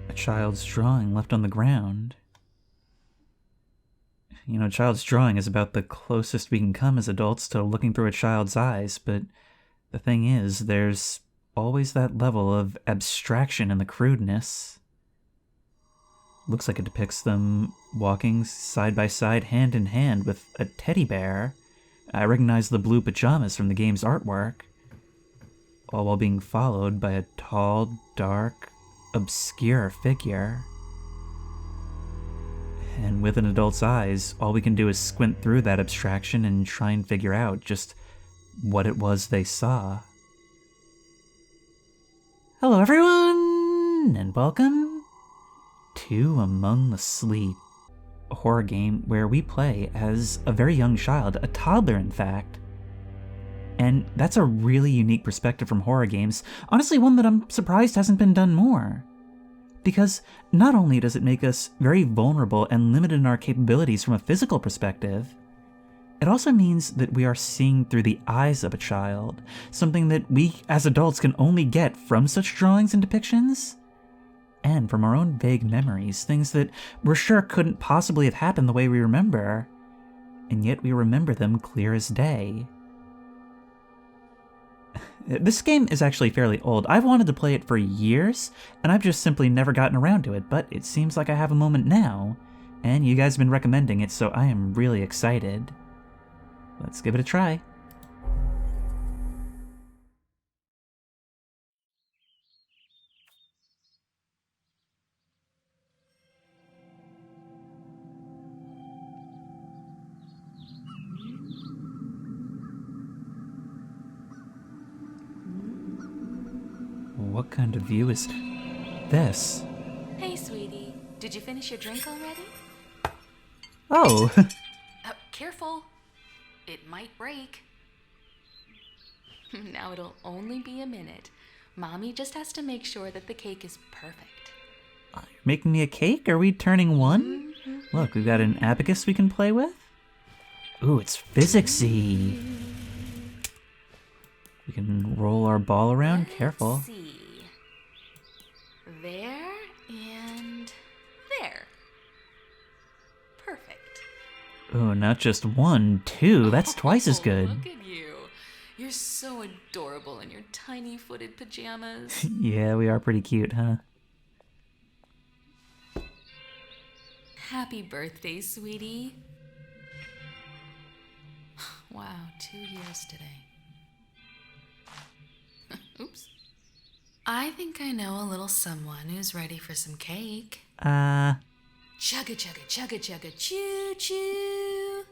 A child's drawing left on the ground. You know, a child's drawing is about the closest we can come as adults to looking through a child's eyes, but the thing is, there's always that level of abstraction in the crudeness. Looks like it depicts them walking side by side, hand in hand, with a teddy bear. I recognize the blue pajamas from the game's artwork, all while being followed by a tall, dark, obscure figure. And with an adult's eyes, all we can do is squint through that abstraction and try and figure out just what it was they saw. Hello everyone, and welcome to Among the Sleep, a horror game where we play as a very young child, a toddler in fact. And that's a really unique perspective from horror games, honestly one that I'm surprised hasn't been done more. Because not only does it make us very vulnerable and limited in our capabilities from a physical perspective, it also means that we are seeing through the eyes of a child, something that we as adults can only get from such drawings and depictions, and from our own vague memories, things that we're sure couldn't possibly have happened the way we remember, and yet we remember them clear as day. This game is actually fairly old. I've wanted to play it for years, and I've just simply never gotten around to it, but it seems like I have a moment now, and you guys have been recommending it, so I am really excited. Let's give it a try. What kind of view is this? Hey, sweetie. Did you finish your drink already? Oh! Careful. It might break. Now it'll only be a minute. Mommy just has to make sure that the cake is perfect. You're making me a cake? Are we turning one? Mm-hmm. Look, we've got an abacus we can play with. Ooh, it's physicsy. We can roll our ball around. Careful. Let's see. There and there. Perfect. Oh, not just one, two. That's twice as good. Look at you. You're so adorable in your tiny footed pajamas. Yeah, we are pretty cute, huh? Happy birthday, sweetie. Wow, 2 years today. Oops. I think I know a little someone who's ready for some cake. Chugga chugga chugga chugga choo choo.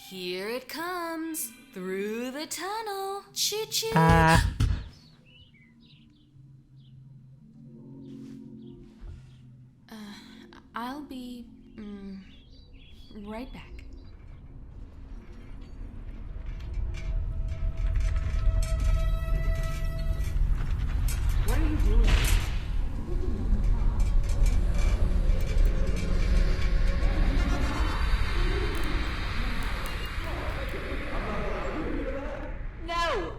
Here it comes through the tunnel. Choo choo. I'll be right back. What are you doing? No!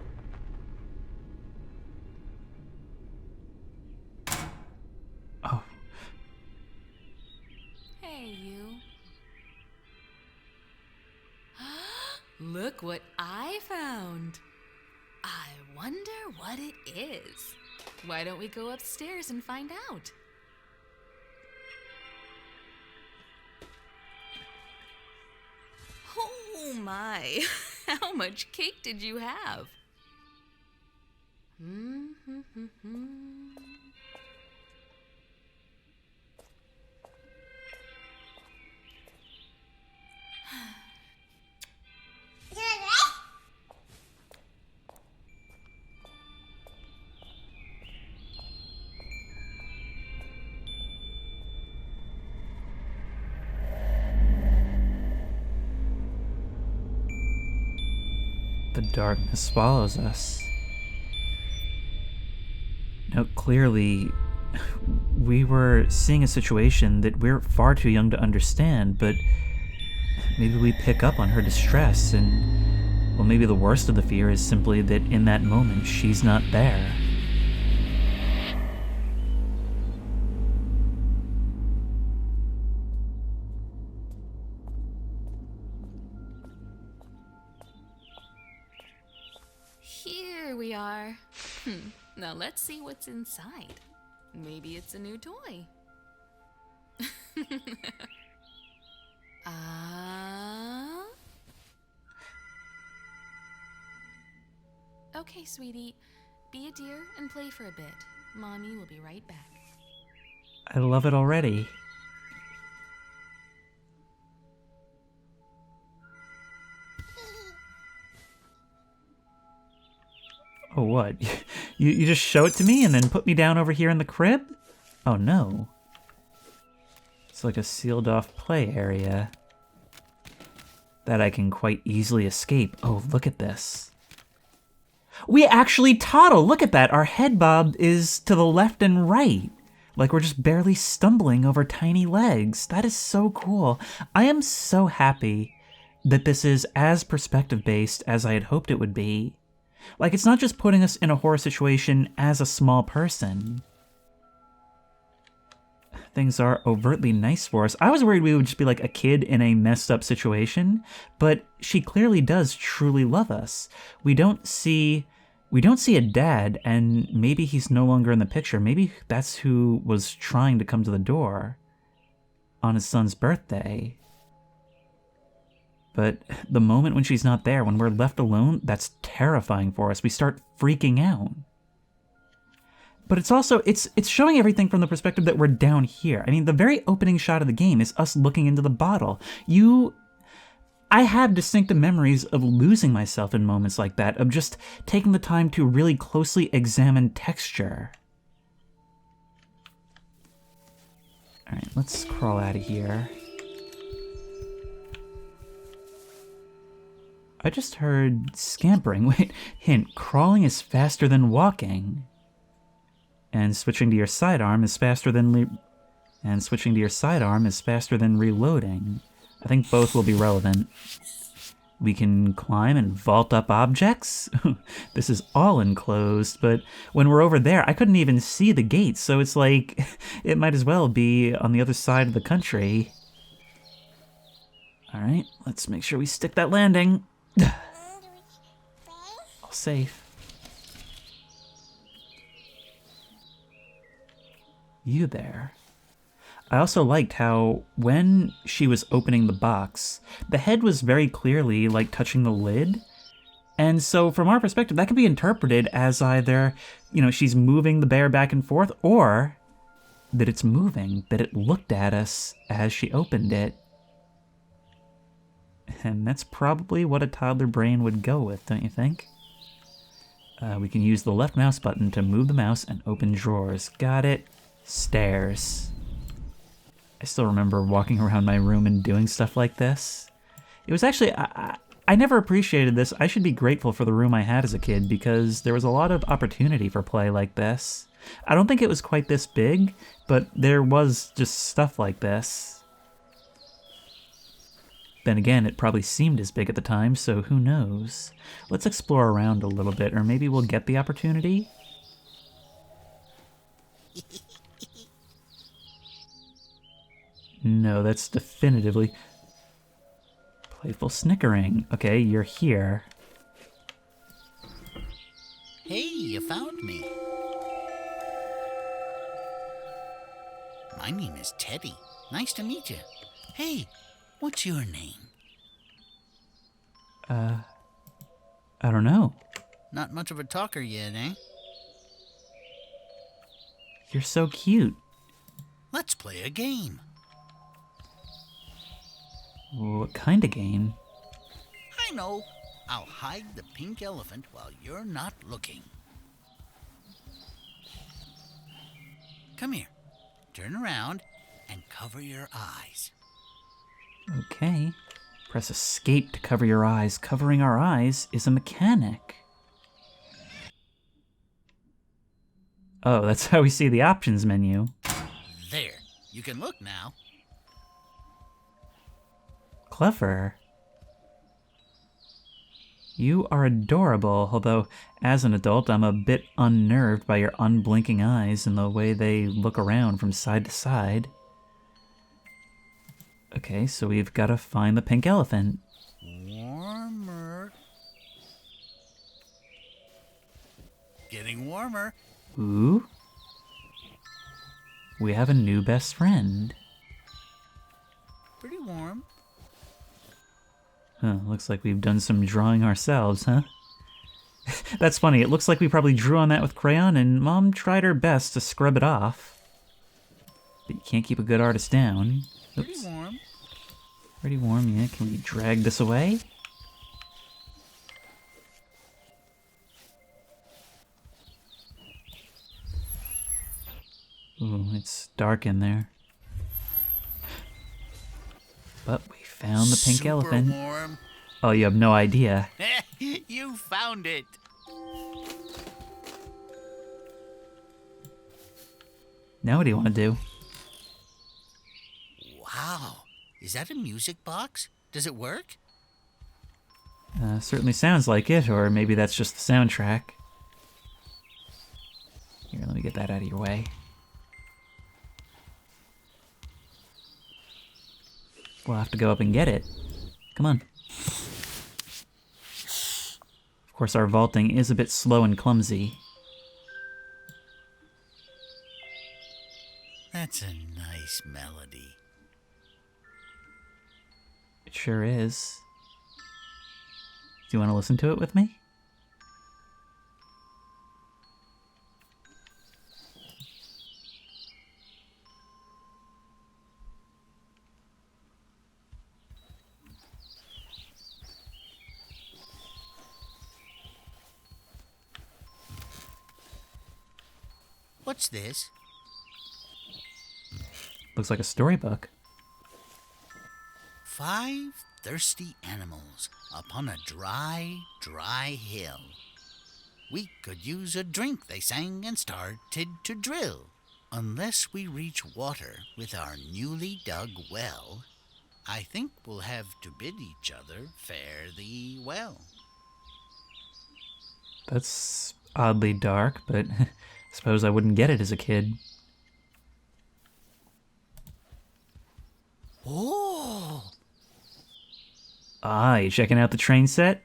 Oh. Hey, you. Look what I found. I wonder what it is. Why don't we go upstairs and find out? Oh my, how much cake did you have? The darkness swallows us. Now, clearly, we were seeing a situation that we're far too young to understand, but maybe we pick up on her distress, and, well, maybe the worst of the fear is simply that in that moment, she's not there. here we are. Now let's see what's inside. Maybe it's a new toy. Okay, sweetie. Be a dear and play for a bit. Mommy will be right back. I love it already. Oh, what? You just show it to me and then put me down over here in the crib? Oh, no. It's like a sealed off play area that I can quite easily escape. Oh, look at this. We actually toddle! Look at that! Our head bob is to the left and right. Like we're just barely stumbling over tiny legs. That is so cool. I am so happy that this is as perspective-based as I had hoped it would be. Like, it's not just putting us in a horror situation as a small person. Things are overtly nice for us. I was worried we would just be like a kid in a messed up situation, but she clearly does truly love us. We don't see a dad, and maybe he's no longer in the picture. Maybe that's who was trying to come to the door on his son's birthday. But the moment when she's not there, when we're left alone, that's terrifying for us. We start freaking out. But it's also, it's showing everything from the perspective that we're down here. I mean, the very opening shot of the game is us looking into the bottle. I have distinctive memories of losing myself in moments like that, of just taking the time to really closely examine texture. All right, let's crawl out of here. I just heard scampering. Wait, hint, crawling is faster than walking. And switching to your sidearm is faster than reloading. I think both will be relevant. We can climb and vault up objects. This is all enclosed, but when we're over there, I couldn't even see the gates, so it's like, it might as well be on the other side of the country. All right, let's make sure we stick that landing. All safe. You there. I also liked how when she was opening the box, the head was very clearly like touching the lid. And so from our perspective, that could be interpreted as either, she's moving the bear back and forth, or that it's moving, that it looked at us as she opened it. And that's probably what a toddler brain would go with, don't you think? We can use the left mouse button to move the mouse and open drawers. Got it. Stairs. I still remember walking around my room and doing stuff like this. It was actually, I never appreciated this. I should be grateful for the room I had as a kid because there was a lot of opportunity for play like this. I don't think it was quite this big, but there was just stuff like this. Then again, it probably seemed as big at the time, so who knows? Let's explore around a little bit, or maybe we'll get the opportunity? No, that's definitively... Playful snickering. Okay, you're here. Hey, you found me. My name is Teddy. Nice to meet you. Hey, what's your name? I don't know. Not much of a talker yet, eh? You're so cute. Let's play a game. What kind of game? I know. I'll hide the pink elephant while you're not looking. Come here. Turn around and cover your eyes. Okay. Press escape to cover your eyes. Covering our eyes is a mechanic. Oh, that's how we see the options menu. There. You can look now. Clever. You are adorable, although as an adult I'm a bit unnerved by your unblinking eyes and the way they look around from side to side. Okay, so we've got to find the pink elephant. Warmer. getting warmer. Ooh. We have a new best friend. Pretty warm. Huh, looks like we've done some drawing ourselves, huh? That's funny, it looks like we probably drew on that with crayon and Mom tried her best to scrub it off. But you can't keep a good artist down. Oops. Pretty warm. Pretty warm, yeah. Can we drag this away? Ooh, it's dark in there. But we found the pink Super elephant. Warm. Oh, you have no idea. You found it. Now what do you want to do? Wow. Is that a music box? Does it work? Certainly sounds like it, or maybe that's just the soundtrack. Here, let me get that out of your way. We'll have to go up and get it. Come on. Of course, our vaulting is a bit slow and clumsy. That's a nice melody. It sure is. Do you want to listen to it with me? What's this? Looks like a storybook. 5 thirsty animals upon a dry, dry hill. We could use a drink, they sang, and started to drill. Unless we reach water with our newly dug well, I think we'll have to bid each other fare thee well. That's oddly dark, but I suppose I wouldn't get it as a kid. Oh! Ah, you checking out the train set?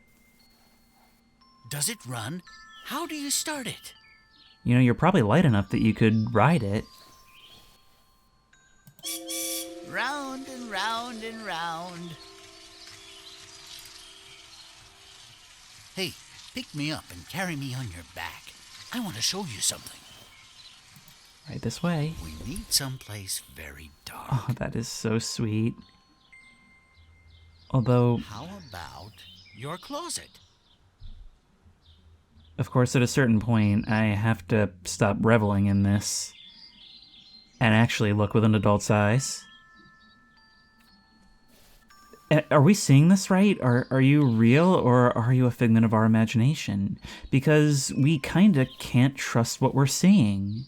Does it run? How do you start it? You know, you're probably light enough that you could ride it. Round and round and round. Hey, pick me up and carry me on your back. I want to show you something. Right this way. We need someplace very dark. Oh, that is so sweet. Although, How about your closet? of course, at a certain point, I have to stop reveling in this and actually look with an adult's eyes. Are we seeing this right? Are you real, or are you a figment of our imagination? Because we kinda can't trust what we're seeing.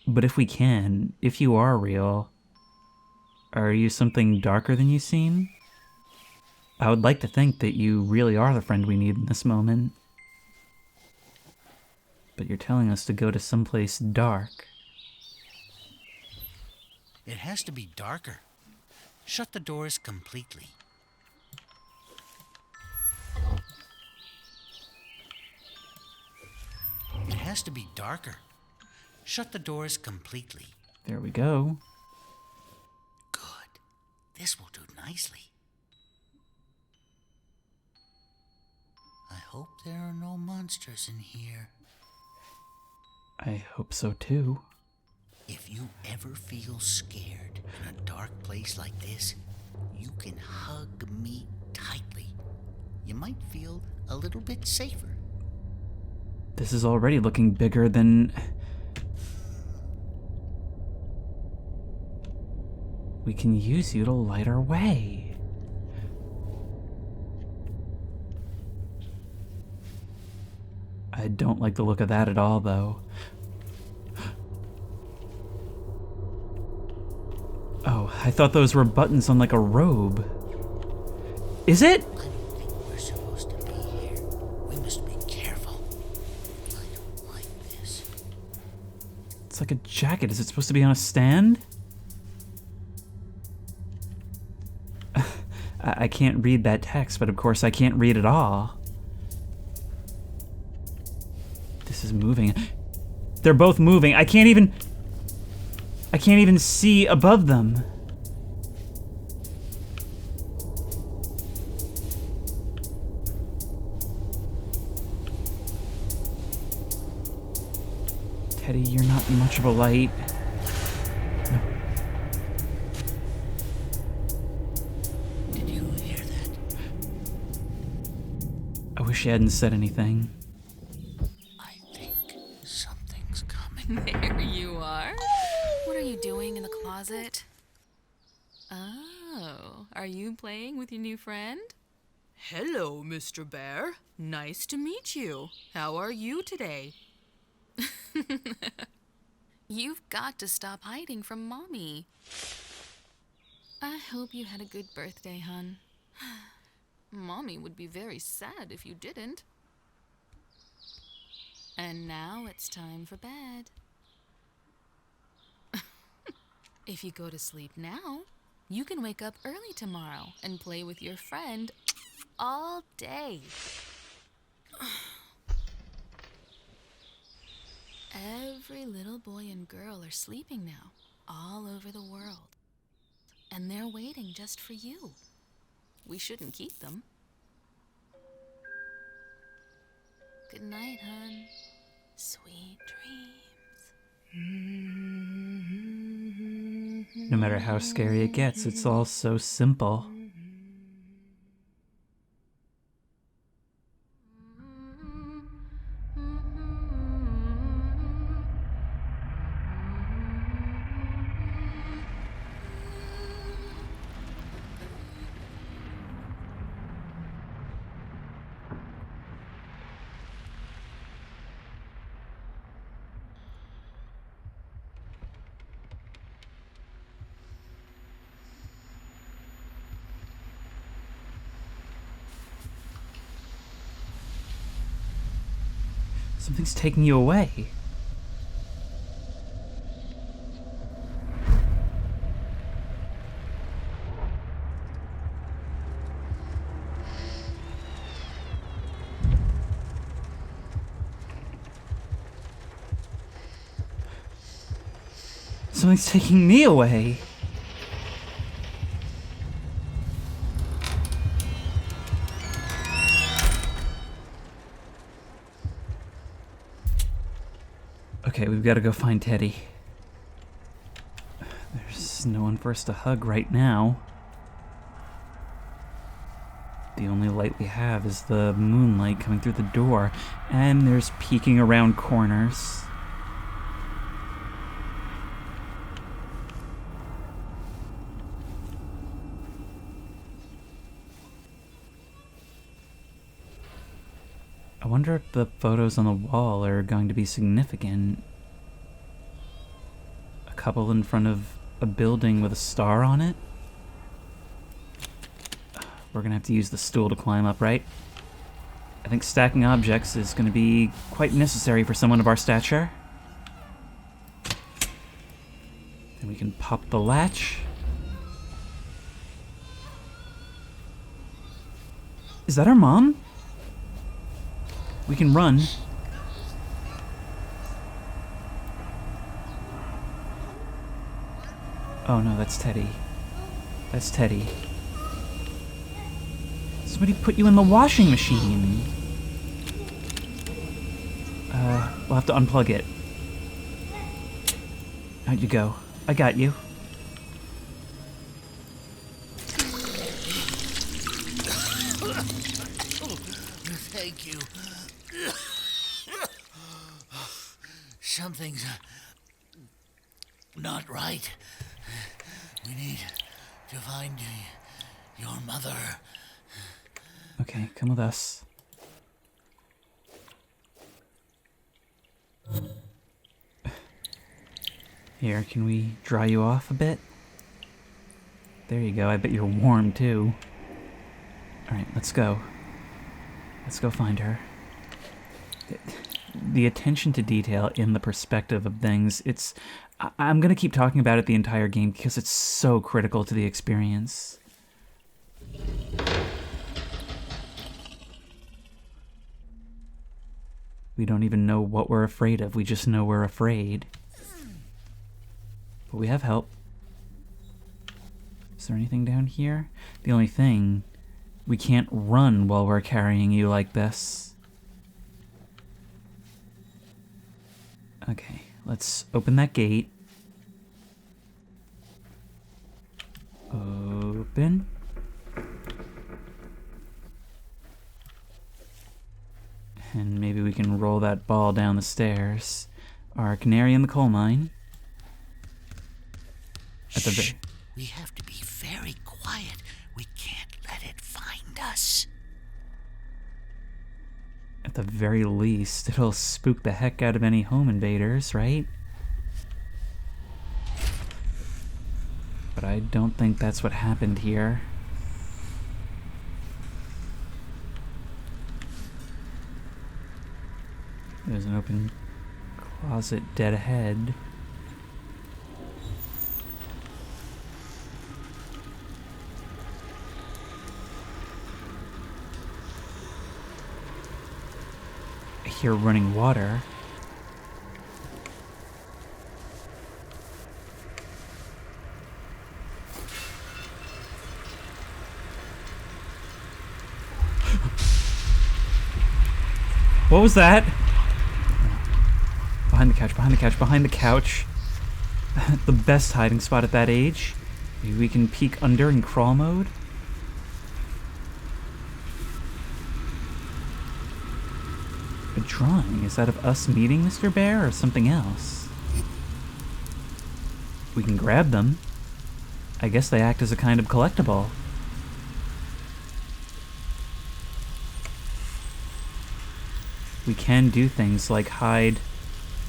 But if we can, if you are real, are you something darker than you seem? I would like to think that you really are the friend we need in this moment. But you're telling us to go to someplace dark. It has to be darker. Shut the doors completely. It has to be darker. Shut the doors completely. There we go. Good. This will do nicely. I hope there are no monsters in here. I hope so too. If you ever feel scared in a dark place like this, you can hug me tightly. You might feel a little bit safer. This is already looking bigger than... We can use you to light our way. I don't like the look of that at all, though. Oh, I thought those were buttons on like a robe. Is it? I don't think we're supposed to be here. We must be careful. I don't like this. It's like a jacket. Is it supposed to be on a stand? I can't read that text, but of course I can't read it all. This is moving. They're both moving. I can't even see above them. Teddy, you're not much of a light. No. Did you hear that? I wish you hadn't said anything. I think something's coming. There you are. What are you doing in the closet? Oh, are you playing with your new friend? Hello, Mr. Bear. Nice to meet you. How are you today? You've got to stop hiding from Mommy. I hope you had a good birthday, hon. Mommy would be very sad if you didn't. And now it's time for bed. If you go to sleep now, you can wake up early tomorrow and play with your friend all day. Every little boy and girl are sleeping now, all over the world. And they're waiting just for you. We shouldn't keep them. Good night, hon. Sweet dreams. No matter how scary it gets, it's all so simple. Something's taking you away. Something's taking me away. Okay, we've got to go find Teddy. There's no one for us to hug right now. The only light we have is the moonlight coming through the door, and there's peeking around corners. I wonder if the photos on the wall are going to be significant. A couple in front of a building with a star on it? We're gonna have to use the stool to climb up, right? I think stacking objects is gonna be quite necessary for someone of our stature. Then we can pop the latch. Is that our mom? We can run. Oh no, that's Teddy. That's Teddy. Somebody put you in the washing machine. We'll have to unplug it. Out you go. I got you. Thank you. Something's not right. We need to find your mother. Okay, come with us. Here, can we dry you off a bit? There you go, I bet you're warm too. Alright, let's go. Let's go find her. The attention to detail in the perspective of things, I'm gonna keep talking about it the entire game because it's so critical to the experience. We don't even know what we're afraid of. We just know we're afraid. But we have help. Is there anything down here? The only thing, we can't run while we're carrying you like this. Okay, let's open that gate. Open. And maybe we can roll that ball down the stairs. Our canary in the coal mine. Shh! We have to be very quiet. We can't let it find us. At the very least, it'll spook the heck out of any home invaders, right? But I don't think that's what happened here. There's an open closet dead ahead. I hear running water. What was that? Behind the couch, behind the couch, behind the couch. The best hiding spot at that age. Maybe we can peek under in crawl mode. A drawing, is that of us meeting Mr. Bear or something else? We can grab them. I guess they act as a kind of collectible. We can do things like hide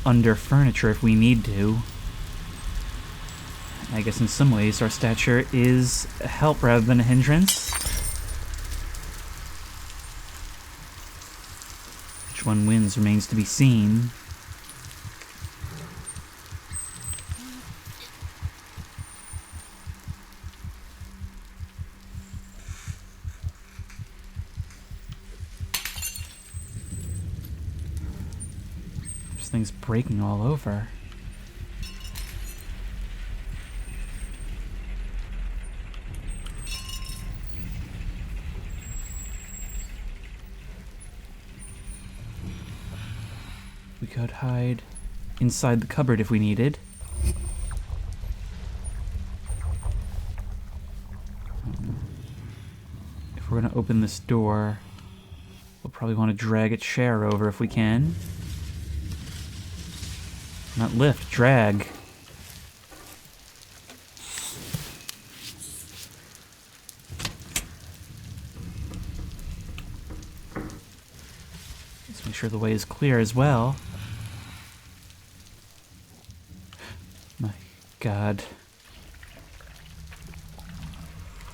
under furniture if we need to. I guess in some ways our stature is a help rather than a hindrance. Which one wins remains to be seen. This thing's breaking all over. We could hide inside the cupboard if we needed. If we're gonna open this door, we'll probably want to drag its chair over if we can. Not lift, drag. Let's make sure the way is clear as well. My God.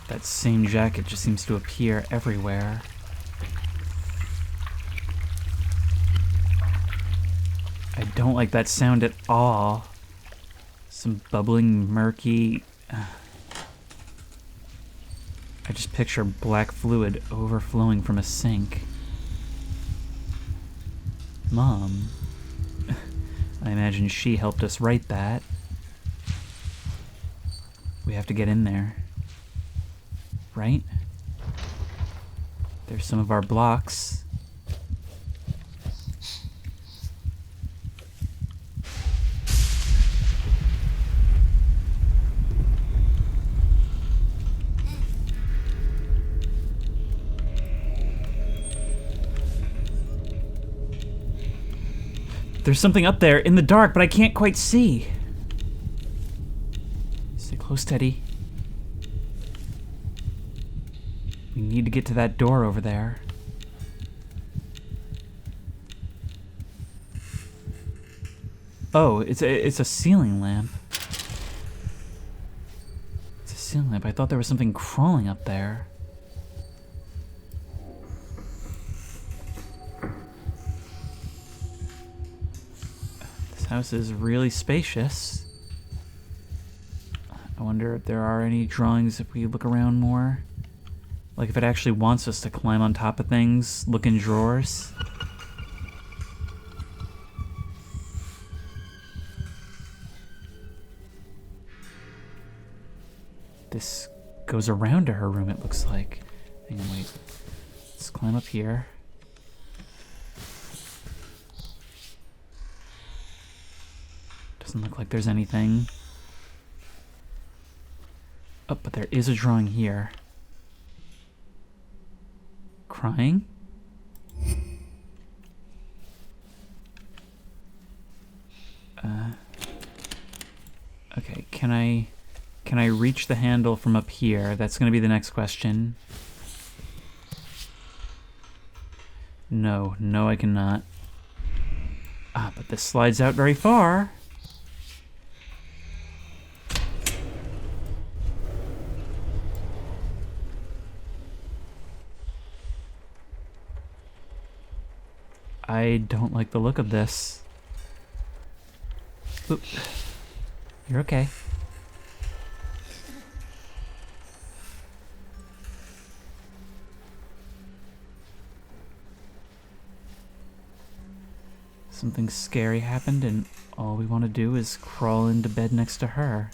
That same jacket just seems to appear everywhere. I don't like that sound at all. Some bubbling, murky... I just picture black fluid overflowing from a sink. Mom. I imagine she helped us write that. We have to get in there. Right? There's some of our blocks. There's something up there in the dark, but I can't quite see. Stay close, Teddy. We need to get to that door over there. Oh, it's a ceiling lamp. It's a ceiling lamp. I thought there was something crawling up there. This house is really spacious. I wonder if there are any drawings if we look around more. Like if it actually wants us to climb on top of things, look in drawers. This goes around to her room, it looks like. Hang on, wait. Let's climb up here. Doesn't look like there's anything. Oh, but there is a drawing here. Crying? Okay, can I reach the handle from up here? That's gonna be the next question. No, I cannot. Ah, but this slides out very far. I don't like the look of this. Oop. You're okay. Something scary happened and all we want to do is crawl into bed next to her.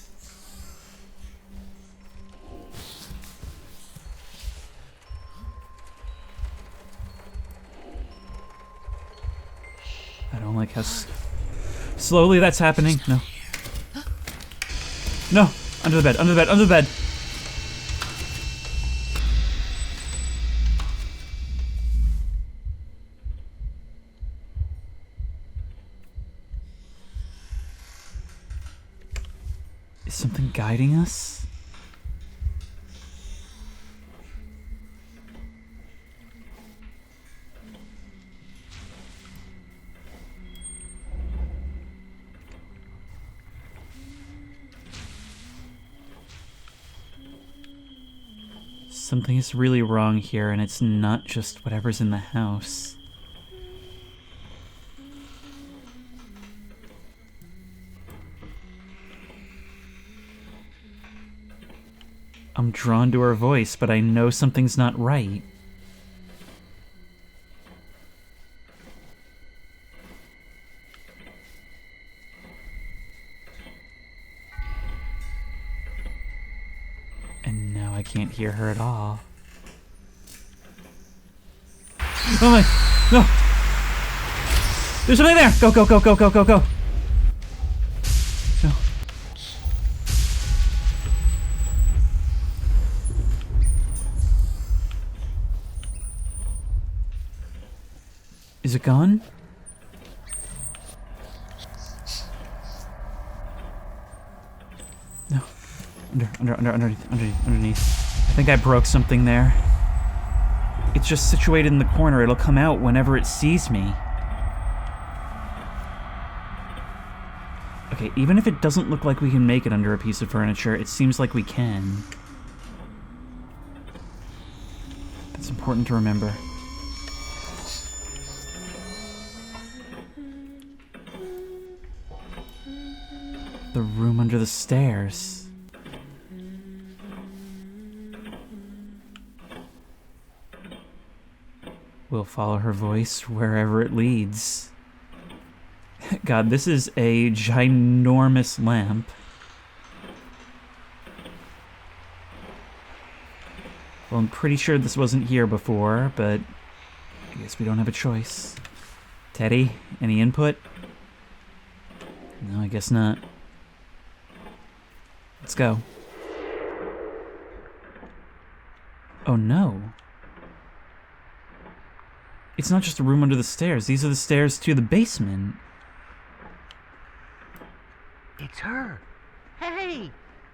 I don't like how slowly that's happening. No. No! Under the bed, under the bed, under the bed! Is something guiding us? Something is really wrong here, and it's not just whatever's in the house. I'm drawn to her voice, but I know something's not right. And now I can't hear her at all. Oh my! No! There's something there! Go, go, go, go, go, go, go! No. Is it gone? No. Underneath. I think I broke something there. It's just situated in the corner. It'll come out whenever it sees me. Okay, even if it doesn't look like we can make it under a piece of furniture, it seems like we can. That's important to remember. The room under the stairs. We'll follow her voice wherever it leads. God, this is a ginormous lamp. Well, I'm pretty sure this wasn't here before, but I guess we don't have a choice. Teddy, any input? No, I guess not. Let's go. Oh no. It's not just a room under the stairs. These are the stairs to the basement. It's her. Hey!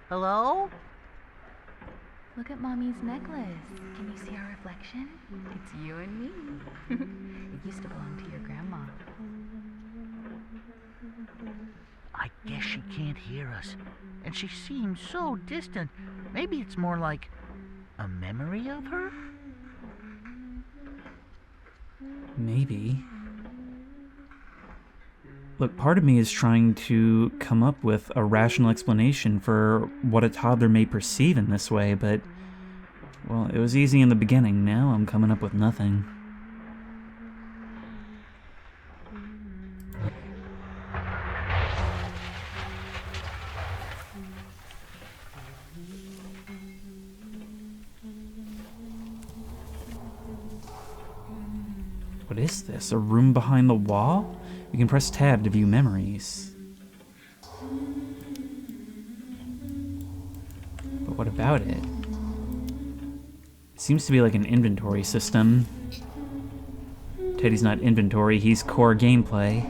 Hello? Look at Mommy's necklace. Can you see our reflection? It's you and me. It used to belong to your grandma. I guess she can't hear us. And she seems so distant. Maybe it's more like a memory of her? Maybe. Look, part of me is trying to come up with a rational explanation for what a toddler may perceive in this way, but, well, it was easy in the beginning. Now I'm coming up with nothing. What is this? A room behind the wall? We can press tab to view memories. But what about it? It seems to be like an inventory system. Teddy's not inventory, he's core gameplay.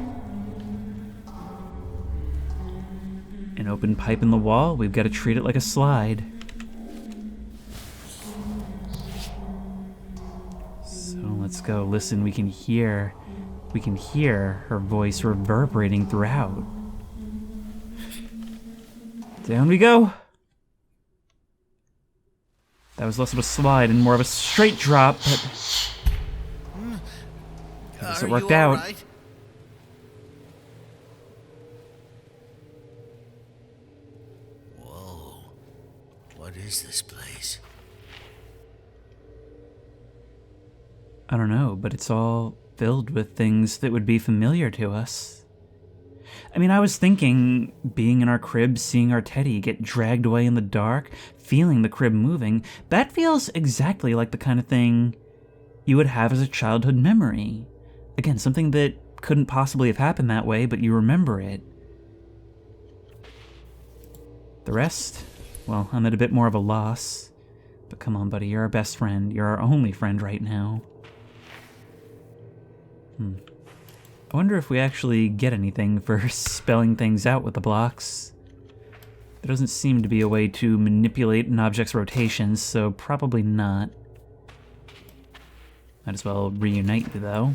An open pipe in the wall, we've got to treat it like a slide. So let's go. Listen, we can hear her voice reverberating throughout. Down we go. That was less of a slide and more of a straight drop, but I guess it worked out. Right? Whoa. What is this place? I don't know, but it's all filled with things that would be familiar to us. I mean, I was thinking, being in our crib, seeing our Teddy get dragged away in the dark, feeling the crib moving, that feels exactly like the kind of thing you would have as a childhood memory. Again, something that couldn't possibly have happened that way, but you remember it. The rest, well, I'm at a bit more of a loss. But come on, buddy, you're our best friend. You're our only friend right now. I wonder if we actually get anything for spelling things out with the blocks. There doesn't seem to be a way to manipulate an object's rotations, so probably not. Might as well reunite you, though.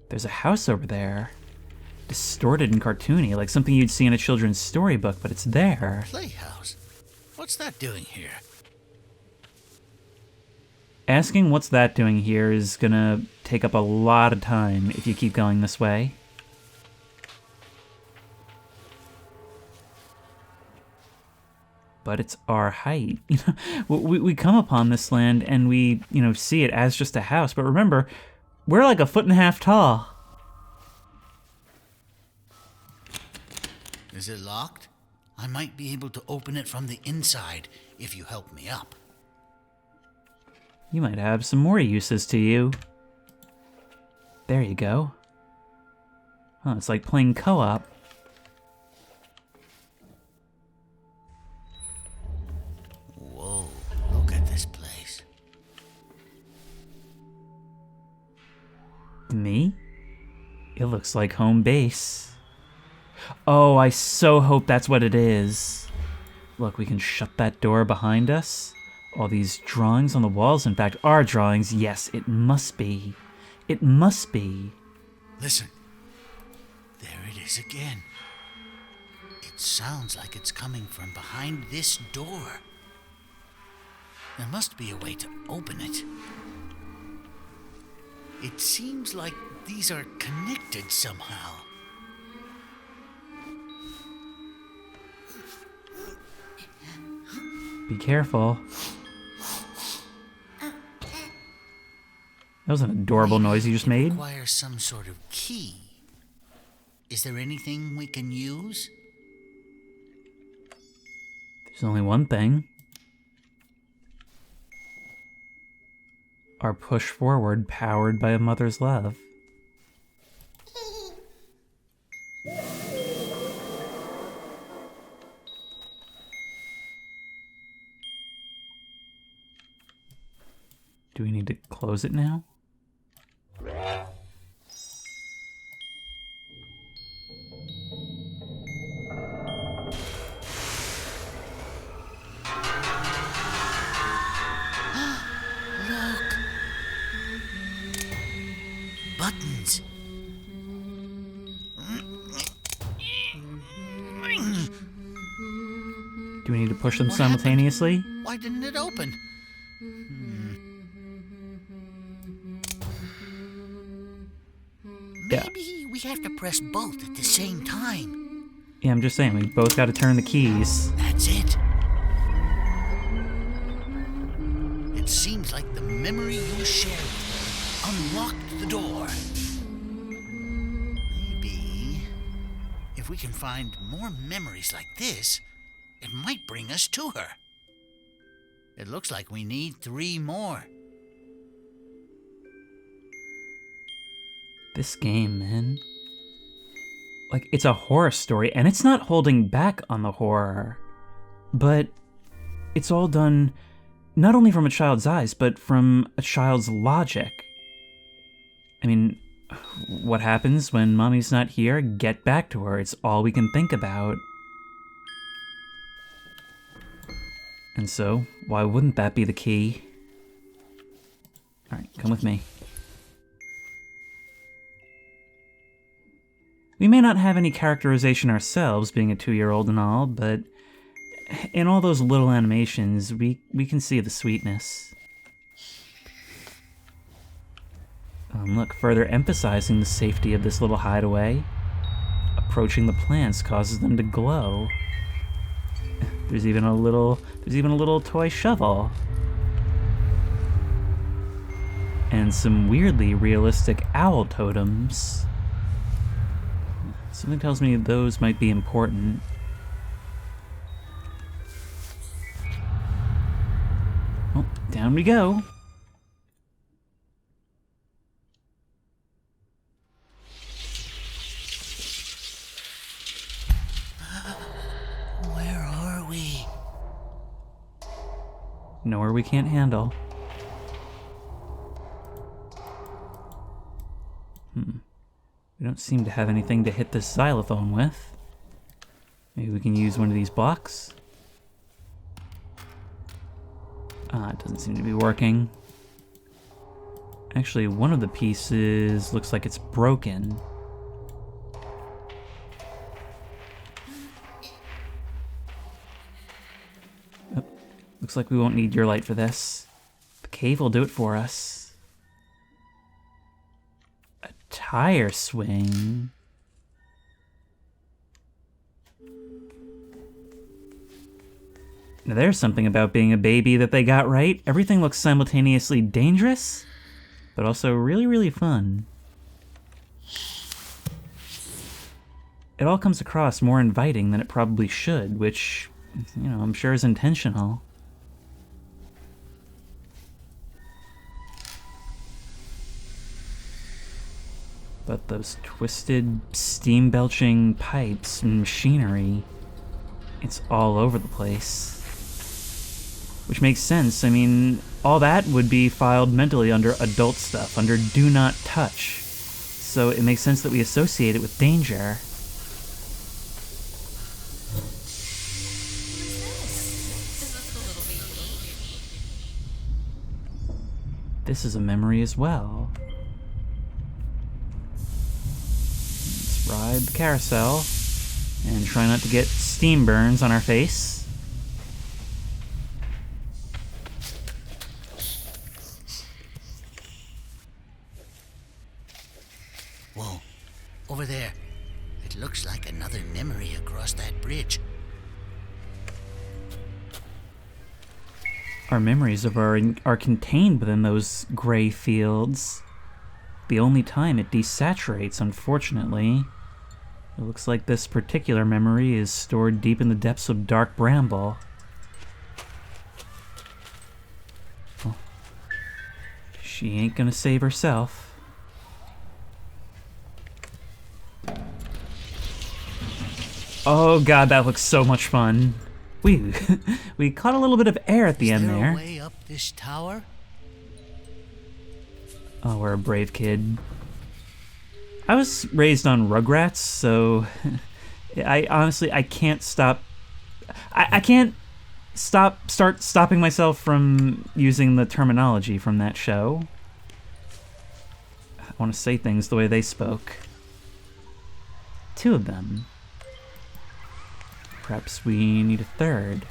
There's a house over there. Distorted and cartoony, like something you'd see in a children's storybook, but it's there. Playhouse? What's that doing here? Asking what's that doing here is gonna take up a lot of time if you keep going this way. But it's our height. You know, we come upon this land and we, see it as just a house. But remember, we're like 1.5 feet tall. Is it locked? I might be able to open it from the inside if you help me up. You might have some more uses to you. There you go. Oh, it's like playing co-op. Whoa, look at this place. To me, it looks like home base. Oh, I so hope that's what it is. Look, we can shut that door behind us. All these drawings on the walls, in fact, are drawings. Yes, it must be. It must be. Listen. There it is again. It sounds like it's coming from behind this door. There must be a way to open it. It seems like these are connected somehow. Be careful. That was an adorable noise you just made. It requires some sort of key. Is there anything we can use? There's only one thing. Our push forward powered by a mother's love. Do we need to close it now? Look! Buttons! Do we need to push them What simultaneously? happened? Why didn't it open? Yeah. Maybe we have to press both at the same time. Yeah, I'm just saying, we both got to turn the keys. That's it. It seems like the memory you shared unlocked the door. Maybe if we can find more memories like this, It might bring us to her. It looks like we need 3 more. This game, man. Like, it's a horror story, and it's not holding back on the horror. But it's all done not only from a child's eyes, but from a child's logic. I mean, what happens when mommy's not here? Get back to her. It's all we can think about. And so, why wouldn't that be the key? Alright, come with me. We may not have any characterization ourselves, being a 2-year-old and all, but in all those little animations, we can see the sweetness. Look, further emphasizing the safety of this little hideaway. Approaching the plants causes them to glow. There's even a little toy shovel. And some weirdly realistic owl totems. Something tells me those might be important. Oh, down we go. Where are we? Nowhere we can't handle. We don't seem to have anything to hit this xylophone with. Maybe we can use one of these blocks. It doesn't seem to be working. Actually, one of the pieces looks like it's broken. Oh, looks like we won't need your light for this. The cave will do it for us. A tire swing. Now there's something about being a baby that they got right. Everything looks simultaneously dangerous, but also really, really fun. It all comes across more inviting than it probably should, which, you know, I'm sure is intentional. But those twisted, steam-belching pipes and machinery, it's all over the place. Which makes sense. I mean, all that would be filed mentally under adult stuff, under do not touch. So it makes sense that we associate it with danger. This is a memory as well. Let's ride the carousel and try not to get steam burns on our face. Whoa, over there. It looks like another memory across that bridge. Our memories of are contained within those gray fields. The only time it desaturates, unfortunately. It looks like this particular memory is stored deep in the depths of dark Bramble. Well, she ain't gonna save herself. Oh god, that looks so much fun. We caught a little bit of air at the end there. Is there a way up this tower? Oh, we're a brave kid. I was raised on Rugrats, so I honestly can't stop. I can't start stopping myself from using the terminology from that show. I want to say things the way they spoke. 2 of them. Perhaps we need a third.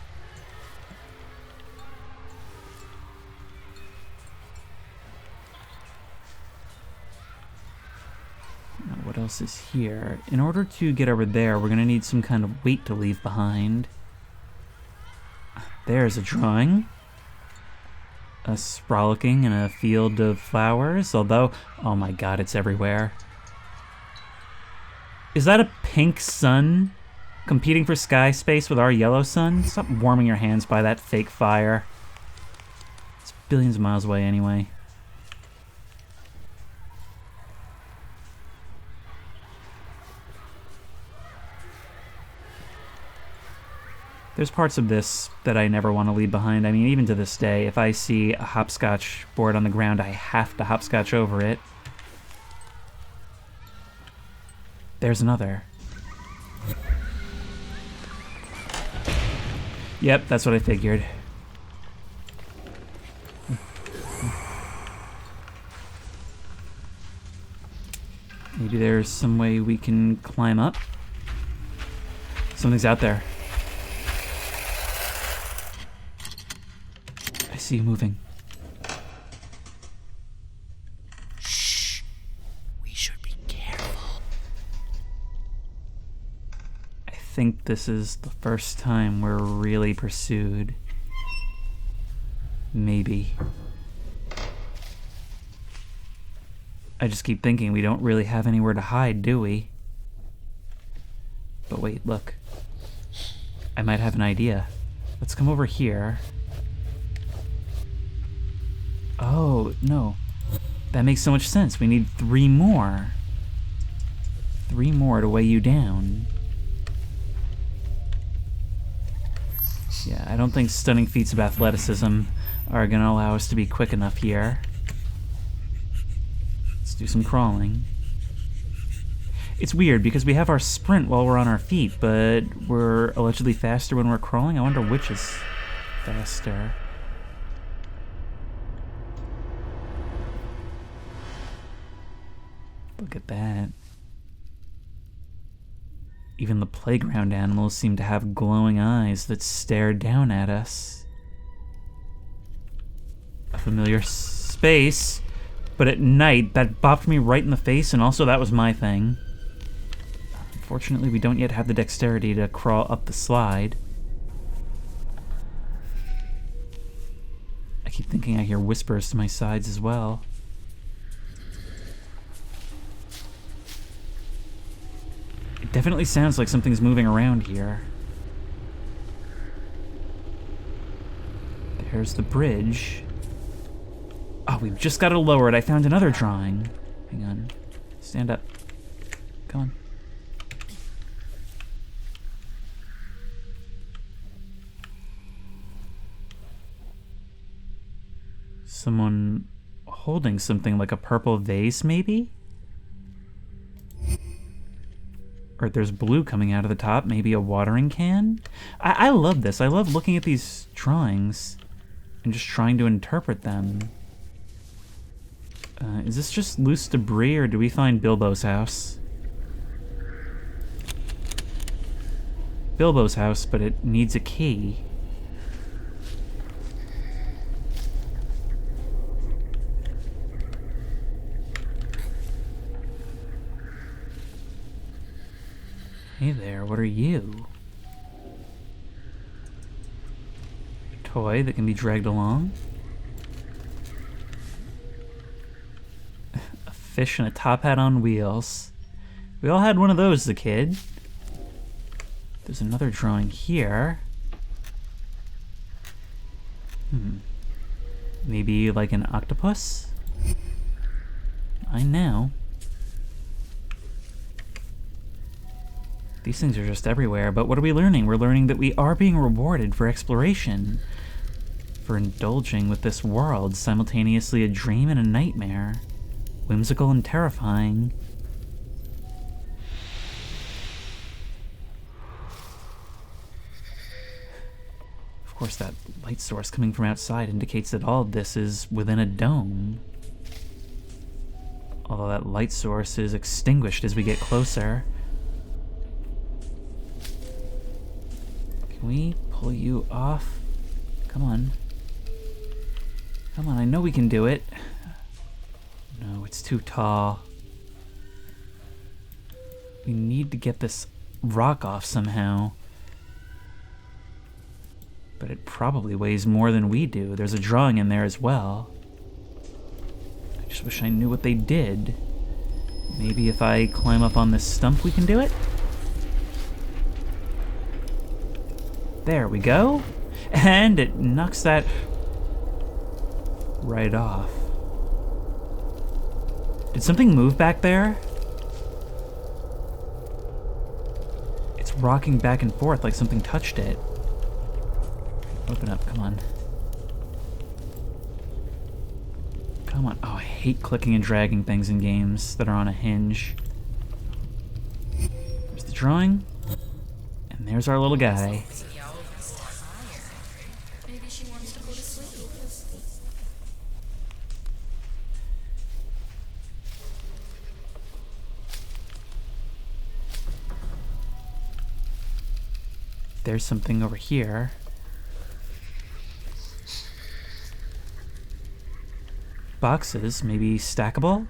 Now, what else is here? In order to get over there, we're gonna need some kind of weight to leave behind. There's a drawing. Us frolicking in a field of flowers, although, oh my god, it's everywhere. Is that a pink sun? Competing for sky space with our yellow sun? Stop warming your hands by that fake fire. It's billions of miles away anyway. There's parts of this that I never want to leave behind. I mean, even to this day, if I see a hopscotch board on the ground, I have to hopscotch over it. There's another. Yep, that's what I figured. Maybe there's some way we can climb up. Something's out there. I see you moving. Shh. We should be careful. I think this is the first time we're really pursued. Maybe. I just keep thinking we don't really have anywhere to hide, do we? But wait, look. I might have an idea. Let's come over here. Oh, no. That makes so much sense. We need 3 more. 3 more to weigh you down. Yeah, I don't think stunning feats of athleticism are gonna allow us to be quick enough here. Let's do some crawling. It's weird because we have our sprint while we're on our feet, but we're allegedly faster when we're crawling. I wonder which is faster. Look at that. Even the playground animals seem to have glowing eyes that stare down at us. A familiar space, but at night that bopped me right in the face, and also that was my thing. Unfortunately, we don't yet have the dexterity to crawl up the slide. I keep thinking I hear whispers to my sides as well. It definitely sounds like something's moving around here. There's the bridge. Oh, we've just got to lower it. I found another drawing. Hang on. Stand up. Come on. Someone holding something like a purple vase, maybe? Or there's blue coming out of the top, maybe a watering can? I love this. I love looking at these drawings and just trying to interpret them. Is this just loose debris, or do we find Bilbo's house? Bilbo's house, but it needs a key. Hey there, what are you? A toy that can be dragged along? A fish and a top hat on wheels. We all had one of those as a kid. There's another drawing here. Maybe like an octopus? Mine now. These things are just everywhere, but what are we learning? We're learning that we are being rewarded for exploration, for indulging with this world, simultaneously a dream and a nightmare, whimsical and terrifying. Of course, that light source coming from outside indicates that all of this is within a dome. Although that light source is extinguished as we get closer. Can we pull you off? Come on. Come on, I know we can do it. No, it's too tall. We need to get this rock off somehow. But it probably weighs more than we do. There's a drawing in there as well. I just wish I knew what they did. Maybe if I climb up on this stump we can do it? There we go. And it knocks that right off. Did something move back there? It's rocking back and forth like something touched it. Open up, come on. Come on. Oh, I hate clicking and dragging things in games that are on a hinge. There's the drawing. And there's our little guy. Maybe she wants to go to sleep. There's something over here. Boxes, maybe stackable?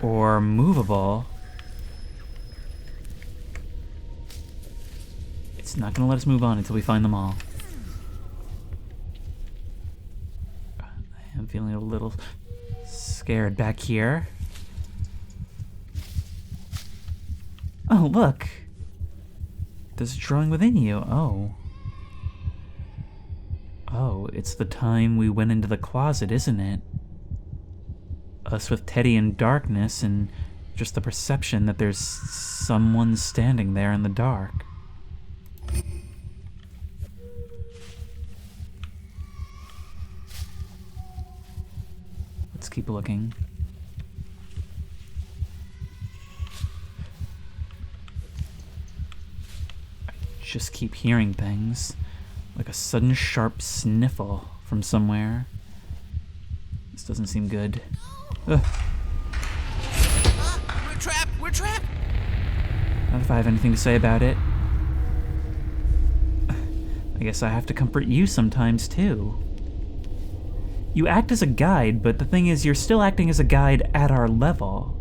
Or movable? It's not gonna let us move on until we find them all. I am feeling a little scared back here. Oh, look! There's a drawing within you. Oh. Oh, it's the time we went into the closet, isn't it? Us with Teddy in darkness and just the perception that there's someone standing there in the dark. Let's keep looking. I just keep hearing things. Like a sudden sharp sniffle from somewhere. This doesn't seem good. Ugh. We're trapped! We're trapped! Not if I have anything to say about it. I guess I have to comfort you sometimes too. You act as a guide, but the thing is, you're still acting as a guide at our level.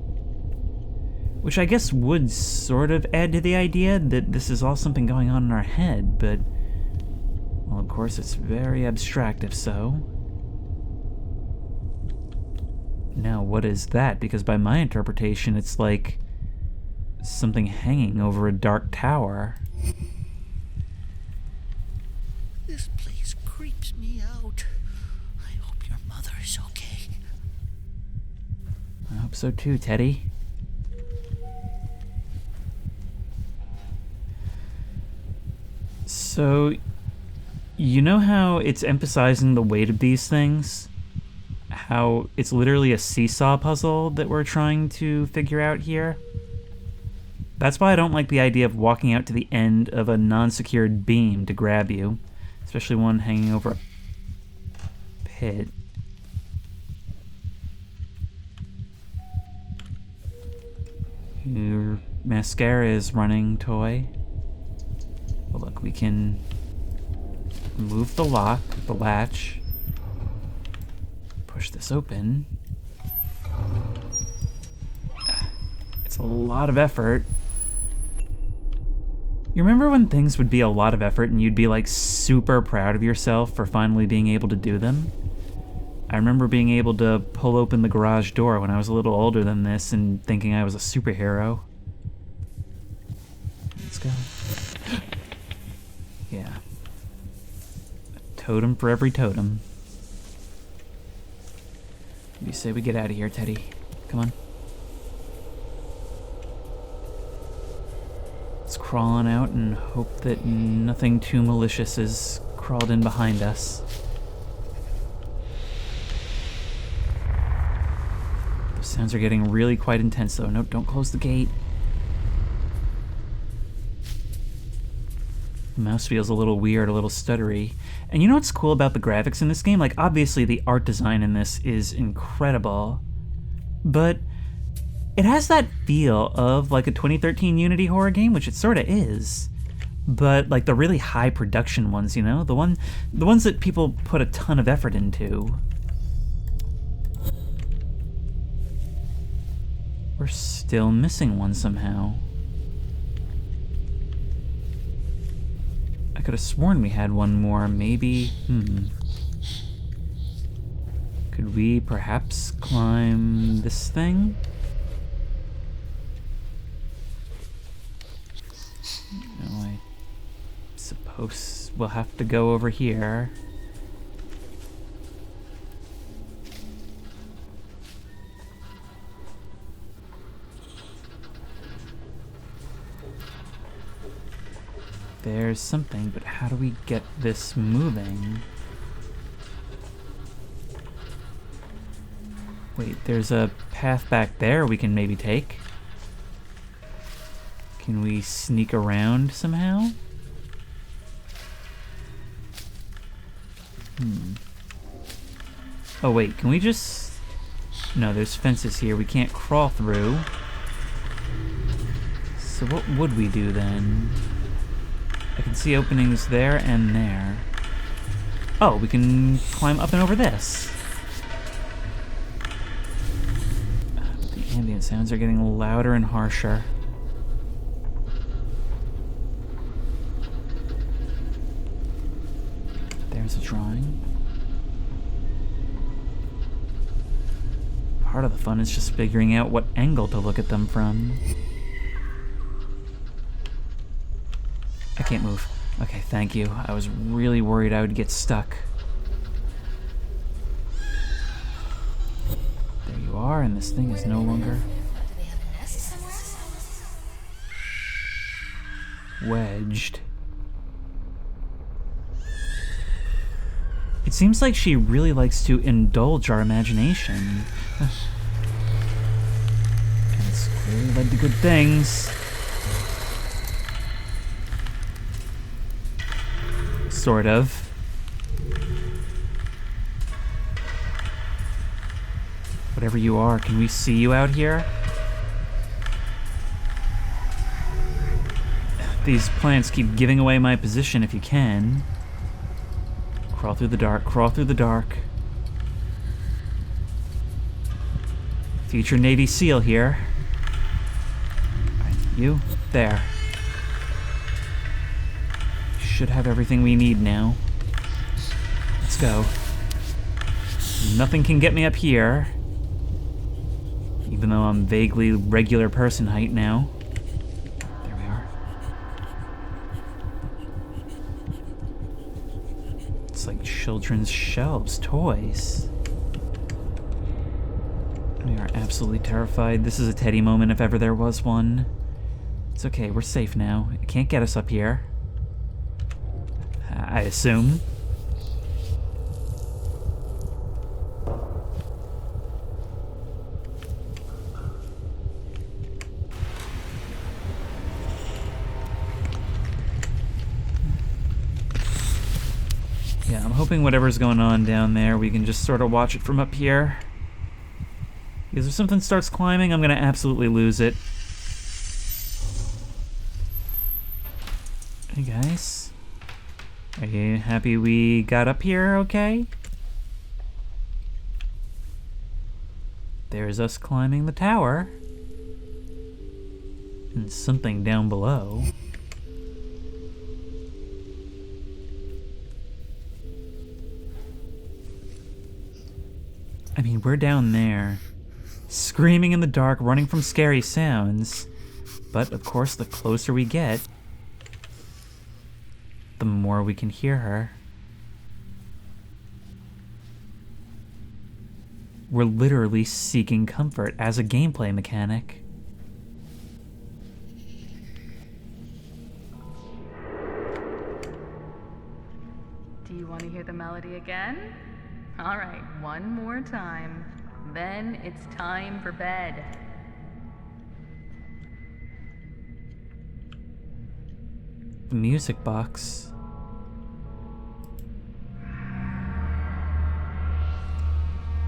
Which I guess would sort of add to the idea that this is all something going on in our head, but... well, of course, it's very abstract if so. Now, what is that? Because by my interpretation, it's like something hanging over a dark tower. This place creeps me out. I hope your mother is okay. I hope so too, Teddy. So, you know how it's emphasizing the weight of these things? How it's literally a seesaw puzzle that we're trying to figure out here? That's why I don't like the idea of walking out to the end of a non-secured beam to grab you, especially one hanging over a pit. Your mascara is running, toy. Well, look, we can remove the lock, the latch, push this open. It's a lot of effort. You remember when things would be a lot of effort and you'd be like super proud of yourself for finally being able to do them? I remember being able to pull open the garage door when I was a little older than this and thinking I was a superhero. Let's go. Yeah. A totem for every totem. You say we get out of here, Teddy. Come on. Let's crawl on out and hope that nothing too malicious has crawled in behind us. The sounds are getting really quite intense though. No, don't close the gate. The mouse feels a little weird, a little stuttery. And you know what's cool about the graphics in this game? Like, obviously the art design in this is incredible, but it has that feel of like a 2013 Unity horror game, which it sort of is. But like the really high production ones, you know? The ones that people put a ton of effort into. We're still missing one somehow. I could have sworn we had one more, maybe. Could we perhaps climb this thing? No, I Suppose we'll have to go over here. There's something, but how do we get this moving? Wait, there's a path back there we can maybe take. Can we sneak around somehow? Oh wait, can we just... No, there's fences here we can't crawl through. So what would we do then? I can see openings there and there. Oh, we can climb up and over this. The ambient sounds are getting louder and harsher. There's a drawing. Part of the fun is just figuring out what angle to look at them from. I can't move. Okay, thank you. I was really worried I would get stuck. There you are, and this thing is no longer wedged. It seems like she really likes to indulge our imagination. And it's clearly led to good things. Sort of. Whatever you are, can we see you out here? These plants keep giving away my position if you can. Crawl through the dark, crawl through the dark. Future Navy SEAL here. Alright, you, there. Should have everything we need now. Let's go. Nothing can get me up here. Even though I'm vaguely regular person height now. There we are. It's like children's shelves, toys. We are absolutely terrified. This is a Teddy moment if ever there was one. It's okay, we're safe now. It can't get us up here. I assume. Yeah, I'm hoping whatever's going on down there, we can just sort of watch it from up here. Because if something starts climbing, I'm gonna absolutely lose it. Hey guys. Are you happy we got up here okay? There's us climbing the tower. And something down below. I mean, we're down there, screaming in the dark, running from scary sounds. But, of course, the closer we get, the more we can hear her. We're literally seeking comfort as a gameplay mechanic. Do you want to hear the melody again? All right, one more time. Then it's time for bed. The music box.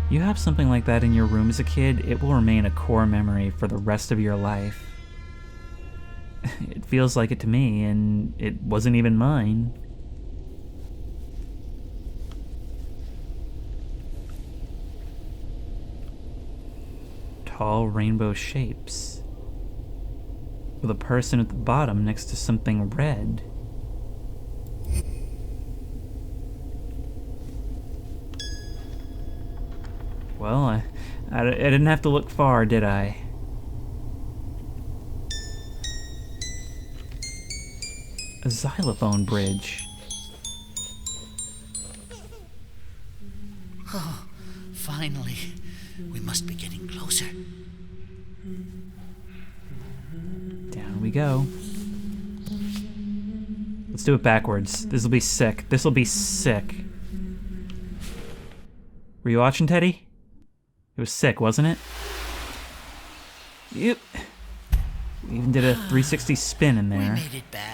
You have something like that in your room as a kid, it will remain a core memory for the rest of your life. It feels like it to me, and it wasn't even mine. Tall rainbow shapes, with a person at the bottom next to something red. Well, I didn't have to look far, did I? A A xylophone bridge. Oh, finally. We must be getting closer. Down we go. Let's do it backwards. This'll be sick. This'll be sick. Were you watching, Teddy? It was sick, wasn't it? Yep. We even did a 360 spin in there. We made it back.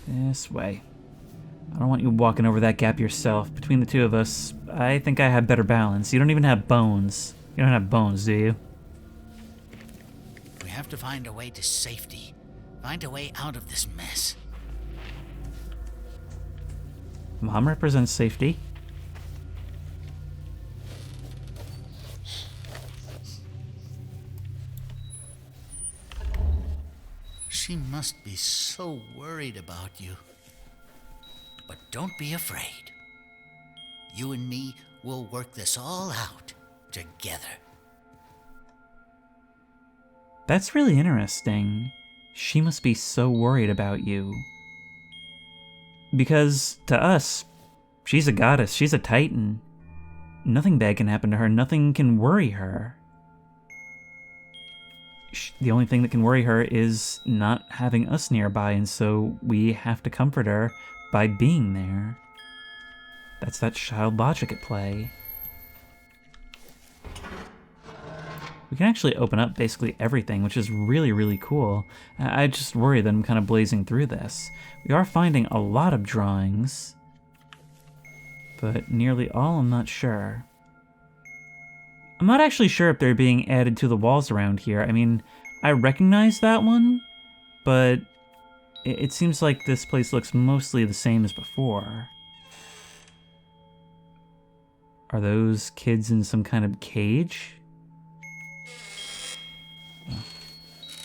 This way. I don't want you walking over that gap yourself. Between the two of us, I think I have better balance. You don't even have bones. You don't have bones, do you? We have to find a way to safety. Find a way out of this mess. Mom represents safety. She must be so worried about you. But don't be afraid. You and me will work this all out together. That's really interesting. She must be so worried about you. Because, to us, she's a goddess, she's a titan. Nothing bad can happen to her, nothing can worry her. The only thing that can worry her is not having us nearby, and so we have to comfort her by being there. That's that child logic at play. We can actually open up basically everything, which is really, really cool. I just worry that I'm kind of blazing through this. We are finding a lot of drawings, but nearly all I'm not sure. I'm not actually sure if they're being added to the walls around here. I mean, I recognize that one, but it seems like this place looks mostly the same as before. Are those kids in some kind of cage?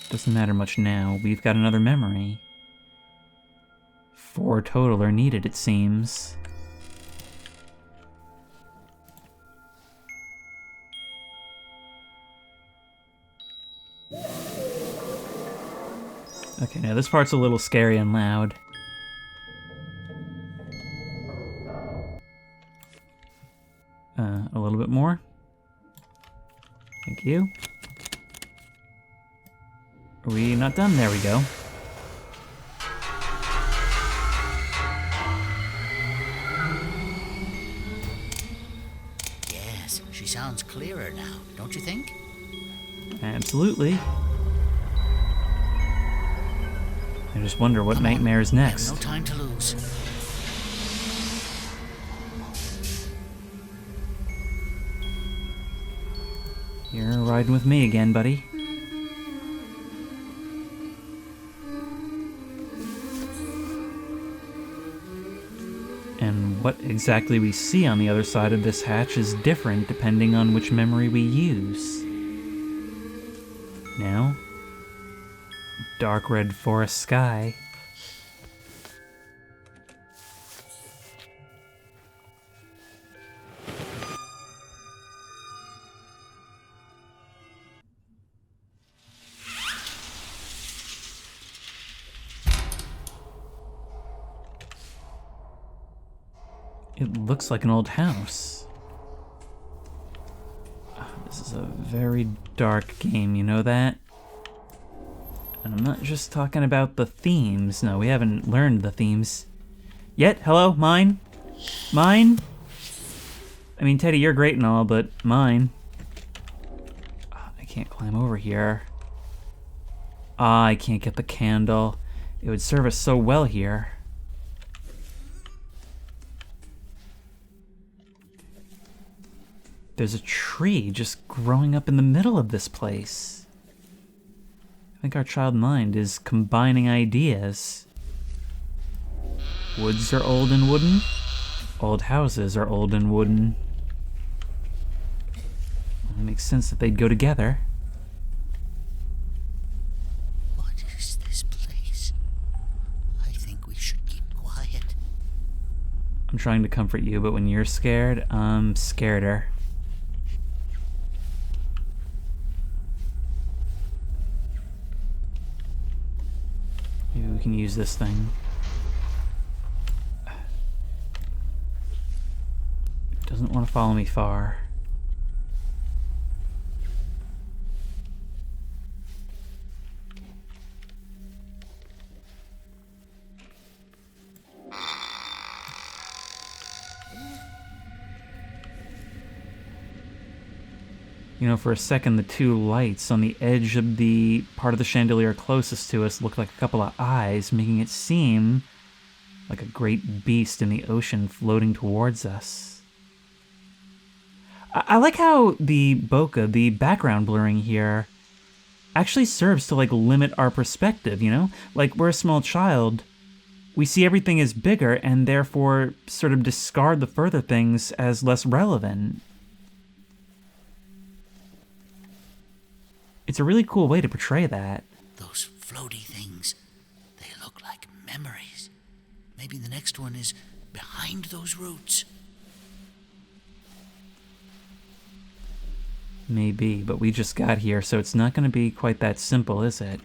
Doesn't matter much now. We've got another memory. 4 total are needed, it seems. Okay, now this part's a little scary and loud. A little bit more. Thank you. Are we not done? There we go. Yes, she sounds clearer now, don't you think? Absolutely. I just wonder what Come on, nightmare is we have next. no time to lose. You're riding with me again, buddy. And what exactly we see on the other side of this hatch is different depending on which memory we use. Now, dark red forest sky. It looks like an old house. This is a very dark game, you know that? And I'm not just talking about the themes. No, we haven't learned the themes yet. Hello? Mine? Mine? I mean, Teddy, you're great and all, but mine. I can't climb over here. I can't get the candle. It would serve us so well here. There's a tree just growing up in the middle of this place. I think our child mind is combining ideas. Woods are old and wooden. Old houses are old and wooden. Well, it makes sense that they'd go together. What is this place? I think we should keep quiet. I'm trying to comfort you, but when you're scared, I'm scareder. use this thing. It doesn't want to follow me far. You know, for a second, the two lights on the edge of the part of the chandelier closest to us looked like a couple of eyes, making it seem like a great beast in the ocean floating towards us. I like how the bokeh, the background blurring here, actually serves to, like, limit our perspective, you know? Like, we're a small child, we see everything as bigger and therefore sort of discard the further things as less relevant. It's a really cool way to portray that. Those floaty things, they look like memories. Maybe the next one is behind those roots. Maybe, but we just got here, so it's not going to be quite that simple, is it?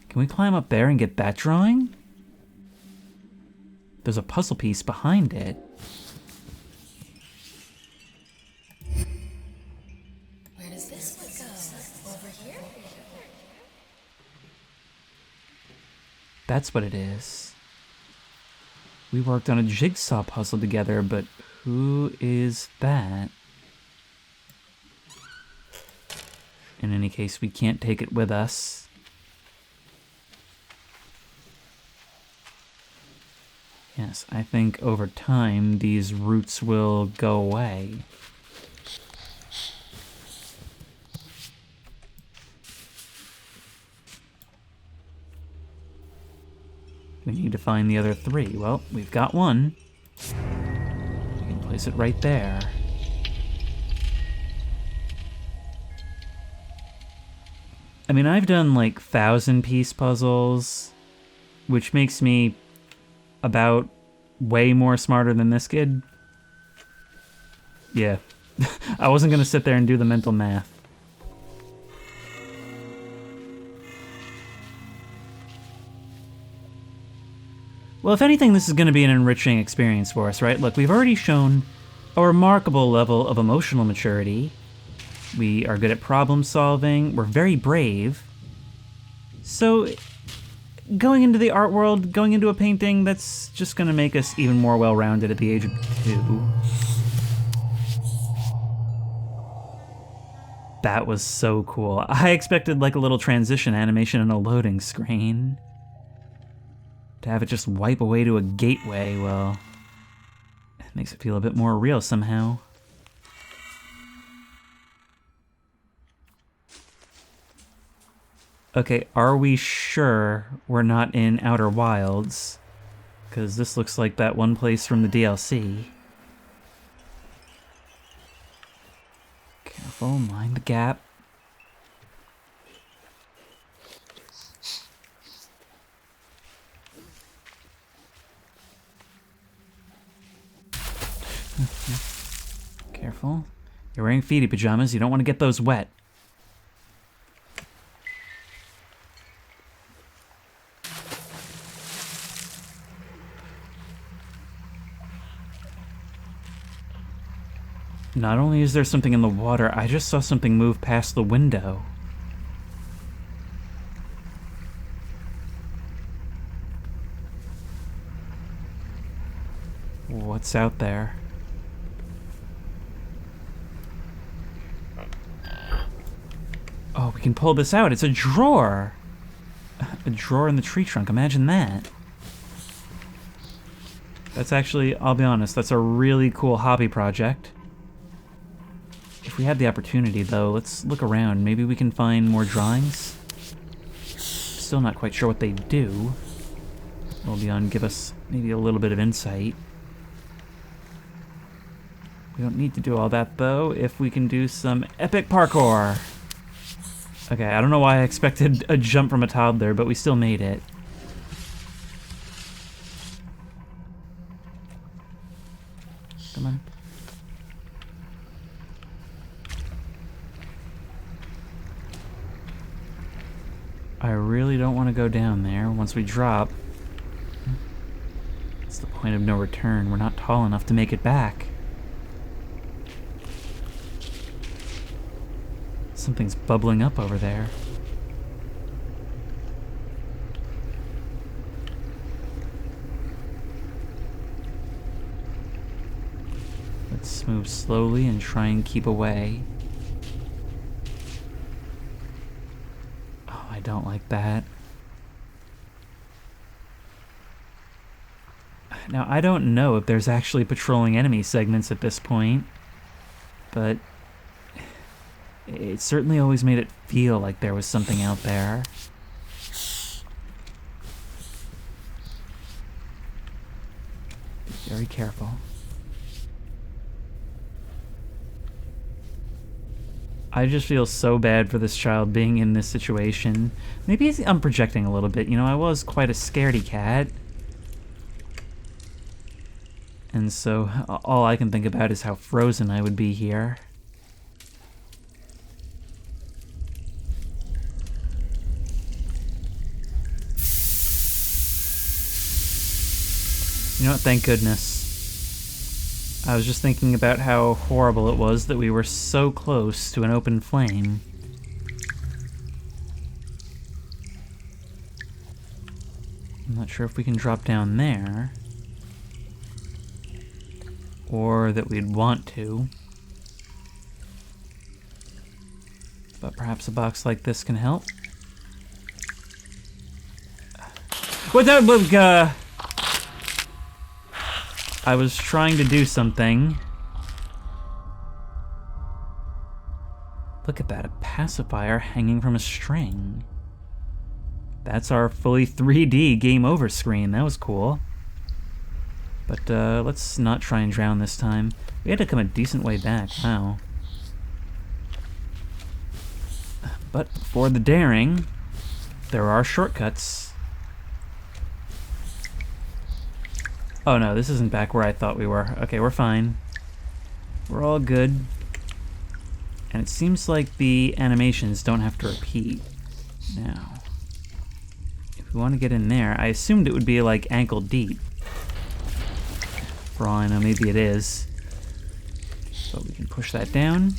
Can we climb up there and get that drawing? There's a puzzle piece behind it. Where does this one go? Over here? That's what it is. We worked on a jigsaw puzzle together, but who is that? In any case, we can't take it with us. Yes, I think over time these roots will go away. We need to find the other three. Well, we've got one. We can place it right there. I mean, I've done like 1,000-piece puzzles, which makes me about way more smarter than this kid. Yeah. I wasn't gonna sit there and do the mental math. Well, if anything, this is going to be an enriching experience for us, right? Look, we've already shown a remarkable level of emotional maturity. We are good at problem solving. We're very brave. So, going into the art world, going into a painting, that's just going to make us even more well-rounded at the age of 2. That was so cool. I expected like a little transition animation and a loading screen. To have it just wipe away to a gateway, well, it makes it feel a bit more real somehow. Okay, are we sure we're not in Outer Wilds? Because this looks like that one place from the DLC. Careful, mind the gap. Careful. You're wearing feety pajamas, you don't want to get those wet. Not only is there something in the water, I just saw something move past the window. What's out there? Oh, we can pull this out. It's a drawer. A drawer in the tree trunk. Imagine that. That's actually, I'll be honest, that's a really cool hobby project. If we had the opportunity, though, let's look around. Maybe we can find more drawings? Still not quite sure what they do. Well, beyond give us maybe a little bit of insight. We don't need to do all that, though, if we can do some epic parkour. Okay, I don't know why I expected a jump from a toddler, but we still made it. Come on. I really don't want to go down there once we drop. It's the point of no return. We're not tall enough to make it back. Something's bubbling up over there. Let's move slowly and try and keep away. Oh, I don't like that. Now, I don't know if there's actually patrolling enemy segments at this point, but it certainly always made it feel like there was something out there. Be very careful. I just feel so bad for this child being in this situation. Maybe I'm projecting a little bit. You know, I was quite a scaredy cat. And so all I can think about is how frozen I would be here. You know what? Thank goodness. I was just thinking about how horrible it was that we were so close to an open flame. I'm not sure if we can drop down there, or that we'd want to. But perhaps a box like this can help. What the... I was trying to do something. Look at that, a pacifier hanging from a string. That's our fully 3D game over screen. That was cool. But let's not try and drown this time. We had to come a decent way back, wow. But for the daring, there are shortcuts. Oh no, this isn't back where I thought we were. Okay, we're fine. We're all good. And it seems like the animations don't have to repeat. Now, if we want to get in there, I assumed it would be like ankle deep. For all I know, maybe it is. But we can push that down.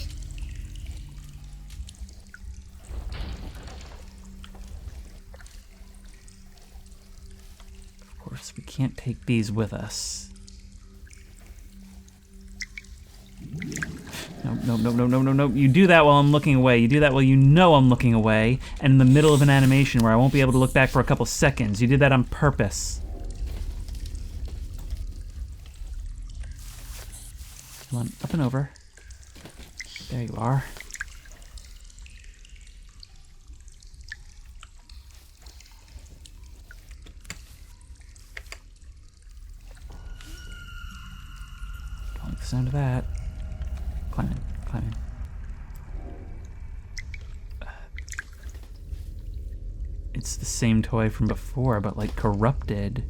Of course, we can't take these with us. No. You do that while I'm looking away. You do that while you know I'm looking away, and in the middle of an animation where I won't be able to look back for a couple seconds. You did that on purpose. Come on, up and over. There you are. Don't like the sound of that. Climb in. It's the same toy from before, but like corrupted.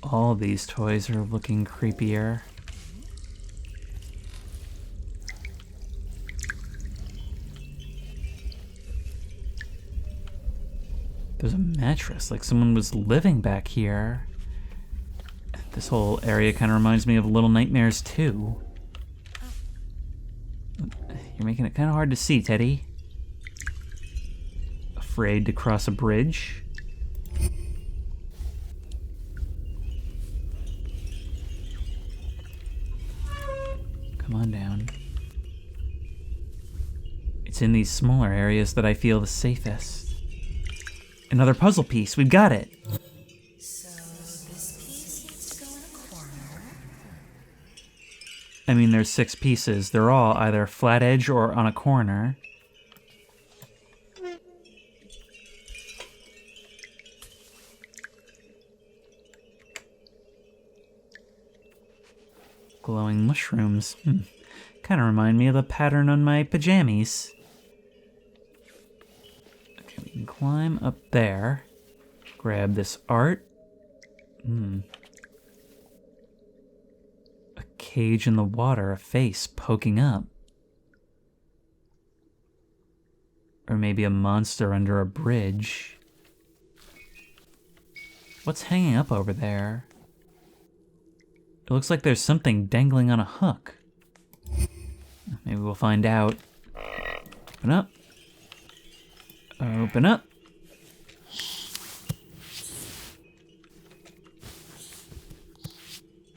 All these toys are looking creepier. There's a mattress, like someone was living back here. This whole area kind of reminds me of Little Nightmares 2. You're making it kind of hard to see, Teddy. Afraid to cross a bridge? Come on down. It's in these smaller areas that I feel the safest. Another puzzle piece, we've got it! So, this piece needs to go in a corner. I mean, there's 6 pieces. They're all either flat edge or on a corner. Glowing mushrooms. Kind of remind me of the pattern on my pajamas. Okay, we can climb up there. Grab this art. A cage in the water, a face poking up. Or maybe a monster under a bridge. What's hanging up over there? It looks like there's something dangling on a hook. Maybe we'll find out. Open up. Open up.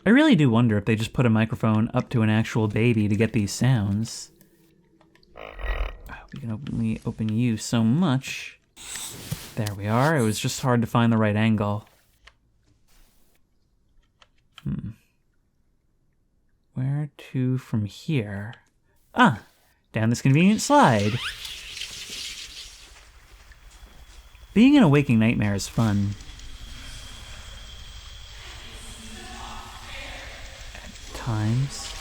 I really do wonder if they just put a microphone up to an actual baby to get these sounds. We can only open you so much. There we are. It was just hard to find the right angle. Where to from here? Ah, down this convenient slide. Being in a waking nightmare is fun. At times.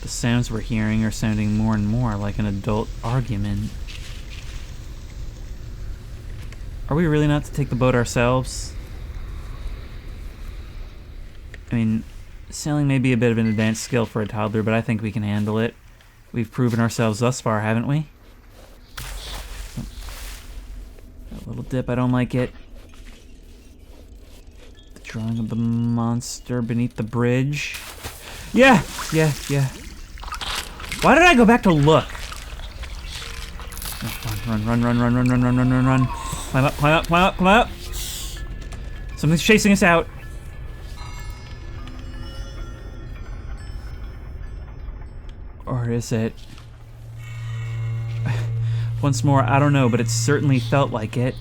The sounds we're hearing are sounding more and more like an adult argument. Are we really not to take the boat ourselves? I mean, sailing may be a bit of an advanced skill for a toddler, but I think we can handle it. We've proven ourselves thus far, haven't we? A little dip, I don't like it. The drawing of the monster beneath the bridge. Yeah. Why did I go back to look? Run. Climb up. Something's chasing us out. Or is it? Once more, I don't know, but it certainly felt like it.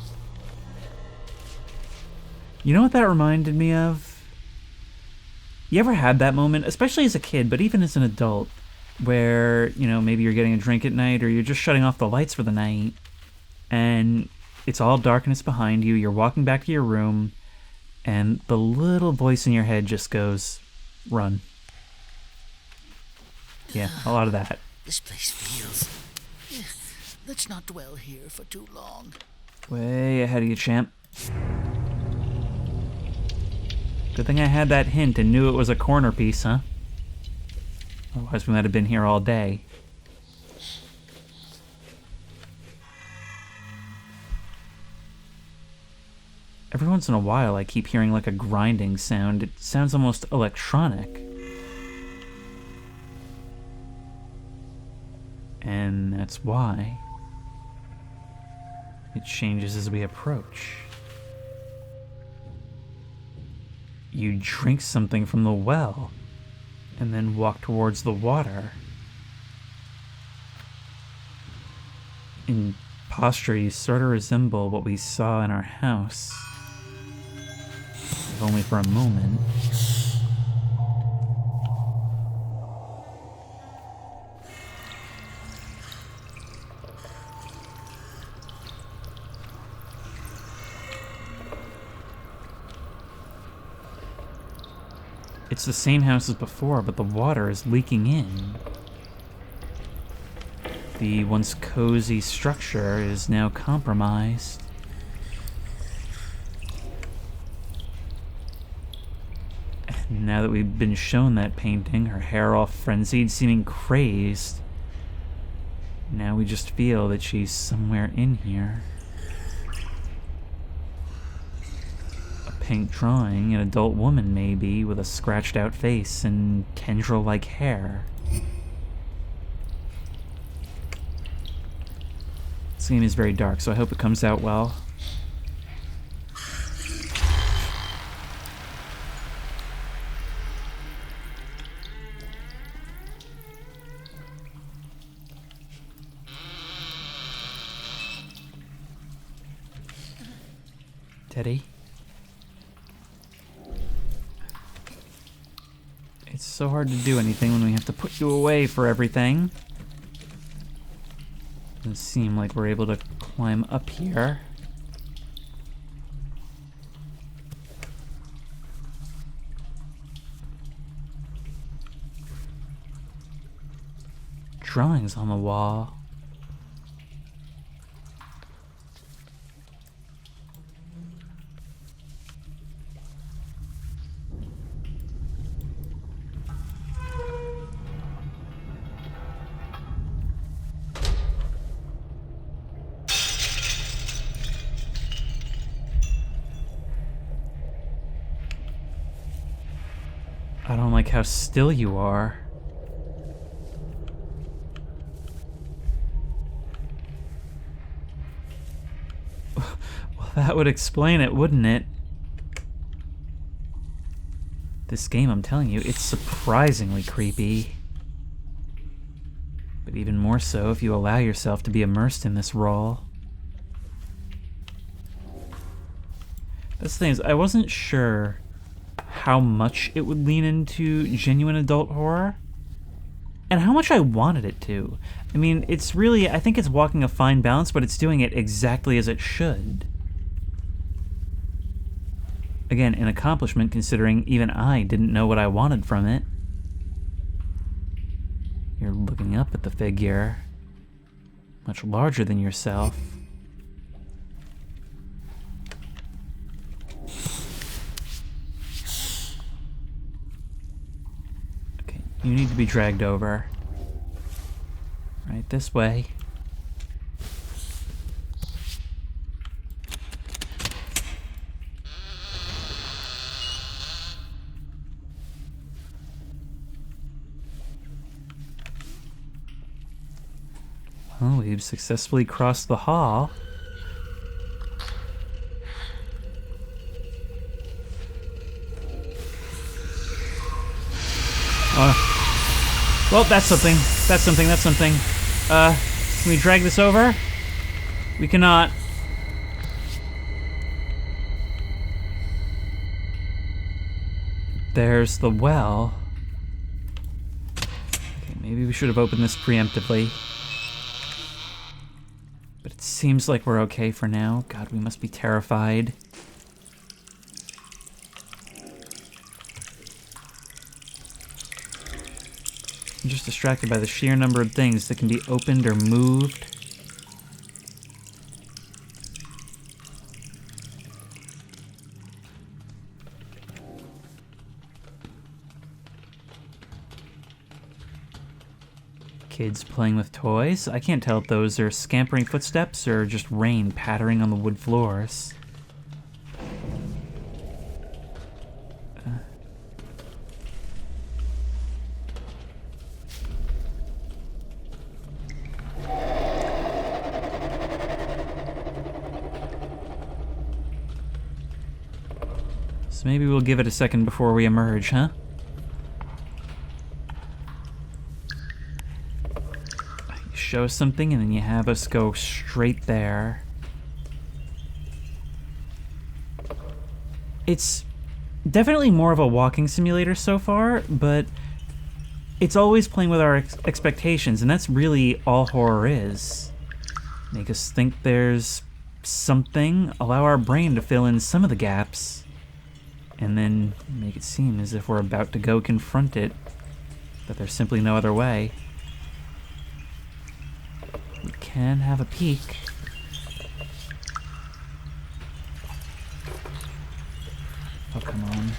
You know what that reminded me of? You ever had that moment, especially as a kid, but even as an adult, where, you know, maybe you're getting a drink at night or you're just shutting off the lights for the night and it's all darkness behind you, you're walking back to your room and the little voice in your head just goes, run. Yeah, a lot of that. This place feels... Let's not dwell here for too long. Way ahead of you, champ. Good thing I had that hint and knew it was a corner piece, huh? Otherwise we might have been here all day. Every once in a while I keep hearing like a grinding sound. It sounds almost electronic. And that's why it changes as we approach. You drink something from the well and then walk towards the water. In posture, you sort of resemble what we saw in our house. If only for a moment. It's the same house as before, but the water is leaking in. The once cozy structure is now compromised. And now that we've been shown that painting, her hair all frenzied, seeming crazed, now we just feel that she's somewhere in here. Pink drawing, an adult woman maybe, with a scratched out face and tendril-like hair. This game is very dark, so I hope it comes out well. Teddy? It's so hard to do anything when we have to put you away for everything. Doesn't seem like we're able to climb up here. Drawings on the wall. like how still you are. Well, that would explain it, wouldn't it? This game, I'm telling you, it's surprisingly creepy. But even more so if you allow yourself to be immersed in this role. That's the thing, is I wasn't sure how much it would lean into genuine adult horror, and how much I wanted it to. I mean, it's really, I think it's walking a fine balance, but it's doing it exactly as it should. Again, an accomplishment considering even I didn't know what I wanted from it. You're looking up at the figure, much larger than yourself. Okay, you need to be dragged over. Right this way. Well, we've successfully crossed the hall. Well, that's something. That's something. That's something. Can we drag this over? We cannot. There's the well. Okay, maybe we should have opened this preemptively. But it seems like we're okay for now. God, we must be terrified. I'm just distracted by the sheer number of things that can be opened or moved. Kids playing with toys. I can't tell if those are scampering footsteps or just rain pattering on the wood floors. So maybe we'll give it a second before we emerge, huh? Show us something and then you have us go straight there. It's definitely more of a walking simulator so far, but it's always playing with our expectations, and that's really all horror is. Make us think there's something, allow our brain to fill in some of the gaps, and then make it seem as if we're about to go confront it, but there's simply no other way. We can have a peek. Oh, come on.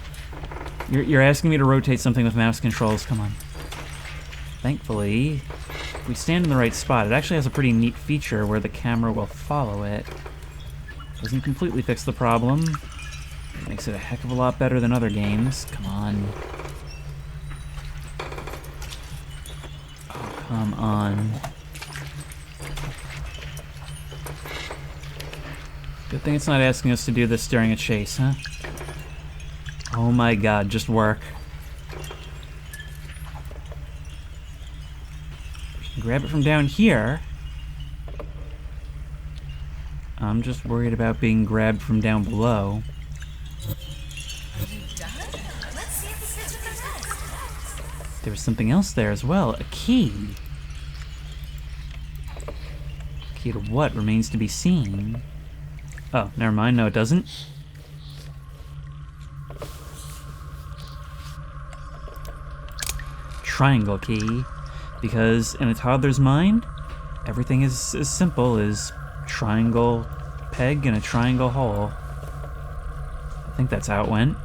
You're asking me to rotate something with mouse controls. Come on. Thankfully, if we stand in the right spot, it actually has a pretty neat feature where the camera will follow it. Doesn't completely fix the problem. It makes it a heck of a lot better than other games. Come on. Oh, come on. Good thing it's not asking us to do this during a chase, huh? Oh my god, just work. We can grab it from down here. I'm just worried about being grabbed from down below. There was something else there as well, a key. Key to what remains to be seen. Oh, never mind. No, it doesn't. Triangle key. Because in a toddler's mind, everything is as simple as triangle peg and a triangle hole. I think that's how it went.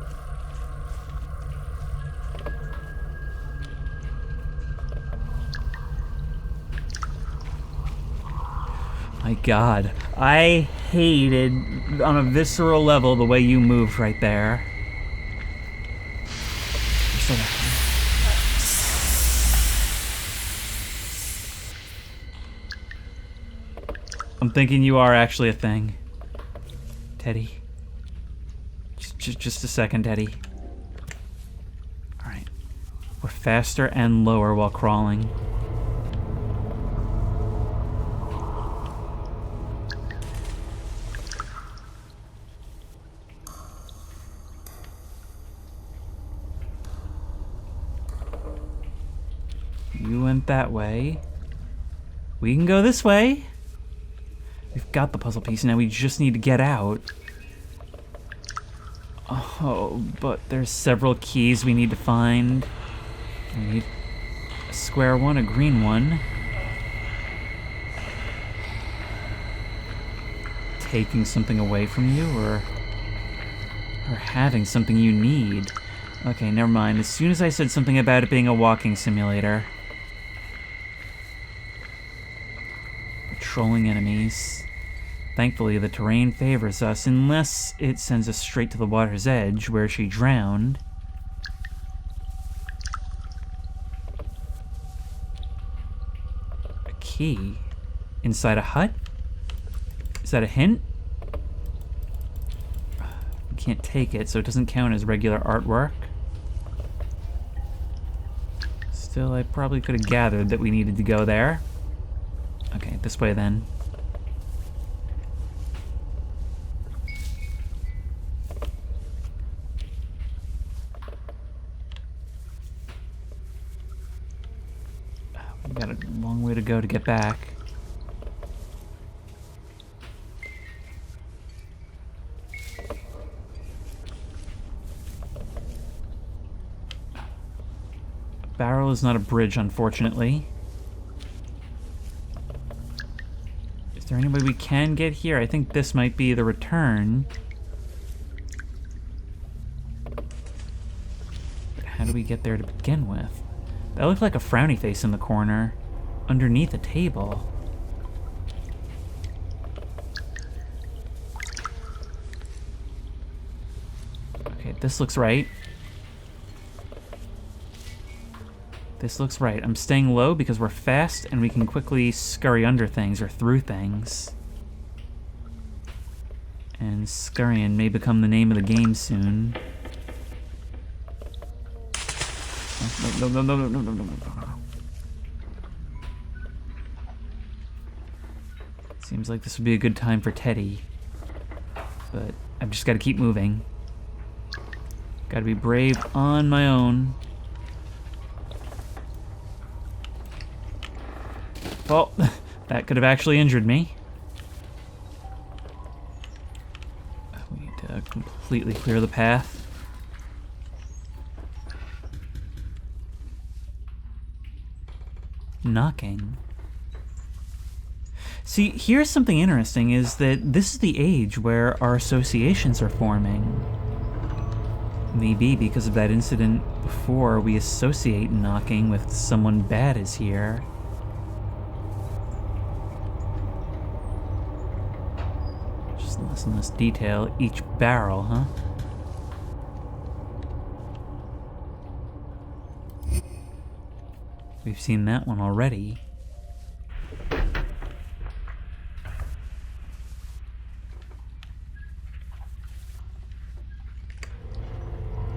My god, I hated on a visceral level the way you moved right there. I'm thinking you are actually a thing. Teddy. Just a second, Teddy. Alright. We're faster and lower while crawling. You went that way. We can go this way. We've got the puzzle piece, now we just need to get out. Oh, but there's several keys we need to find. We need a square one, a green one. Taking something away from you, or having something you need. Okay, never mind. As soon as I said something about it being a walking simulator. Patrolling enemies. Thankfully, the terrain favors us, unless it sends us straight to the water's edge, where she drowned. A key? Inside a hut? Is that a hint? We can't take it, so it doesn't count as regular artwork. Still, I probably could have gathered that we needed to go there. Okay, this way then. We've got a long way to go to get back. A barrel is not a bridge, unfortunately. Is there any way we can get here? I think this might be the return. But how do we get there to begin with? That looked like a frowny face in the corner, underneath a table. Okay, this looks right. This looks right. I'm staying low because we're fast and we can quickly scurry under things or through things. And scurrying may become the name of the game soon. No. Seems like this would be a good time for Teddy. But I've just got to keep moving. Got to be brave on my own. Well, that could have actually injured me. We need to completely clear the path. Knocking. See, here's something interesting, is that this is the age where our associations are forming. Maybe because of that incident before, we associate knocking with someone bad is here. Just less and less detail. Each barrel, huh? We've seen that one already.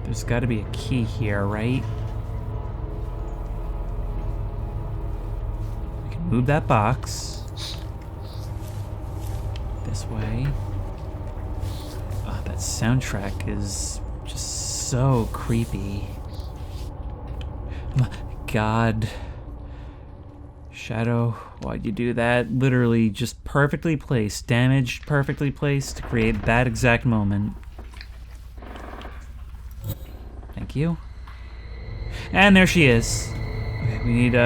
There's got to be a key here, right? We can move that box. This way. Oh, that soundtrack is just so creepy. God. Shadow, why'd you do that? Literally just perfectly placed, damaged, perfectly placed to create that exact moment. Thank you. And there she is. Okay, we need, we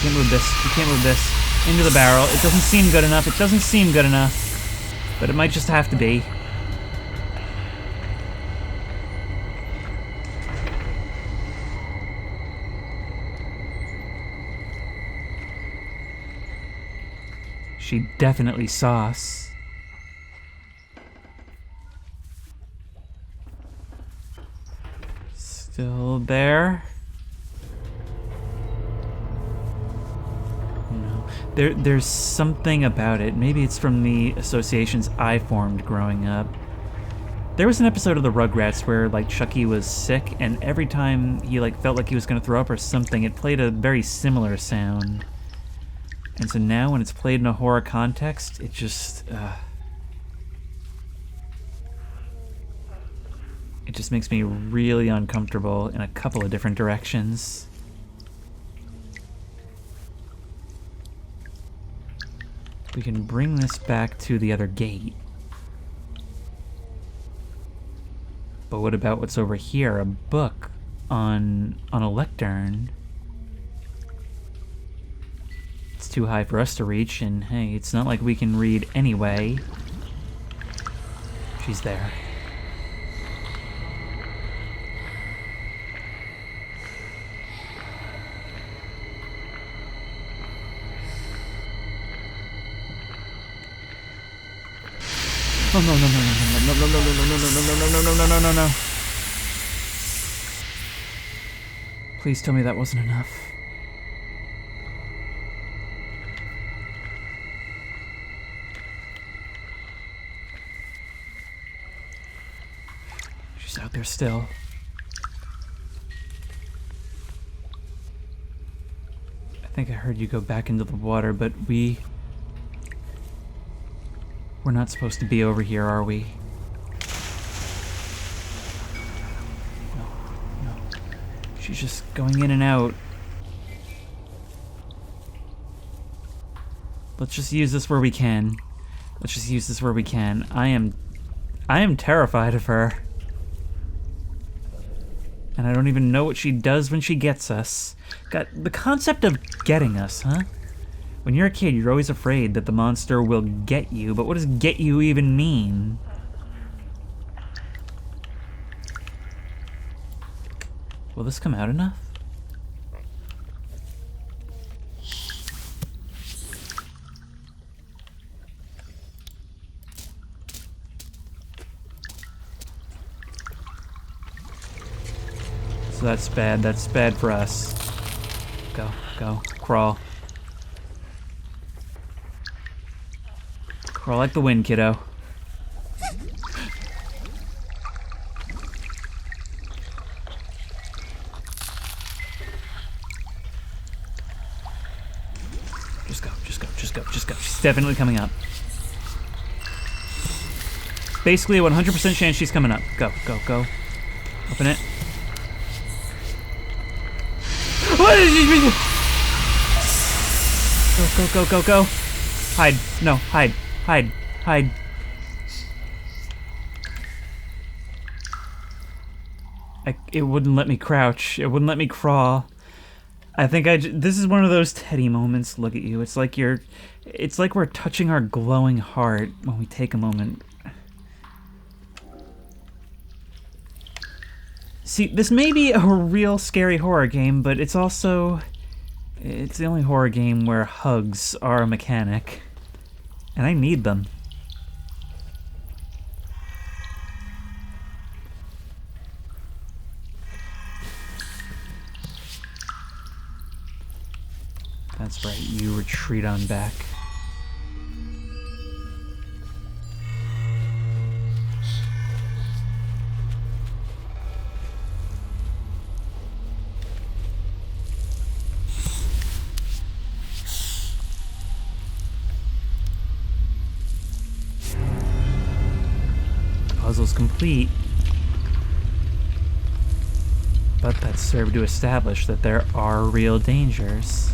can't move this. We can't move this. Into the barrel. It doesn't seem good enough. It doesn't seem good enough. But it might just have to be. She definitely saw us. Still there? No. There's something about it. Maybe it's from the associations I formed growing up. There was an episode of the Rugrats where, like, Chucky was sick, and every time he, like, felt like he was gonna throw up or something, it played a very similar sound. And so now when it's played in a horror context, it just, it just makes me really uncomfortable in a couple of different directions. We can bring this back to the other gate. But what about what's over here? A book on a lectern. It's too high for us to reach, and hey, it's not like we can read anyway. She's there. Oh no no no no no no no no no no no no no no no no no. Please tell me that wasn't enough. She's out there still. I think I heard you go back into the water, but we're not supposed to be over here, are we? No, no. She's just going in and out. Let's just use this where we can. Let's just use this where we can. I am terrified of her. And I don't even know what she does when she gets us. God, the concept of getting us, huh? When you're a kid, you're always afraid that the monster will get you, but what does get you even mean? Will this come out enough? So that's bad for us. Go, crawl. Crawl like the wind, kiddo. Just go. She's definitely coming up. Basically a 100% chance she's coming up. Go. Open it. Go. Hide. No, hide. It wouldn't let me crouch. It wouldn't let me crawl. I think this is one of those Teddy moments. Look at you. It's like we're touching our glowing heart when we take a moment. See, this may be a real scary horror game, but it's the only horror game where hugs are a mechanic. And I need them. That's right, you retreat on back. Puzzle's complete. But that served to establish that there are real dangers.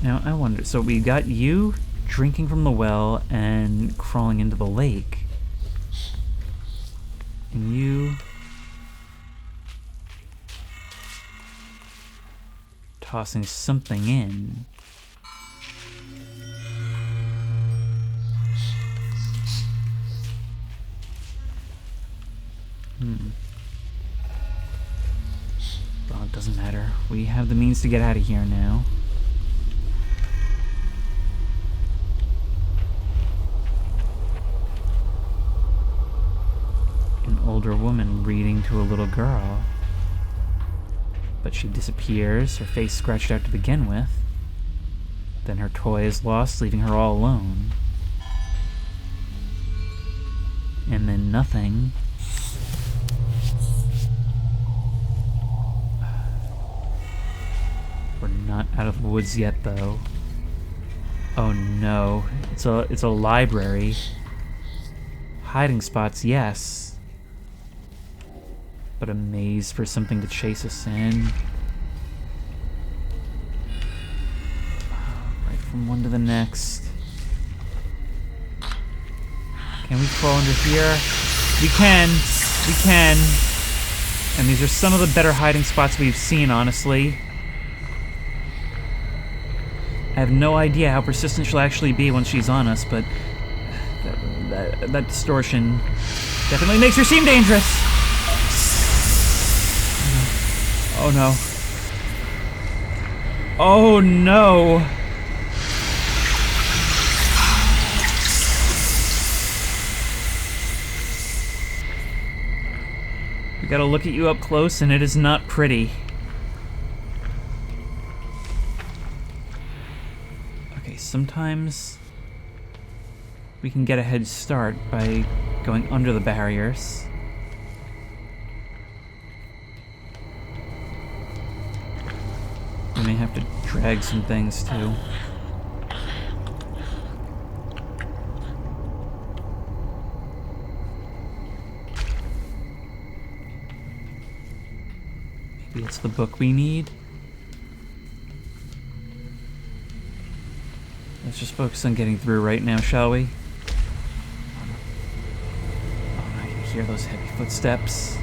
Now, I wonder, so we got you drinking from the well and crawling into the lake. And you tossing something in. Well, it doesn't matter. We have the means to get out of here now. An older woman reading to a little girl. But she disappears, her face scratched out to begin with. Then her toy is lost, leaving her all alone. And then nothing. We're not out of the woods yet, though. Oh no, it's a library. Hiding spots, yes. But a maze for something to chase us in. Right from one to the next. Can we crawl under here? We can. We can. And these are some of the better hiding spots we've seen, honestly. I have no idea how persistent she'll actually be when she's on us, but that distortion definitely makes her seem dangerous. Oh no. Oh no. We gotta look at you up close, and it is not pretty. Okay, sometimes we can get a head start by going under the barriers. We may have to drag some things too. Maybe it's the book we need. Let's just focus on getting through right now, shall we? Oh, I can hear those heavy footsteps.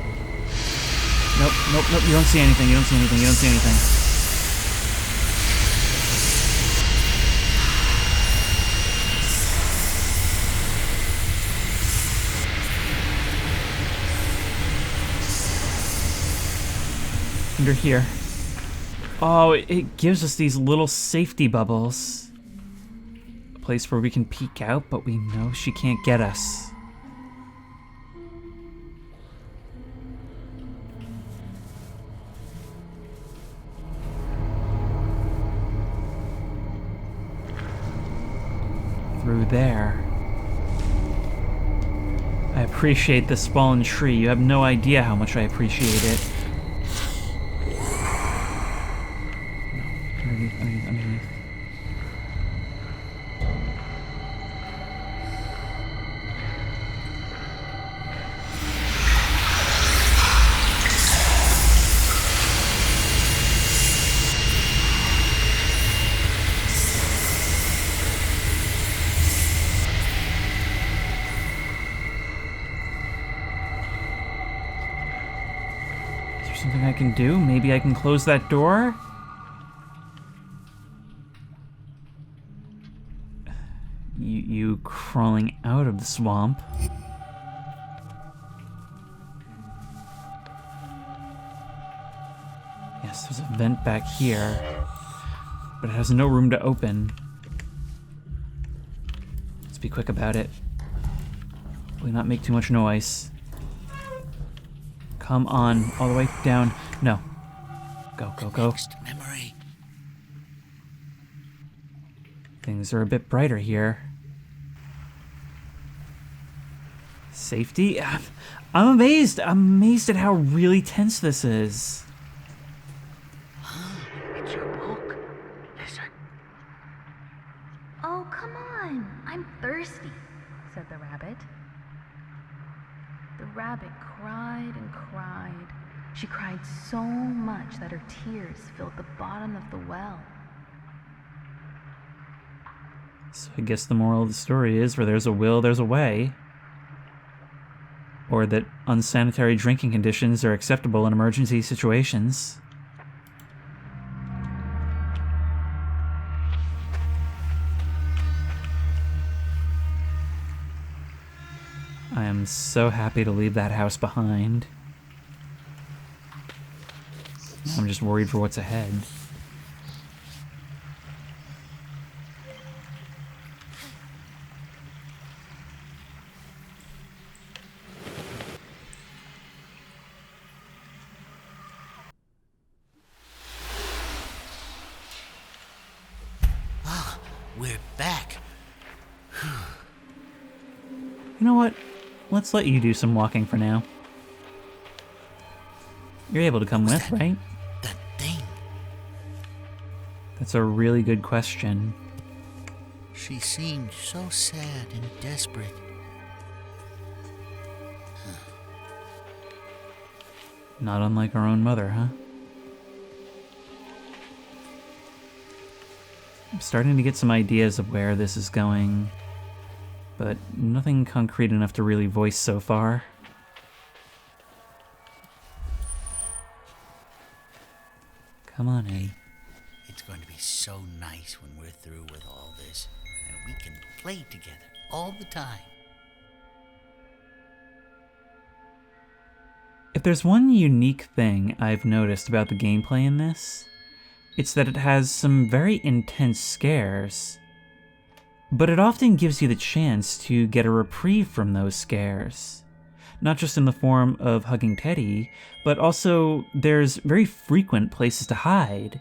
Nope, nope, nope, you don't see anything, you don't see anything, you don't see anything. Under here. Oh, it gives us these little safety bubbles. A place where we can peek out, but we know she can't get us. Through there. I appreciate this fallen tree. You have no idea how much I appreciate it. Underneath. Is there something I can do? Maybe I can close that door? You crawling out of the swamp. Yes, there's a vent back here, but it has no room to open. Let's be quick about it. Hopefully not make too much noise. Come on, all the way down. No. Go, go, go. Next memory. Things are a bit brighter here. Safety? I'm amazed. I'm amazed at how really tense this is. It's your book. Listen. Oh, come on. I'm thirsty, said the rabbit. The rabbit cried and cried. She cried so much that her tears filled the bottom of the well. So I guess the moral of the story is, where there's a will, there's a way. Or that unsanitary drinking conditions are acceptable in emergency situations. I am so happy to leave that house behind. I'm just worried for what's ahead. Ah, we're back. You know what? Let's let you do some walking for now. You're able to come with, right? That thing. That's a really good question. She seemed so sad and desperate. Not unlike our own mother, huh? I'm starting to get some ideas of where this is going, but nothing concrete enough to really voice so far. Come on in. It's going to be so nice when we're through with all this, and we can play together all the time. If there's one unique thing I've noticed about the gameplay in this, it's that it has some very intense scares, but it often gives you the chance to get a reprieve from those scares. Not just in the form of hugging Teddy, but also there's very frequent places to hide.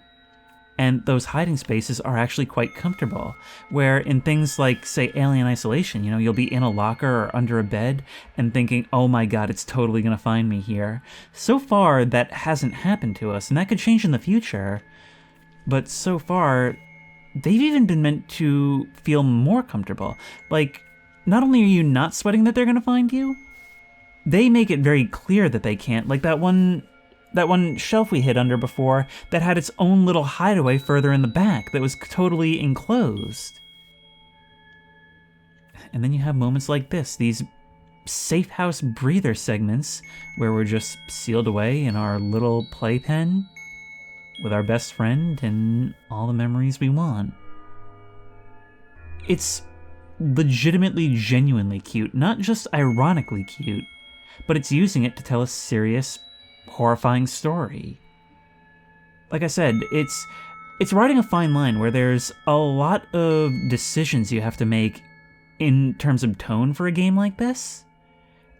And those hiding spaces are actually quite comfortable, where in things like, say, Alien Isolation, you'll be in a locker or under a bed and thinking, oh my god, it's totally gonna find me here. So far, that hasn't happened to us, and that could change in the future. But so far, they've even been meant to feel more comfortable. Like, not only are you not sweating that they're gonna find you, they make it very clear that they can't. Like that one shelf we hid under before that had its own little hideaway further in the back that was totally enclosed. And then you have moments like this, these safe house breather segments where we're just sealed away in our little playpen with our best friend and all the memories we want. It's legitimately, genuinely cute, not just ironically cute, but it's using it to tell a serious, horrifying story. Like I said, it's riding a fine line where there's a lot of decisions you have to make in terms of tone for a game like this,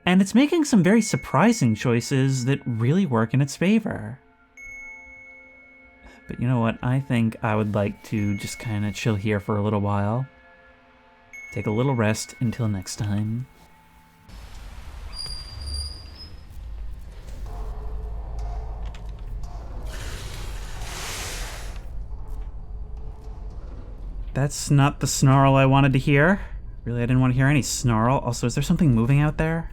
and it's making some very surprising choices that really work in its favor. But you know what, I think I would like to just kind of chill here for a little while, take a little rest until next time. That's not the snarl I wanted to hear. Really, I didn't want to hear any snarl. Also, is there something moving out there?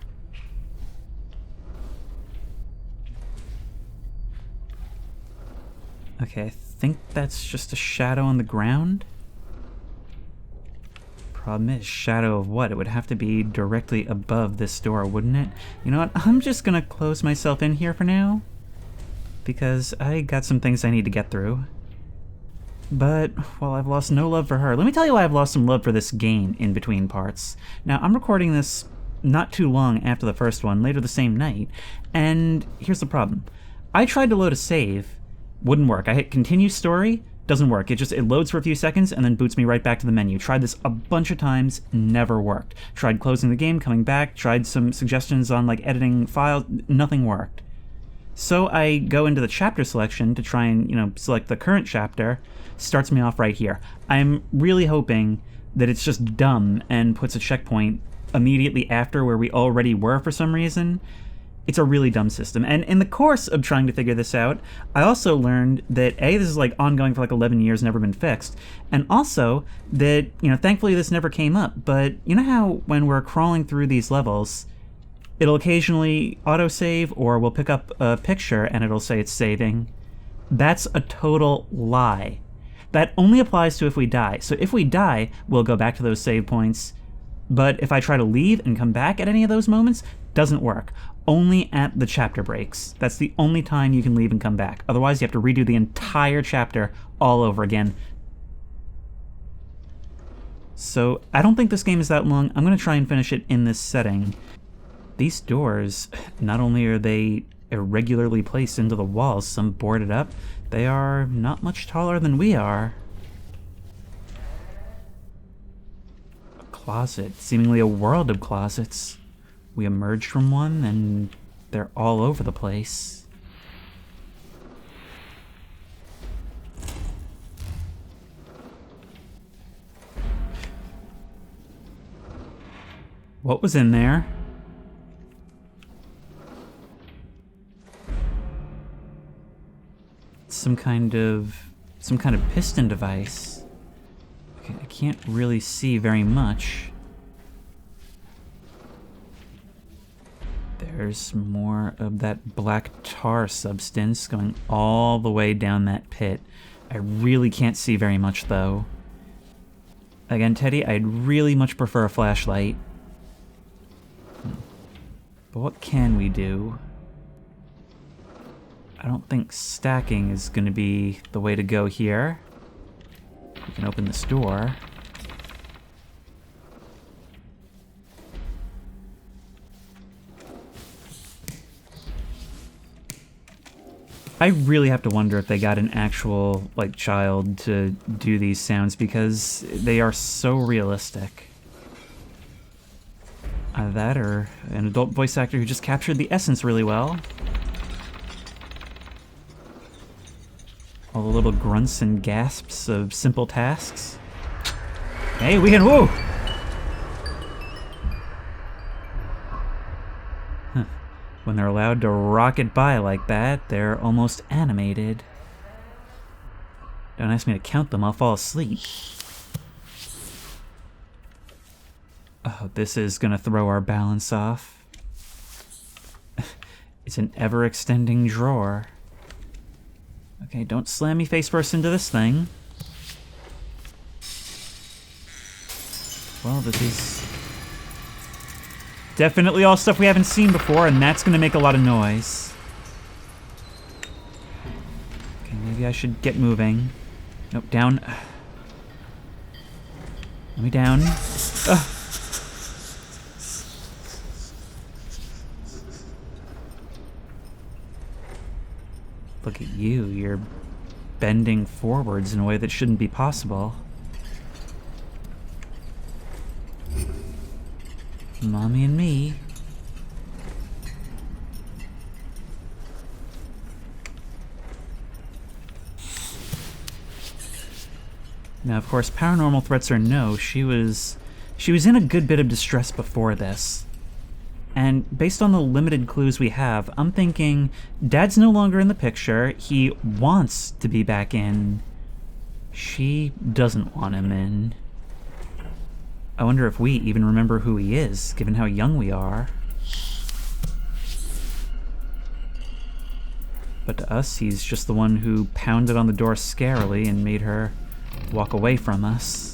Okay, I think that's just a shadow on the ground. Problem is, shadow of what? It would have to be directly above this door, wouldn't it? You know what? I'm just gonna close myself in here for now, because I got some things I need to get through. But, well, I've lost no love for her. Let me tell you why I've lost some love for this game in between parts. Now, I'm recording this not too long after the first one, later the same night, and here's the problem. I tried to load a save, wouldn't work. I hit continue story, doesn't work. It loads for a few seconds and then boots me right back to the menu. Tried this a bunch of times, never worked. Tried closing the game, coming back, tried some suggestions on like editing files, nothing worked. So I go into the chapter selection to try and, select the current chapter. Starts me off right here. I'm really hoping that it's just dumb and puts a checkpoint immediately after where we already were for some reason. It's a really dumb system. And in the course of trying to figure this out, I also learned that A, this is like ongoing for like 11 years, never been fixed. And also that, thankfully this never came up, but you know how when we're crawling through these levels, it'll occasionally autosave or we'll pick up a picture and it'll say it's saving? That's a total lie. That only applies to if we die. So if we die, we'll go back to those save points. But if I try to leave and come back at any of those moments, doesn't work. Only at the chapter breaks. That's the only time you can leave and come back. Otherwise, you have to redo the entire chapter all over again. So I don't think this game is that long. I'm going to try and finish it in this setting. These doors, not only are they irregularly placed into the walls, some boarded up, they are not much taller than we are. A closet, seemingly a world of closets. We emerged from one and they're all over the place. What was in there? Some kind of piston device. Okay, I can't really see very much. There's more of that black tar substance going all the way down that pit. I really can't see very much, though. Again, Teddy, I'd really much prefer a flashlight. But what can we do? I don't think stacking is going to be the way to go here. We can open this door. I really have to wonder if they got an actual, like, child to do these sounds because they are so realistic. Either that or an adult voice actor who just captured the essence really well. All the little grunts and gasps of simple tasks. Hey, we can woo! Huh. When they're allowed to rocket by like that, they're almost animated. Don't ask me to count them, I'll fall asleep. Oh, this is gonna throw our balance off. It's an ever-extending drawer. Okay, don't slam me face first into this thing. Well, this is definitely all stuff we haven't seen before, and that's gonna make a lot of noise. Okay, maybe I should get moving. Nope, down. Let me down. Ugh. Look at you, you're bending forwards in a way that shouldn't be possible. Mommy and me. Now, of course, paranormal threats or no, she was in a good bit of distress before this. And based on the limited clues we have, I'm thinking Dad's no longer in the picture. He wants to be back in. She doesn't want him in. I wonder if we even remember who he is, given how young we are. But to us, he's just the one who pounded on the door scarily and made her walk away from us.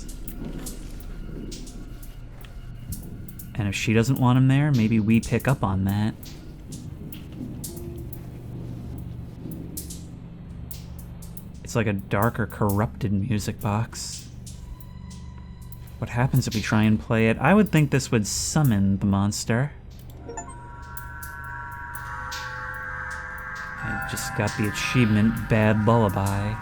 And if she doesn't want him there, maybe we pick up on that. It's like a dark or corrupted music box. What happens if we try and play it? I would think this would summon the monster. I just got the achievement, Bad Lullaby.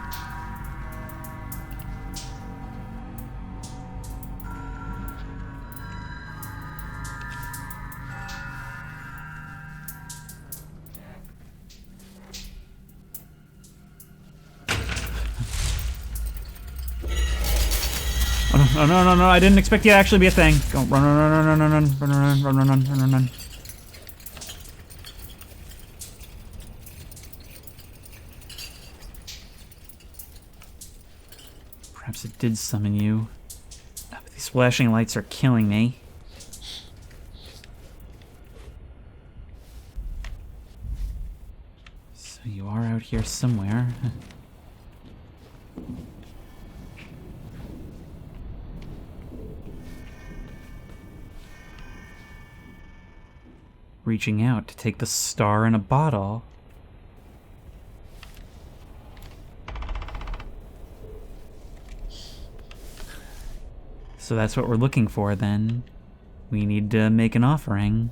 Oh no, I didn't expect you to actually be a thing. Go run. Perhaps it did summon you. But these flashing lights are killing me. So you are out here somewhere. Reaching out to take the star in a bottle. So that's what we're looking for then. We need to make an offering.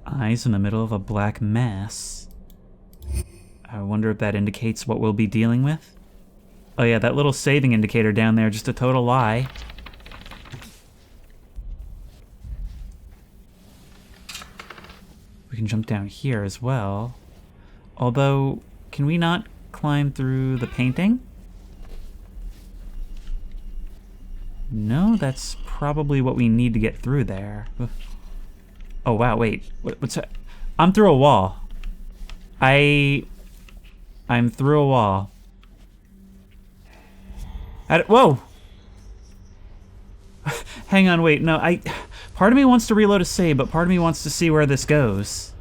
Eyes in the middle of a black mass. I wonder if that indicates what we'll be dealing with. Oh yeah, that little saving indicator down there, just a total lie. We can jump down here as well. Although, can we not climb through the painting? No, that's probably what we need to get through there. Oh, wow, wait. What's that? I'm through a wall. I'm through a wall. Whoa! Hang on, wait, no, part of me wants to reload a save, but part of me wants to see where this goes.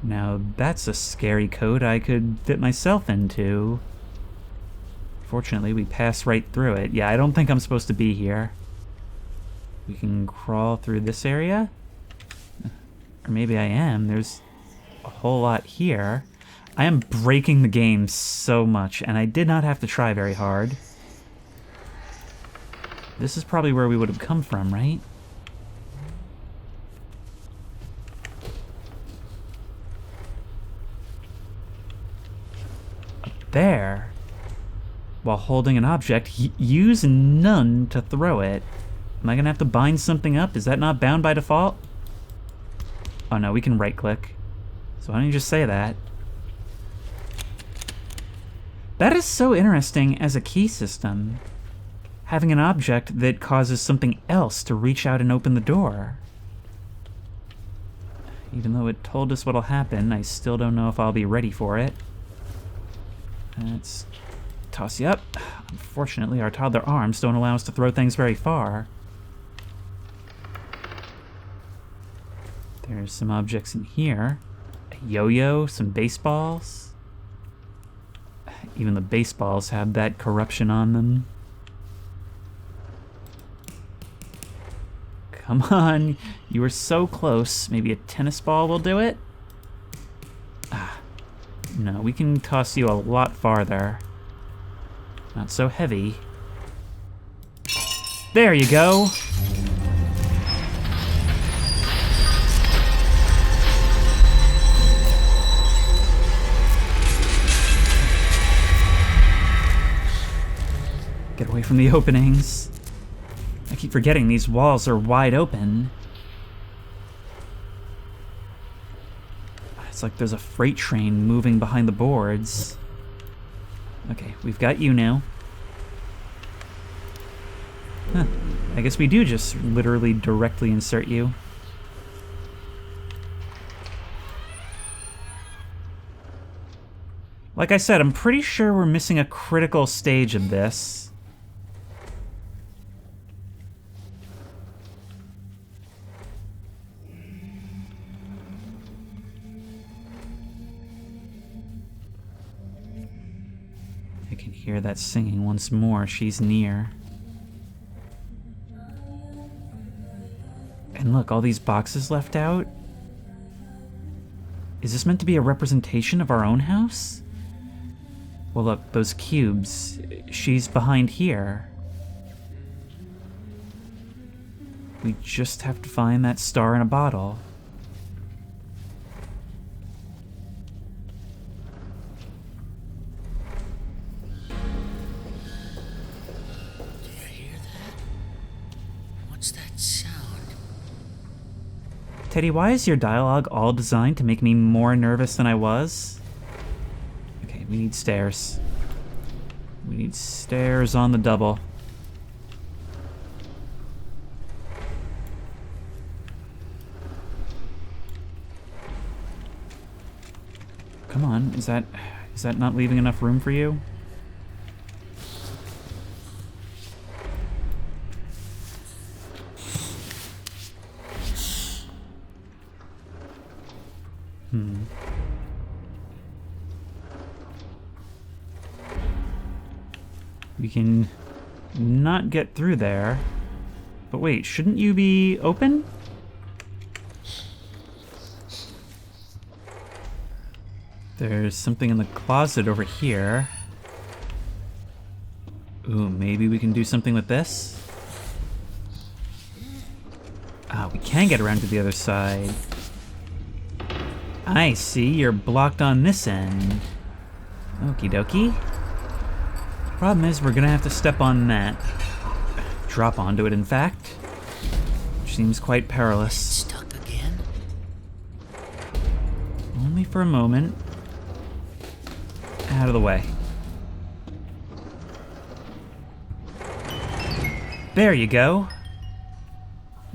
Now, that's a scary code I could fit myself into. Fortunately, we passed right through it. Yeah, I don't think I'm supposed to be here. We can crawl through this area? Or maybe I am. There's a whole lot here. I am breaking the game so much, and I did not have to try very hard. This is probably where we would have come from, right? Up there. While holding an object, use none to throw it. Am I gonna have to bind something up? Is that not bound by default? Oh no, we can right-click. So why don't you just say that? That is so interesting as a key system. Having an object that causes something else to reach out and open the door. Even though it told us what'll happen, I still don't know if I'll be ready for it. Let's toss you up. Unfortunately, our toddler arms don't allow us to throw things very far. There's some objects in here. A yo-yo, some baseballs. Even the baseballs have that corruption on them. Come on, you were so close. Maybe a tennis ball will do it? No, we can toss you a lot farther. Not so heavy. There you go! Get away from the openings. I keep forgetting these walls are wide open. It's like there's a freight train moving behind the boards. Okay, we've got you now. Huh. I guess we do just literally directly insert you. Like I said, I'm pretty sure we're missing a critical stage of this. I can hear that singing once more. She's near. And look, all these boxes left out. Is this meant to be a representation of our own house? Well, look, those cubes. She's behind here. We just have to find that star in a bottle. Teddy, why is your dialogue all designed to make me more nervous than I was? Okay, we need stairs. We need stairs on the double. Come on, is that not leaving enough room for you? We can not get through there. But wait, shouldn't you be open? There's something in the closet over here. Ooh, maybe we can do something with this? Ah, we can get around to the other side. I see, you're blocked on this end. Okie dokie. Problem is, we're gonna have to step on that. Drop onto it, in fact. Which seems quite perilous. Stuck again? Only for a moment. Out of the way. There you go.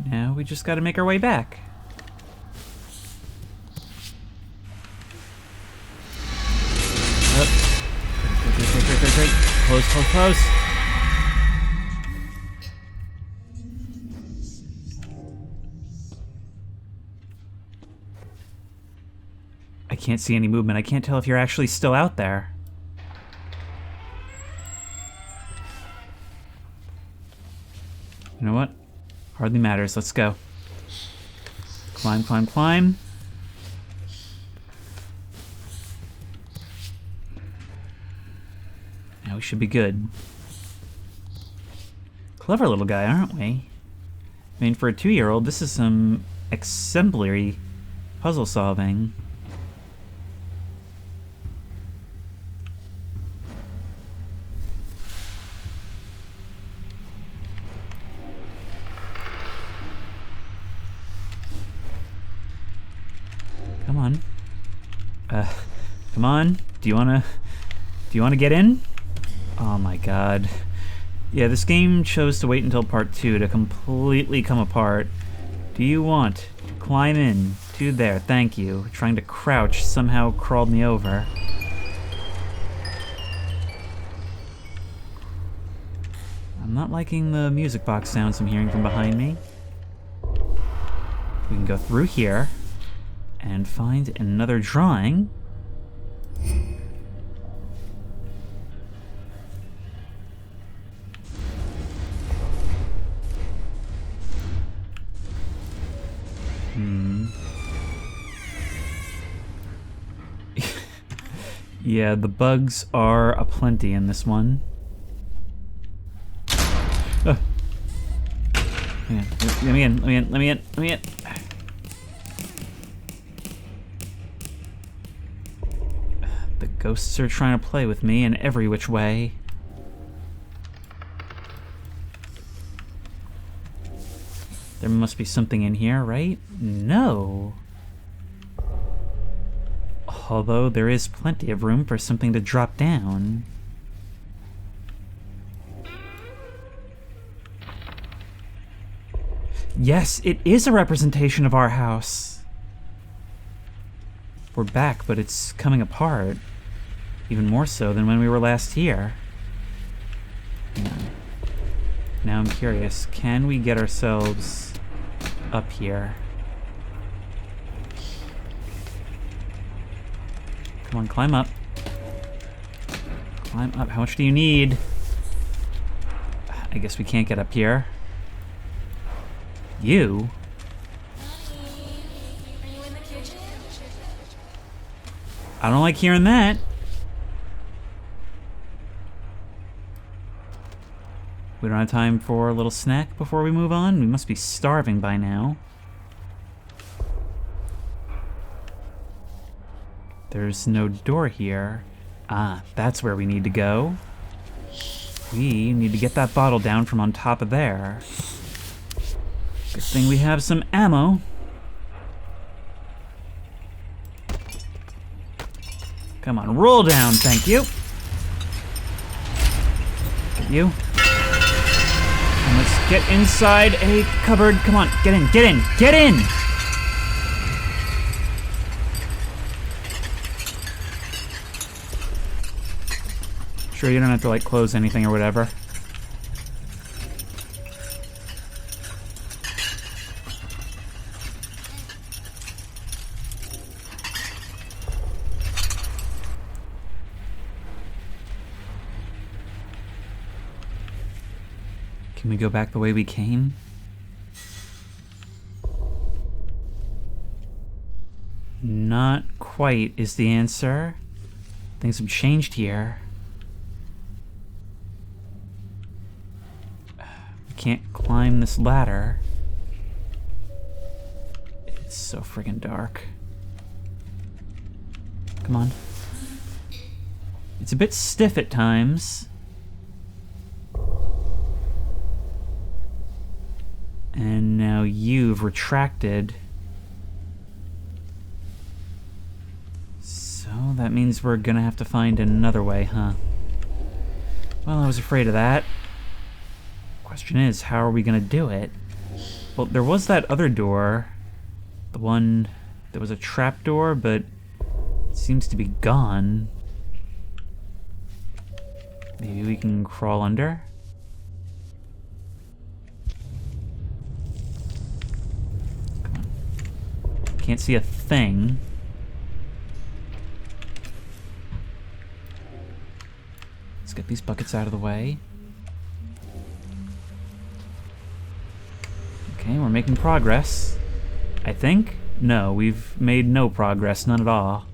Now we just gotta make our way back. Oh. Great. Close. I can't see any movement. I can't tell if you're actually still out there. You know what? Hardly matters. Let's go. Climb. Now we should be good. Clever little guy, aren't we? I mean, for a 2-year-old, this is some exemplary puzzle solving. Come on. Do you wanna get in? Oh my god. Yeah, this game chose to wait until part 2 to completely come apart. Do you want to climb in to there? Thank you. Trying to crouch somehow crawled me over. I'm not liking the music box sounds I'm hearing from behind me. We can go through here and find another drawing. Yeah, the bugs are aplenty in this one. Oh. Yeah, let me in. The ghosts are trying to play with me in every which way. There must be something in here, right? No. Although there is plenty of room for something to drop down. Yes, it is a representation of our house. We're back, but it's coming apart. Even more so than when we were last here. Hang on. Now I'm curious, can we get ourselves up here? Come on, climb up. Climb up. How much do you need? I guess we can't get up here. You? Are you in the kitchen? I don't like hearing that. We don't have time for a little snack before we move on? We must be starving by now. There's no door here. Ah, that's where we need to go. We need to get that bottle down from on top of there. Good thing we have some ammo. Come on, roll down, thank you. Get you. And let's get inside a cupboard. Come on, get in! Sure, you don't have to, like, close anything or whatever. Can we go back the way we came? Not quite is the answer. Things have changed here. Can't climb this ladder. It's so friggin' dark. Come on. It's a bit stiff at times. And now you've retracted. So that means we're gonna have to find another way, huh? Well, I was afraid of that. Question is, how are we gonna do it? Well, there was that other door. The one... There was a trap door, but it seems to be gone. Maybe we can crawl under? Come on. Can't see a thing. Let's get these buckets out of the way. Okay, we're making progress. I think? No, we've made no progress, none at all.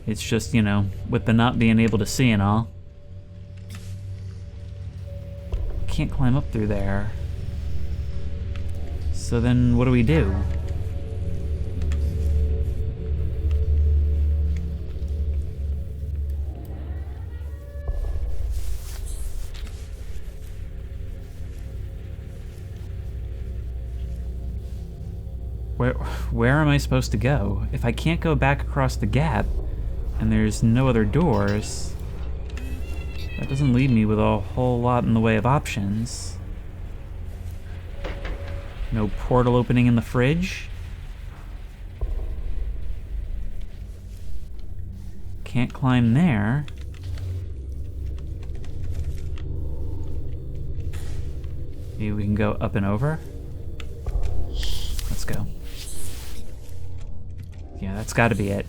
It's just, you know, with the not being able to see and all. Can't climb up through there. So then what do we do? Where am I supposed to go? If I can't go back across the gap, and there's no other doors, that doesn't leave me with a whole lot in the way of options. No portal opening in the fridge. Can't climb there. Maybe we can go up and over. Let's go. Yeah, that's gotta be it.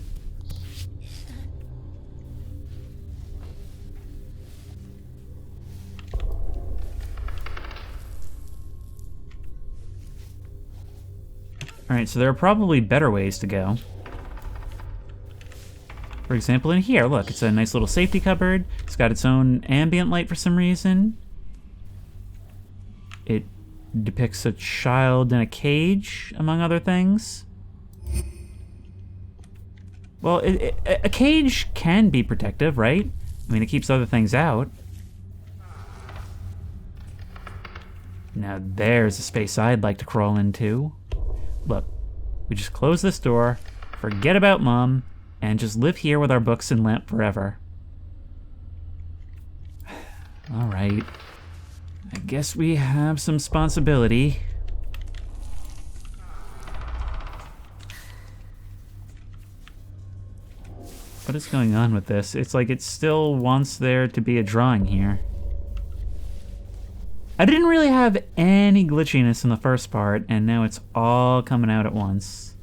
Alright, so there are probably better ways to go. For example, in here, look, it's a nice little safety cupboard. It's got its own ambient light for some reason. It depicts a child in a cage, among other things. Well, a cage can be protective, right? I mean, it keeps other things out. Now there's a space I'd like to crawl into. Look, we just close this door, forget about Mom, and just live here with our books and lamp forever. All right. I guess we have some responsibility. What is going on with this? It's like it still wants there to be a drawing here. I didn't really have any glitchiness in the first part, and now it's all coming out at once.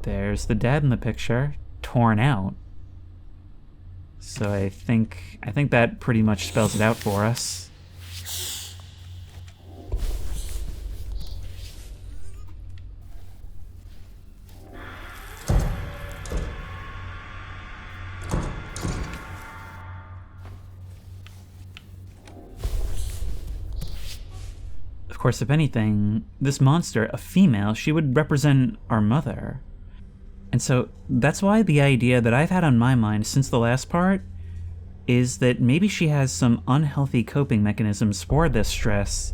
There's the dad in the picture, torn out. So I think that pretty much spells it out for us. Of course, if anything, this monster, a female, she would represent our mother. And so that's why the idea that I've had on my mind since the last part is that maybe she has some unhealthy coping mechanisms for this stress,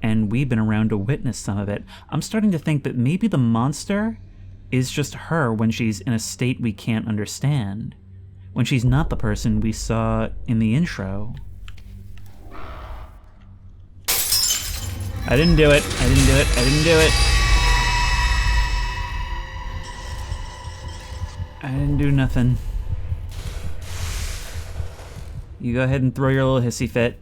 and we've been around to witness some of it. I'm starting to think that maybe the monster is just her when she's in a state we can't understand, when she's not the person we saw in the intro. I didn't do it. I didn't do it. I didn't do it. I didn't do nothing. You go ahead and throw your little hissy fit.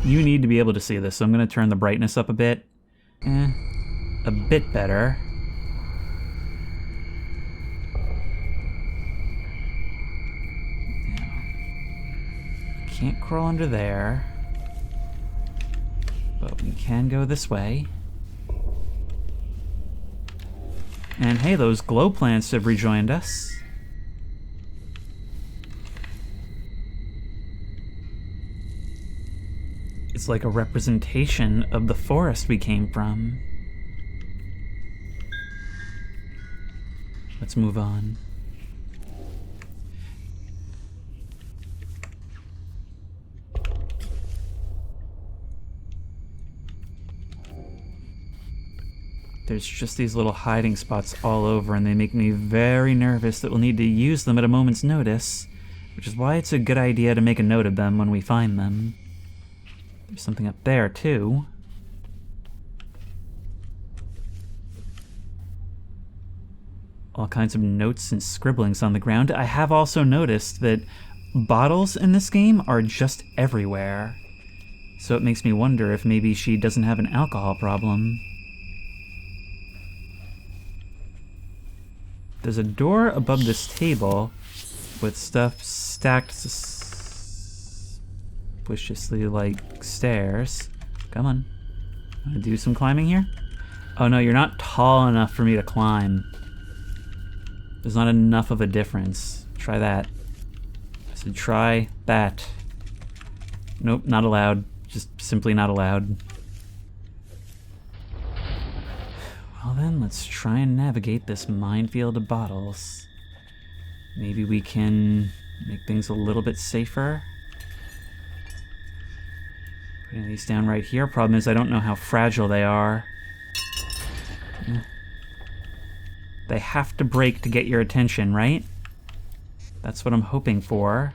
You need to be able to see this, so I'm going to turn the brightness up a bit. A bit better. Can't crawl under there, but we can go this way. And hey, those glow plants have rejoined us. It's like a representation of the forest we came from. Let's move on. There's just these little hiding spots all over, and they make me very nervous that we'll need to use them at a moment's notice, which is why it's a good idea to make a note of them when we find them. There's something up there, too. All kinds of notes and scribblings on the ground. I have also noticed that bottles in this game are just everywhere. So it makes me wonder if maybe she doesn't have an alcohol problem. There's a door above this table with stuff stacked suspiciously like stairs. Come on. Wanna do some climbing here? Oh no, you're not tall enough for me to climb. There's not enough of a difference. Try that. I said try that. Nope, not allowed. Just simply not allowed. Well then, let's try and navigate this minefield of bottles. Maybe we can make things a little bit safer. Putting these down right here. Problem is I don't know how fragile they are. They have to break to get your attention, right? That's what I'm hoping for.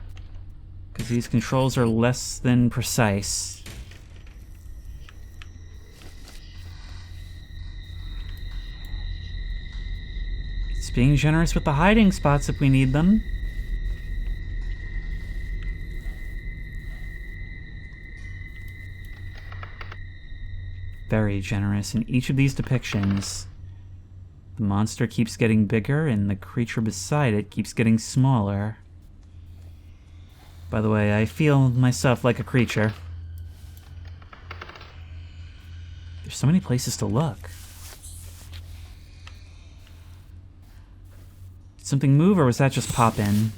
Because these controls are less than precise. It's being generous with the hiding spots if we need them. Very generous in each of these depictions. The monster keeps getting bigger, and the creature beside it keeps getting smaller. By the way, I feel myself like a creature. There's so many places to look. Did something move, or was that just pop in?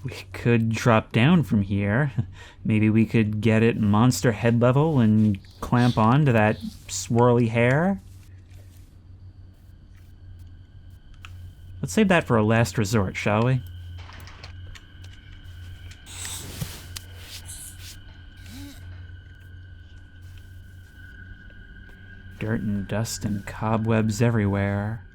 We could drop down from here. Maybe we could get it monster head level and clamp on to that swirly hair. Let's save that for a last resort, shall we? Dirt and dust and cobwebs everywhere.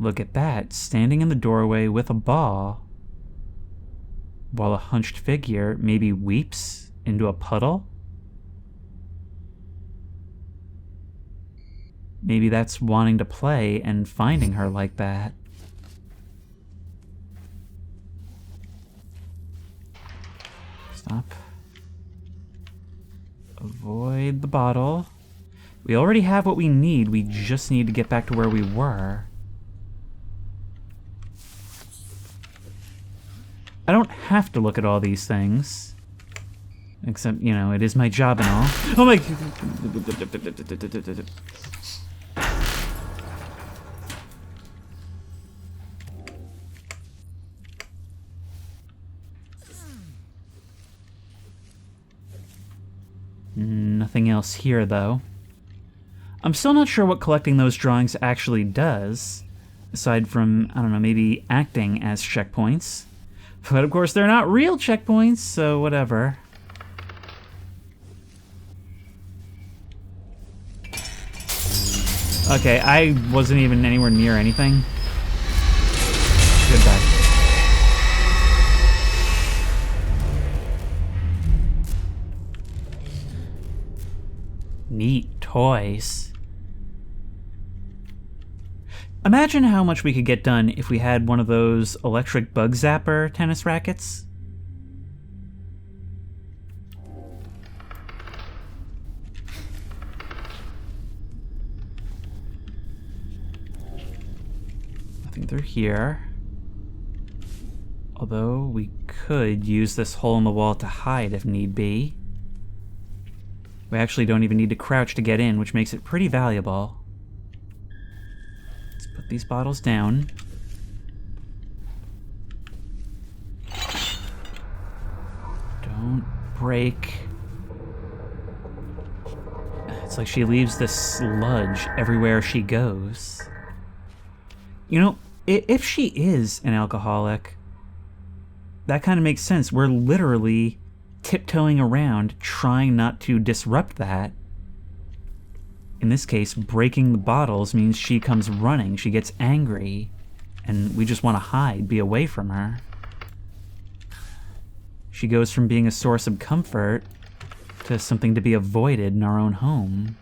Look at that, standing in the doorway with a ball, while a hunched figure maybe weeps into a puddle? Maybe that's wanting to play and finding her like that. Stop. Avoid the bottle. We already have what we need, we just need to get back to where we were. I don't have to look at all these things. Except, you know, it is my job and all. Oh my... Nothing else here, though. I'm still not sure what collecting those drawings actually does, aside from, I don't know, maybe acting as checkpoints. But of course, they're not real checkpoints, so whatever. Okay, I wasn't even anywhere near anything. Goodbye. Neat toys. Imagine how much we could get done if we had one of those electric bug zapper tennis rackets. Nothing through here. Although we could use this hole in the wall to hide if need be. We actually don't even need to crouch to get in, which makes it pretty valuable. Let's put these bottles down. Don't break. It's It's like she leaves this sludge everywhere she goes. You know, if she is an alcoholic, that kind of makes sense. We're literally tiptoeing around, trying not to disrupt that. In this case, breaking the bottles means she comes running, she gets angry, and we just want to hide, be away from her. She goes from being a source of comfort to something to be avoided in our own home.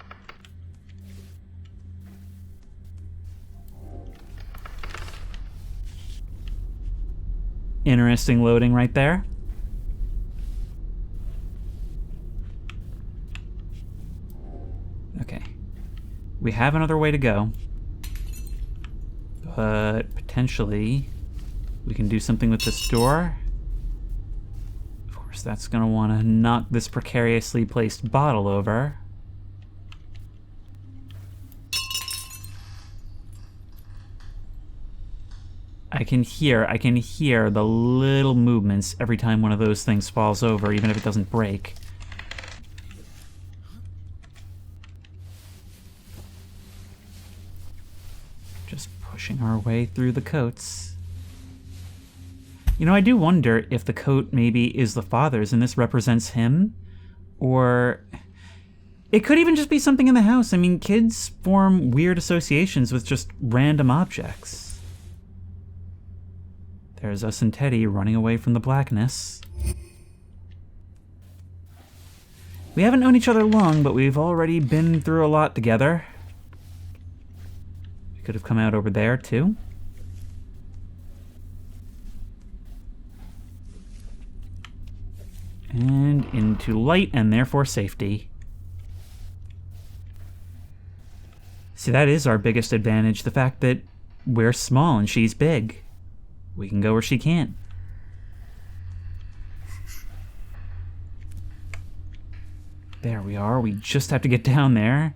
Interesting loading right there. Okay. We have another way to go. But potentially we can do something with this door. Of course, that's gonna want to knock this precariously placed bottle over. I can hear the little movements every time one of those things falls over, even if it doesn't break. Just pushing our way through the coats. You know, I do wonder if the coat maybe is the father's and this represents him, or it could even just be something in the house. I mean, kids form weird associations with just random objects. There's us and Teddy running away from the blackness. We haven't known each other long, but we've already been through a lot together. We could have come out over there, too. And into light, and therefore safety. See, that is our biggest advantage, the fact that we're small and she's big. We can go where she can't. There we are. We just have to get down there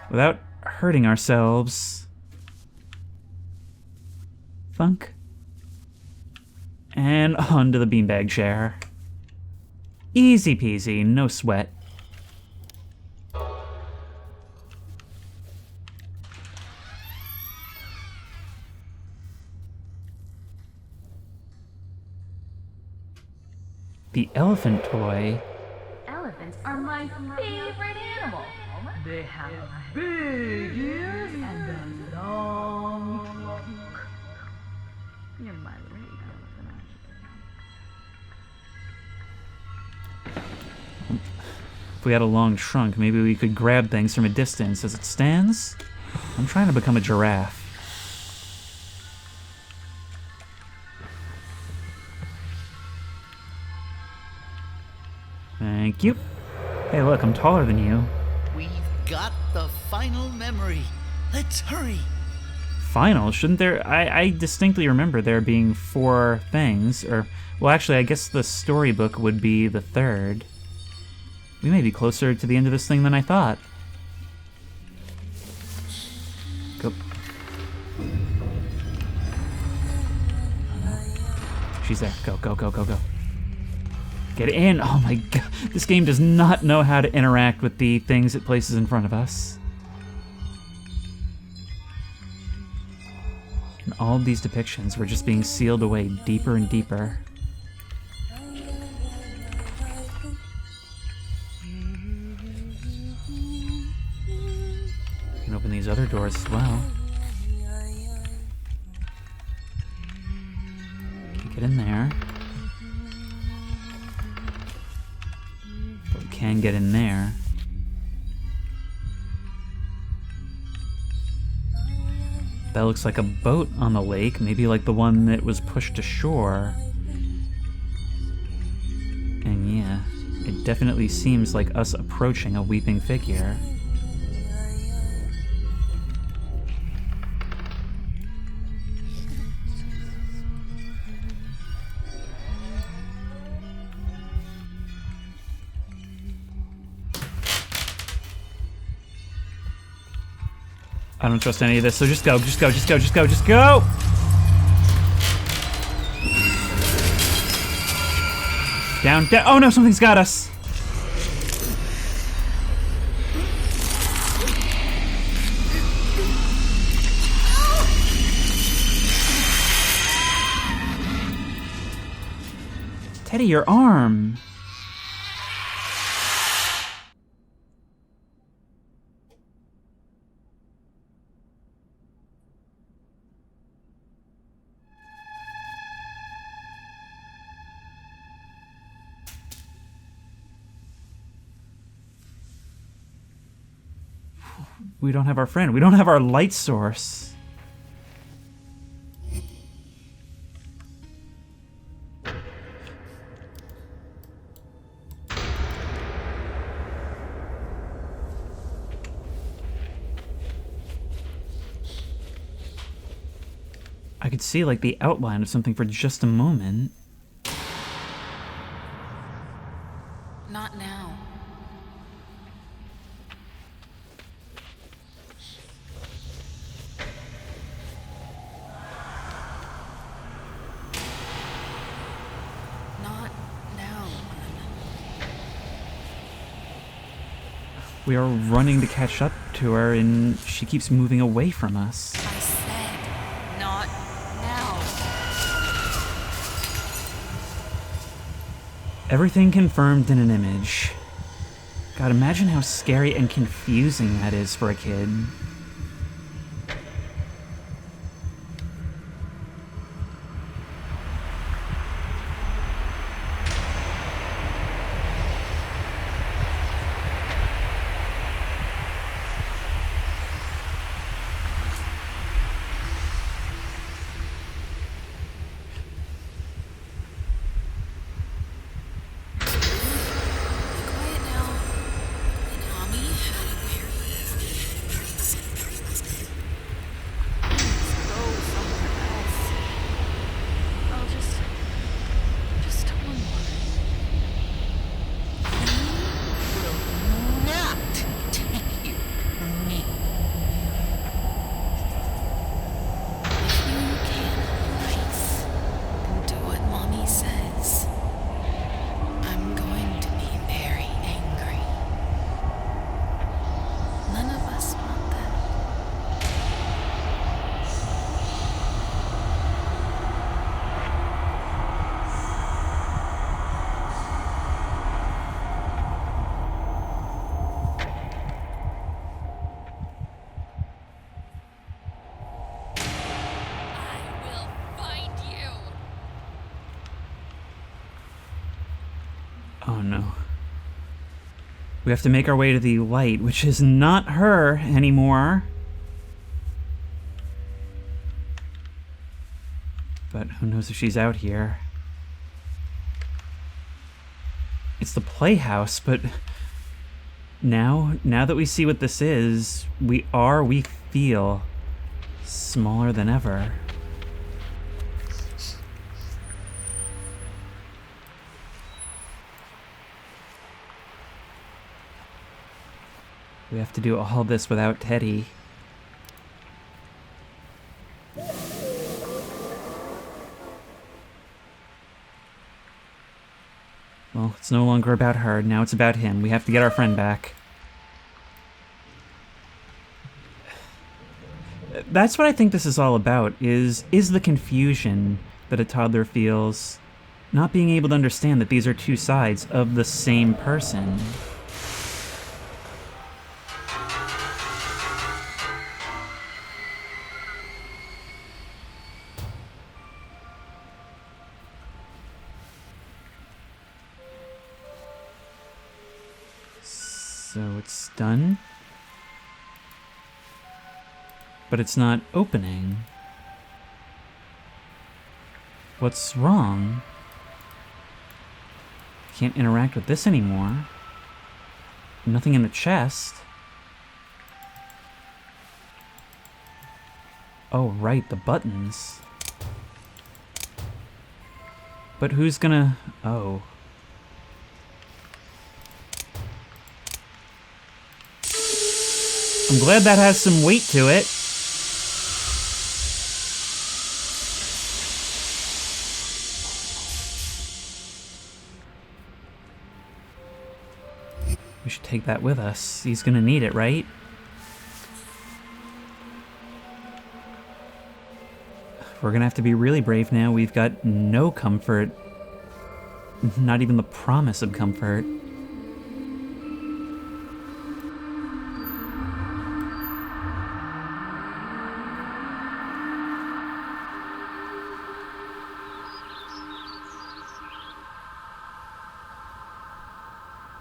without hurting ourselves. Thunk. And onto the beanbag chair. Easy peasy, no sweat. The elephant toy. Elephants are my favorite animal. They have big ears and a long trunk. You're my lady elephant. If we had a long trunk, maybe we could grab things from a distance. As it stands, I'm trying to become a giraffe. Thank you. Hey, look, I'm taller than you. We've got the final memory. Let's hurry. Final? Shouldn't there... I distinctly remember there being 4 things, or... Well, actually, I guess the storybook would be the 3rd. We may be closer to the end of this thing than I thought. Go. She's there. Go, go, go, go, go. Get in! Oh my god. This game does not know how to interact with the things it places in front of us. In all of these depictions, we're just being sealed away deeper and deeper. We can open these other doors as well. Can't get in there. Can get in there. That looks like a boat on the lake, maybe like the one that was pushed ashore. And yeah, it definitely seems like us approaching a weeping figure. I don't trust any of this, so just go, just go, just go, just go, just go! Down, down, oh no, something's got us! Teddy, your arm! We don't have our friend. We don't have our light source. I could see, like, the outline of something for just a moment. Not now. Not now. We are running to catch up to her, and she keeps moving away from us. I said, not now. Everything confirmed in an image. God, imagine how scary and confusing that is for a kid. Quiet now. Mommy? Go somewhere else. I'll just one more. Not take you from me. If you can't nice and do what Mommy says, I'm going to be very angry. None of us want that. I will find you. Oh no. We have to make our way to the light, which is not her anymore. But who knows if she's out here. It's the playhouse, but now that we see what this is, we feel smaller than ever. We have to do all this without Teddy. Well, it's no longer about her, now it's about him. We have to get our friend back. That's what I think this is all about, is the confusion that a toddler feels, not being able to understand that these are two sides of the same person. So it's done. But it's not opening. What's wrong? Can't interact with this anymore. Nothing in the chest. Oh, right, the buttons. But who's gonna... Oh. I'm glad that has some weight to it. We should take that with us. He's gonna need it, right? We're gonna have to be really brave now. We've got no comfort. not even the promise of comfort.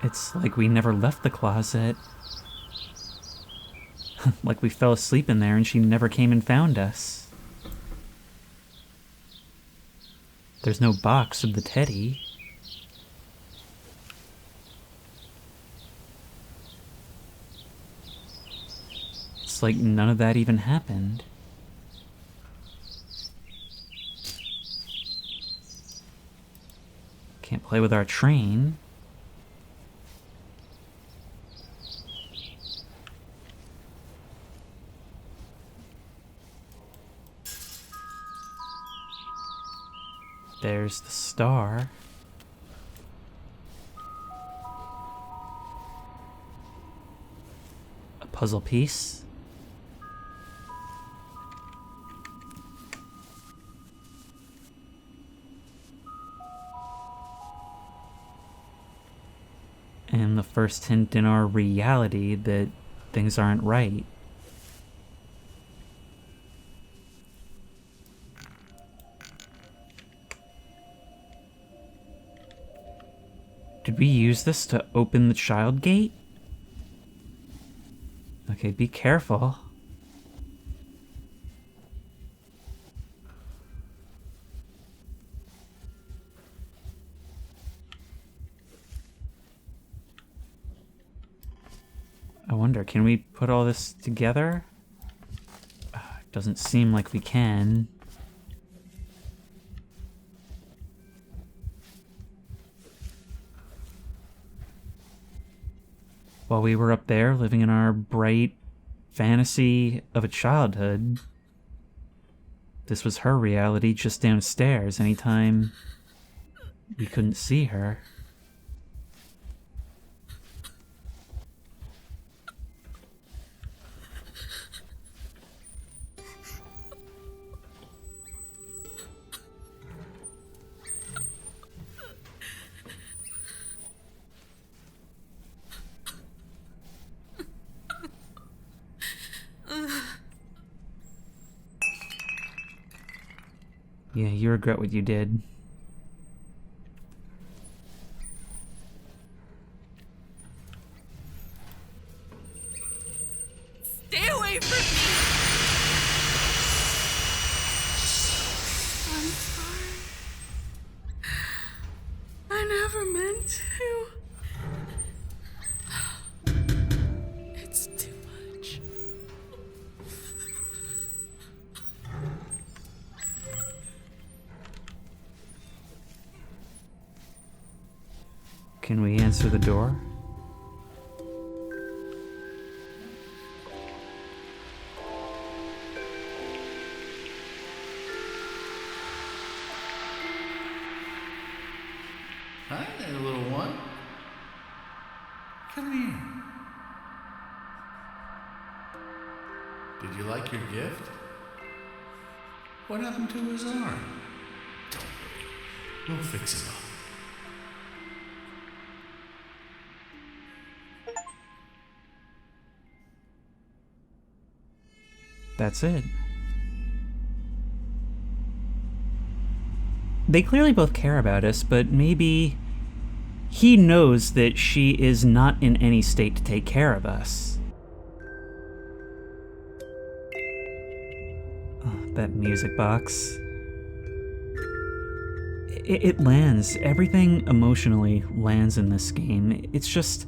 It's like we never left the closet. Like we fell asleep in there and she never came and found us. There's no box of the teddy. It's like none of that even happened. Can't play with our train. There's the star. A puzzle piece. And the first hint in our reality that things aren't right. Did we use this to open the child gate? Okay, be careful. I wonder, can we put all this together? Doesn't seem like we can. While we were up there living in our bright fantasy of a childhood, this was her reality just downstairs anytime we couldn't see her. Yeah, you regret what you did. Stay away from me! I'm sorry. I never meant to. It's too much. Can we answer the door? Hi there, little one. Come here. Did you like your gift? What happened to his arm? Don't worry. We'll fix it up. That's it. They clearly both care about us, but maybe he knows that she is not in any state to take care of us. Oh, that music box. It lands. Everything emotionally lands in this game. It's just...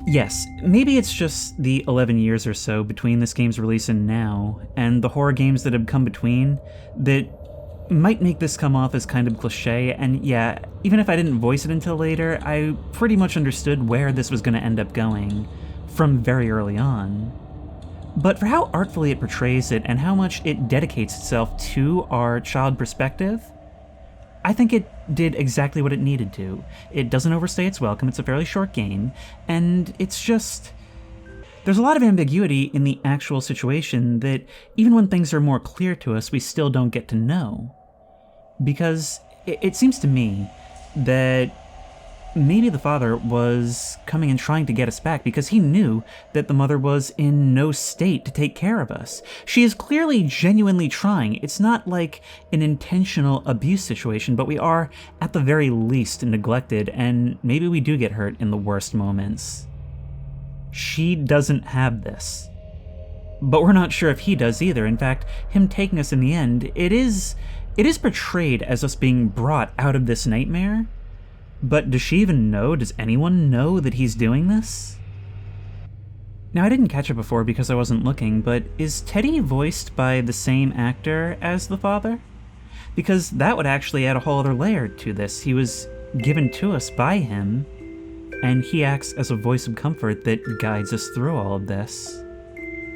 Yes, maybe it's just the 11 years or so between this game's release and now, and the horror games that have come between, that might make this come off as kind of cliche, and yeah, even if I didn't voice it until later, I pretty much understood where this was going to end up going from very early on. But for how artfully it portrays it and how much it dedicates itself to our child perspective, I think it did exactly what it needed to. It doesn't overstay its welcome, it's a fairly short game, and it's just... There's a lot of ambiguity in the actual situation that even when things are more clear to us, we still don't get to know. Because it seems to me that maybe the father was coming and trying to get us back because he knew that the mother was in no state to take care of us. She is clearly genuinely trying. It's not like an intentional abuse situation, but we are, at the very least, neglected, and maybe we do get hurt in the worst moments. She doesn't have this. But we're not sure if he does either. In fact, him taking us in the end, it is portrayed as us being brought out of this nightmare. But does she even know? Does anyone know that he's doing this? Now, I didn't catch it before because I wasn't looking, but is Teddy voiced by the same actor as the father? Because that would actually add a whole other layer to this. He was given to us by him, and he acts as a voice of comfort that guides us through all of this.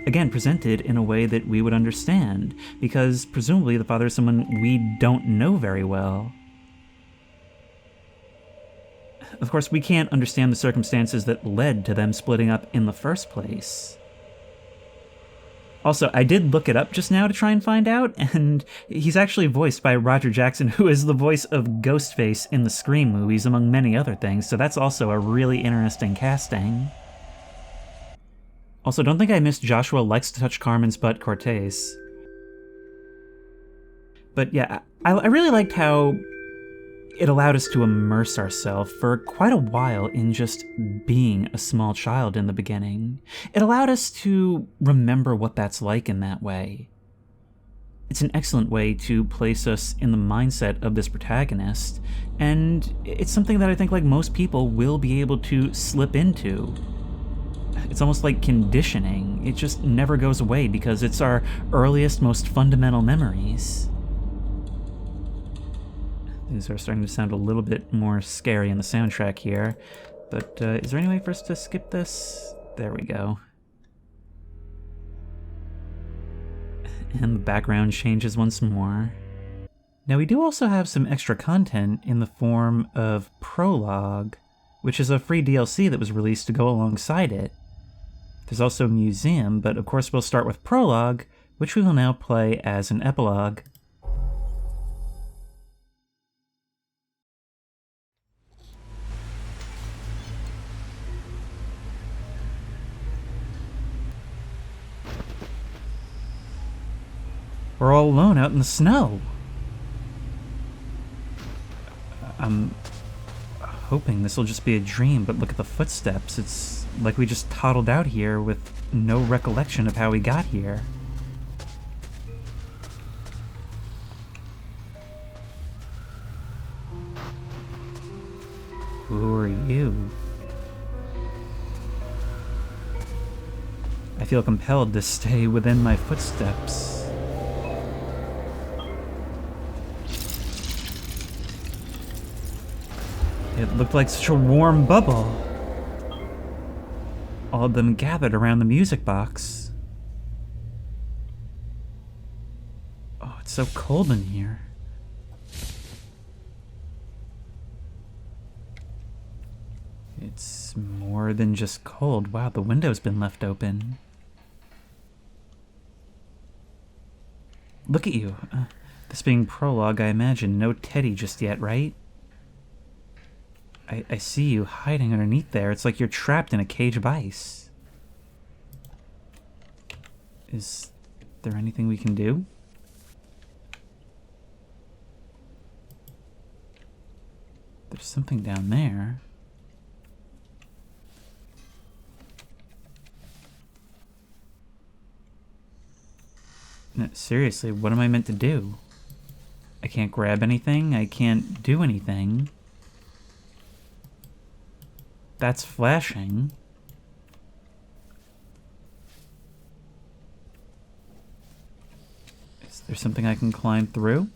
Again, presented in a way that we would understand, because presumably the father is someone we don't know very well. Of course, we can't understand the circumstances that led to them splitting up in the first place. Also, I did look it up just now to try and find out, and he's actually voiced by Roger Jackson, who is the voice of Ghostface in the Scream movies, among many other things, so that's also a really interesting casting. Also, don't think I missed Joshua likes to touch Carmen's butt Cortez. But yeah, I really liked how it allowed us to immerse ourselves for quite a while in just being a small child in the beginning. It allowed us to remember what that's like in that way. It's an excellent way to place us in the mindset of this protagonist, and it's something that I think like most people will be able to slip into. It's almost like conditioning. It just never goes away because it's our earliest, most fundamental memories. These are starting to sound a little bit more scary in the soundtrack here, but is there any way for us to skip this? There we go. And the background changes once more. Now we do also have some extra content in the form of Prologue, which is a free DLC that was released to go alongside it. There's also a museum, but of course we'll start with Prologue, which we will now play as an epilogue. We're all alone out in the snow. I'm hoping this will just be a dream, but look at the footsteps. It's like we just toddled out here with no recollection of how we got here. Who are you? I feel compelled to stay within my footsteps. It looked like such a warm bubble. All of them gathered around the music box. Oh, it's so cold in here. It's more than just cold. Wow, the window's been left open. Look at you. This being Prologue, I imagine no Teddy just yet, right? I see you hiding underneath there. It's like you're trapped in a cage of ice. Is there anything we can do? There's something down there. No, seriously, what am I meant to do? I can't grab anything. I can't do anything. That's flashing. Is there something I can climb through?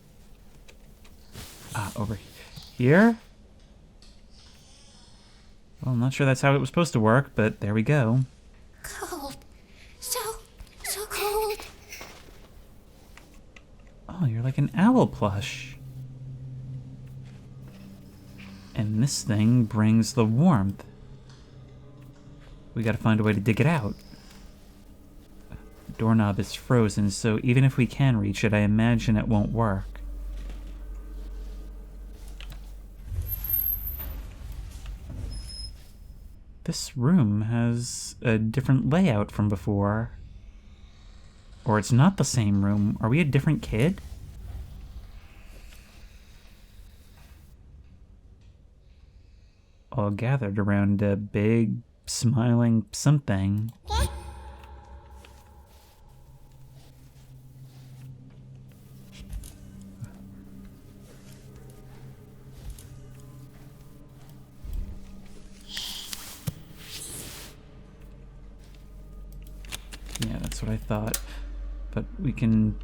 Ah, over here? Well, I'm not sure that's how it was supposed to work, but there we go. Cold. So cold. Oh, you're like an owl plush. And this thing brings the warmth. We gotta find a way to dig it out. The doorknob is frozen, so even if we can reach it, I imagine it won't work. This room has a different layout from before. Or it's not the same room. Are we a different kid? All gathered around a big, smiling something. Yeah, that's what I thought. But we can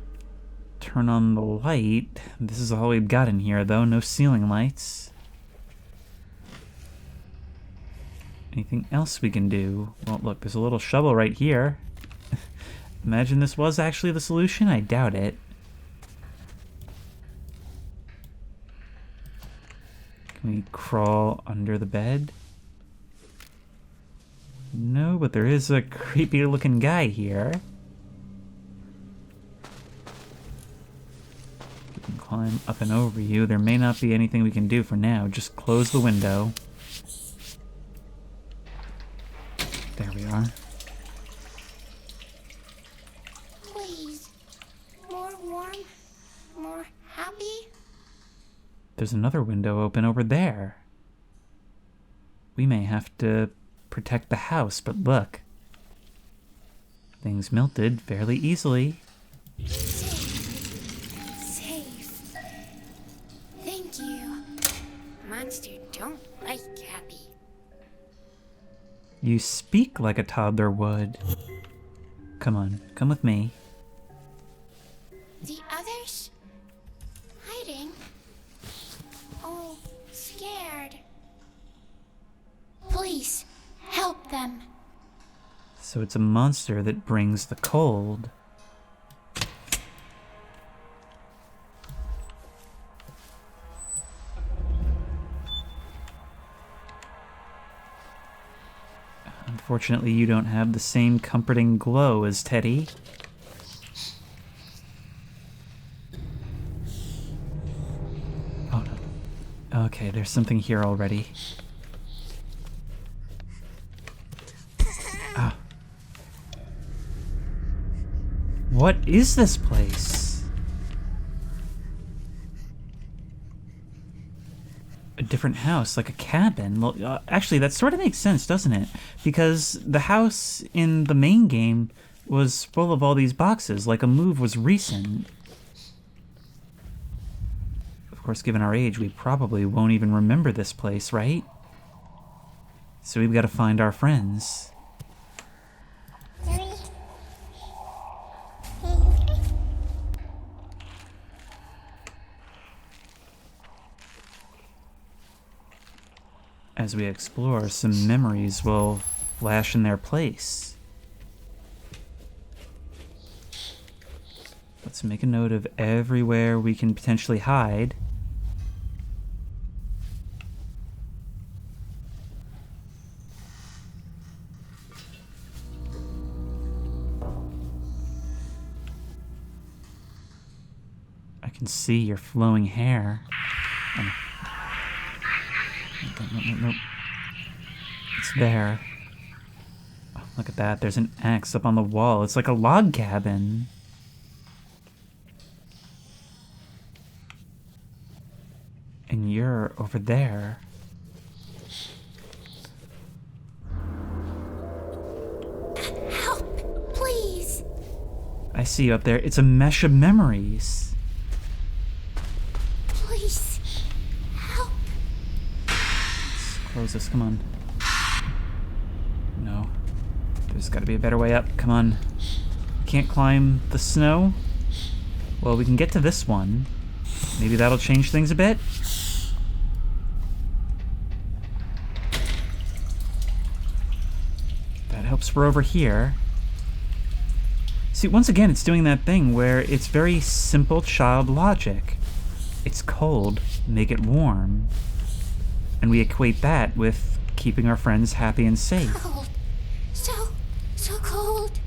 turn on the light. This is all we've got in here, though. No ceiling lights. Anything else we can do? Well, look, there's a little shovel right here. Imagine this was actually the solution? I doubt it. Can we crawl under the bed? No, but there is a creepy looking guy here. We can climb up and over you. There may not be anything we can do for now. Just close the window. There we are. Please. More warm. More happy. There's another window open over there. We may have to protect the house, but look. Things melted fairly easily. Safe. Thank you. Monsters don't like happy. You speak like a toddler would. Come on, come with me. The others? Hiding? Oh, scared. Please, help them. So it's a monster that brings the cold. Unfortunately, you don't have the same comforting glow as Teddy. Oh no. Okay, there's something here already. Ah. What is this place? A different house, like a cabin. Well, actually, that sort of makes sense, doesn't it? Because the house in the main game was full of all these boxes, like a move was recent. Of course, given our age, we probably won't even remember this place, right? So we've got to find our friends. As we explore, some memories will flash in their place. Let's make a note of everywhere we can potentially hide. I can see your flowing hair. Nope. It's there. Oh, look at that. There's an axe up on the wall. It's like a log cabin. And you're over there. Help, please. I see you up there. It's a mesh of memories. Please, help. Let's close this. Come on. No. There's got to be a better way up. Come on. Can't climb the snow? Well, we can get to this one. Maybe that'll change things a bit. That helps we're over here. See, once again, it's doing that thing where it's very simple child logic. It's cold, make it warm. And we equate that with keeping our friends happy and safe. Cold. So cold.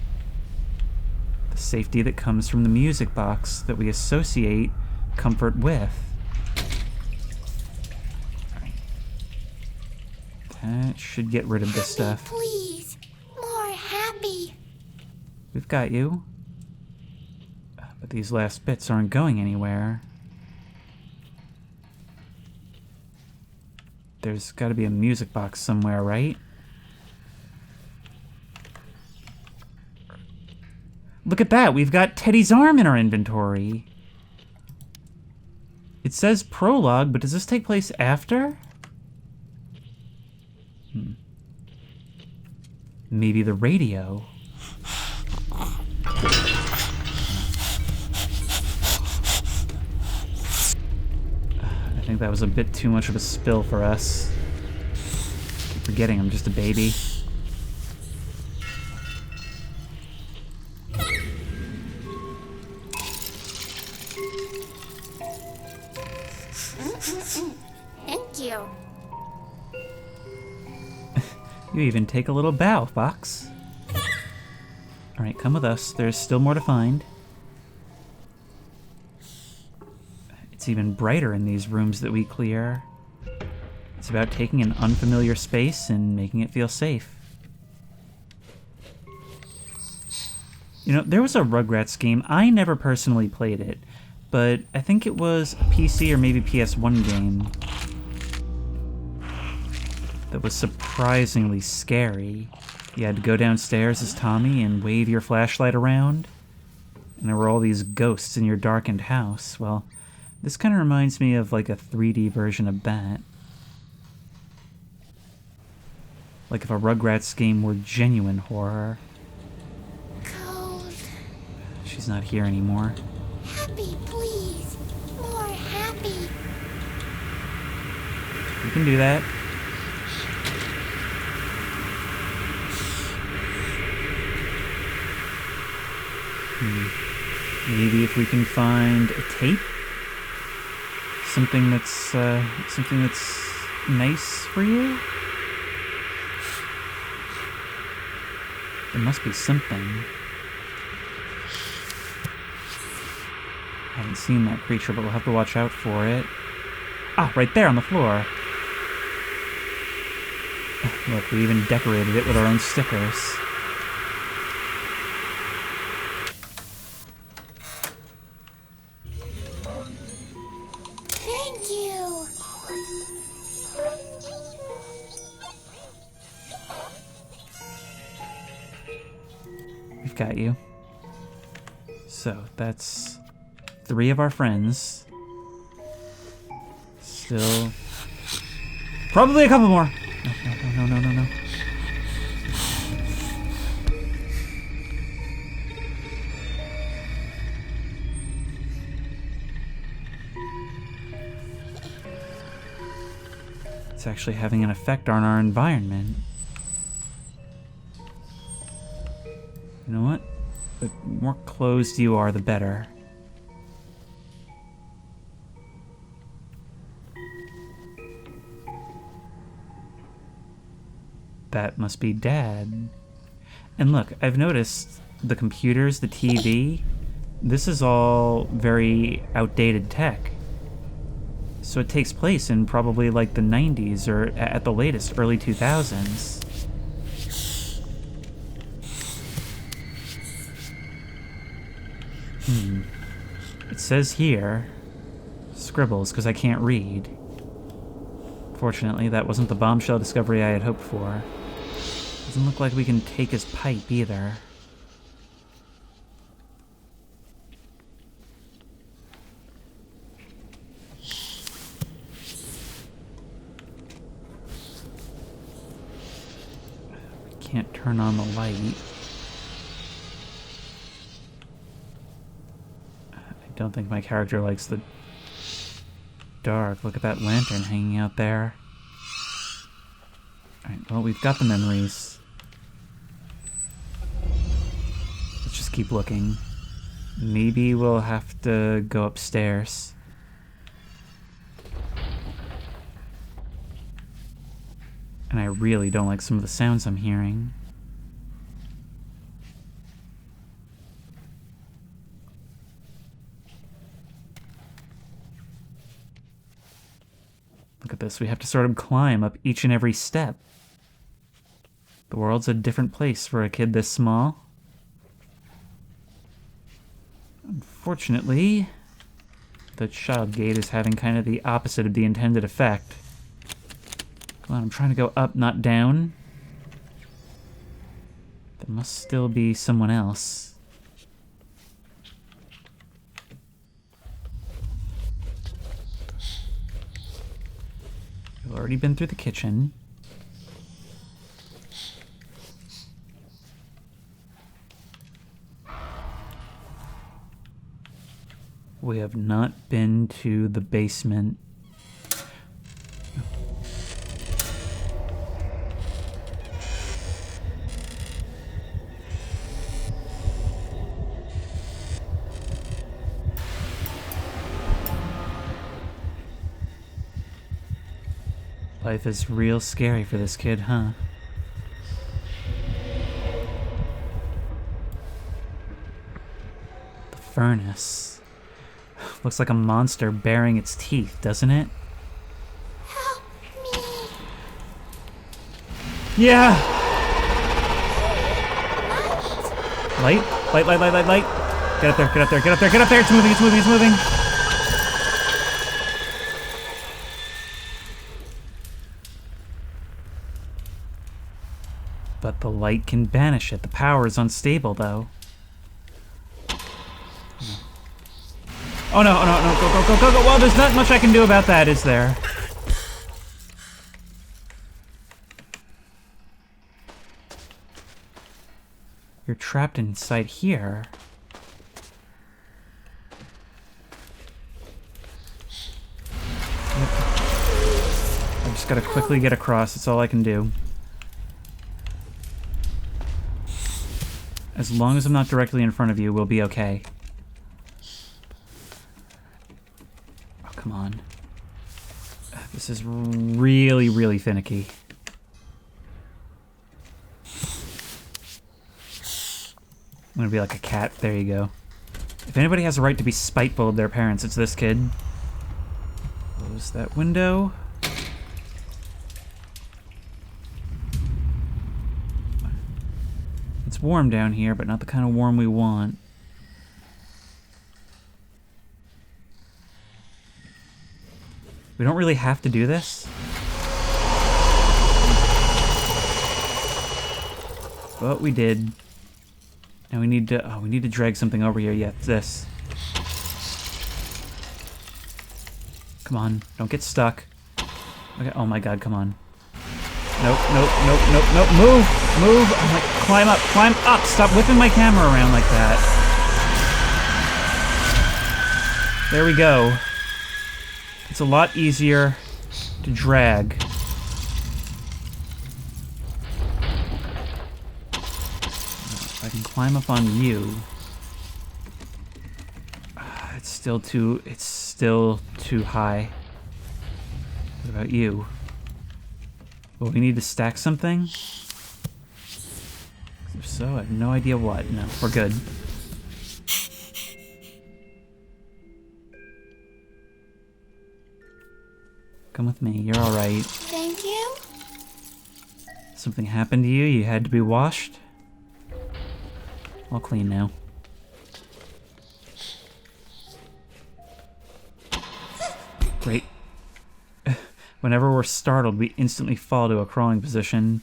The safety that comes from the music box that we associate comfort with. Alright. That should get rid of this stuff. Please. More happy. We've got you. But these last bits aren't going anywhere. There's got to be a music box somewhere, right? Look at that! We've got Teddy's arm in our inventory! It says Prologue, but does this take place after? Maybe the radio. I think that was a bit too much of a spill for us. Keep forgetting I'm just a baby. Thank you. You even take a little bow, Fox. Alright, come with us. There's still more to find. It's even brighter in these rooms that we clear. It's about taking an unfamiliar space and making it feel safe. You know, there was a Rugrats game. I never personally played it, but I think it was a PC or maybe PS1 game that was surprisingly scary. You had to go downstairs as Tommy and wave your flashlight around, and there were all these ghosts in your darkened house. Well, this kind of reminds me of like a 3D version of that. Like if a Rugrats game were genuine horror. Cold. She's not here anymore. Happy, please. More happy. You can do that. Maybe if we can find a tape, something that's nice for you. There must be something. I haven't seen that creature, but we'll have to watch out for it. Ah, right there on the floor. Look, we even decorated it with our own stickers. Thank you. We've got you. So, that's 3 of our friends. Still... probably a couple more! No. It's actually having an effect on our environment. You know what? The more closed you are, the better. That must be Dad. And look, I've noticed the computers, the TV, this is all very outdated tech. So it takes place in probably like the 90s or at the latest, early 2000s. It says here, scribbles, because I can't read. Fortunately, that wasn't the bombshell discovery I had hoped for. Doesn't look like we can take his pipe either. We can't turn on the light. I don't think my character likes the dark. Look at that lantern hanging out there. Alright, well, we've got the memories. Let's just keep looking. Maybe we'll have to go upstairs. And I really don't like some of the sounds I'm hearing. Look at this. We have to sort of climb up each and every step. The world's a different place for a kid this small. Unfortunately, the child gate is having kind of the opposite of the intended effect. Come on, I'm trying to go up, not down. There must still be someone else. We've already been through the kitchen. We have not been to the basement. Life is real scary for this kid, huh? The furnace. Looks like a monster baring its teeth, doesn't it? Help me. Yeah! Light. Light. Get up there, get up there, get up there, get up there! It's moving, it's moving, it's moving! But the light can banish it. The power is unstable, though. Oh no, go. Well, there's not much I can do about that, is there? You're trapped inside here. I just gotta quickly get across, that's all I can do. As long as I'm not directly in front of you, we'll be okay. Oh, come on. This is really, really finicky. I'm gonna be like a cat. There you go. If anybody has a right to be spiteful of their parents, it's this kid. Close that window. It's warm down here, but not the kind of warm we want. We don't really have to do this. But we did. And we need to drag something over here. Yeah, it's this. Come on, don't get stuck. Okay, oh my god, come on. Nope. Move! I'm like, climb up! Stop whipping my camera around like that. There we go. It's a lot easier to drag. If I can climb up on you. It's still too high. What about you? Well, we need to stack something? If so, I have no idea what. No, we're good. Come with me, you're alright. Thank you. Something happened to you, you had to be washed? All clean now. Great. Whenever we're startled, we instantly fall to a crawling position.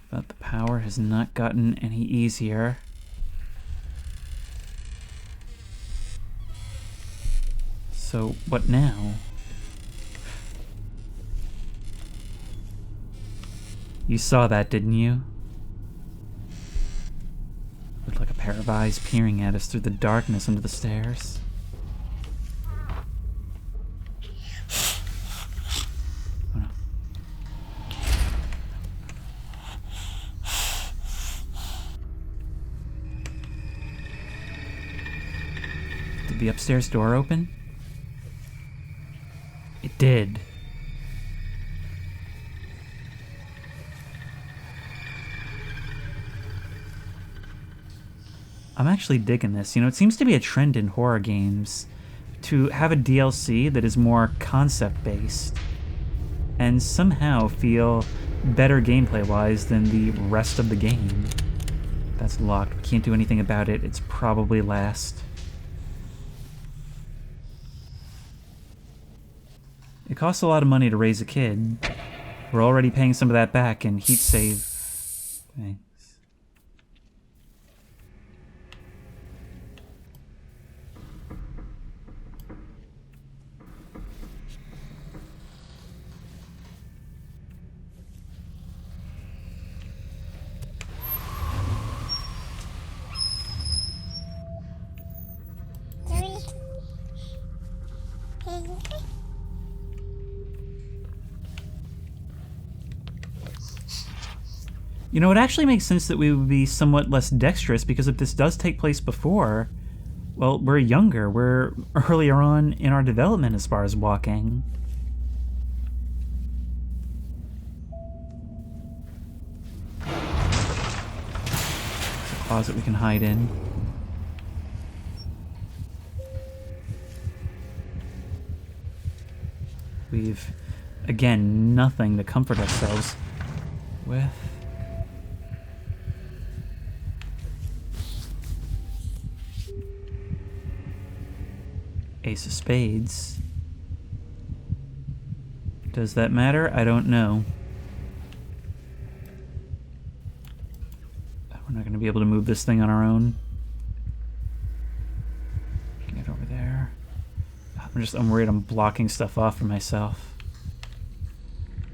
But the power has not gotten any easier. So, what now? You saw that, didn't you? With like a pair of eyes peering at us through the darkness under the stairs. Oh no. Did the upstairs door open? It did. I'm actually digging this. You know, it seems to be a trend in horror games to have a DLC that is more concept-based and somehow feel better gameplay-wise than the rest of the game. That's locked. We can't do anything about it. It's probably last. It costs a lot of money to raise a kid. We're already paying some of that back in heat save. Thanks. You know, it actually makes sense that we would be somewhat less dexterous, because if this does take place before, well, we're younger. We're earlier on in our development as far as walking. There's a closet we can hide in. We've, again, nothing to comfort ourselves with. Ace of Spades. Does that matter? I don't know. We're not going to be able to move this thing on our own. Get over there. I'm worried I'm blocking stuff off for myself.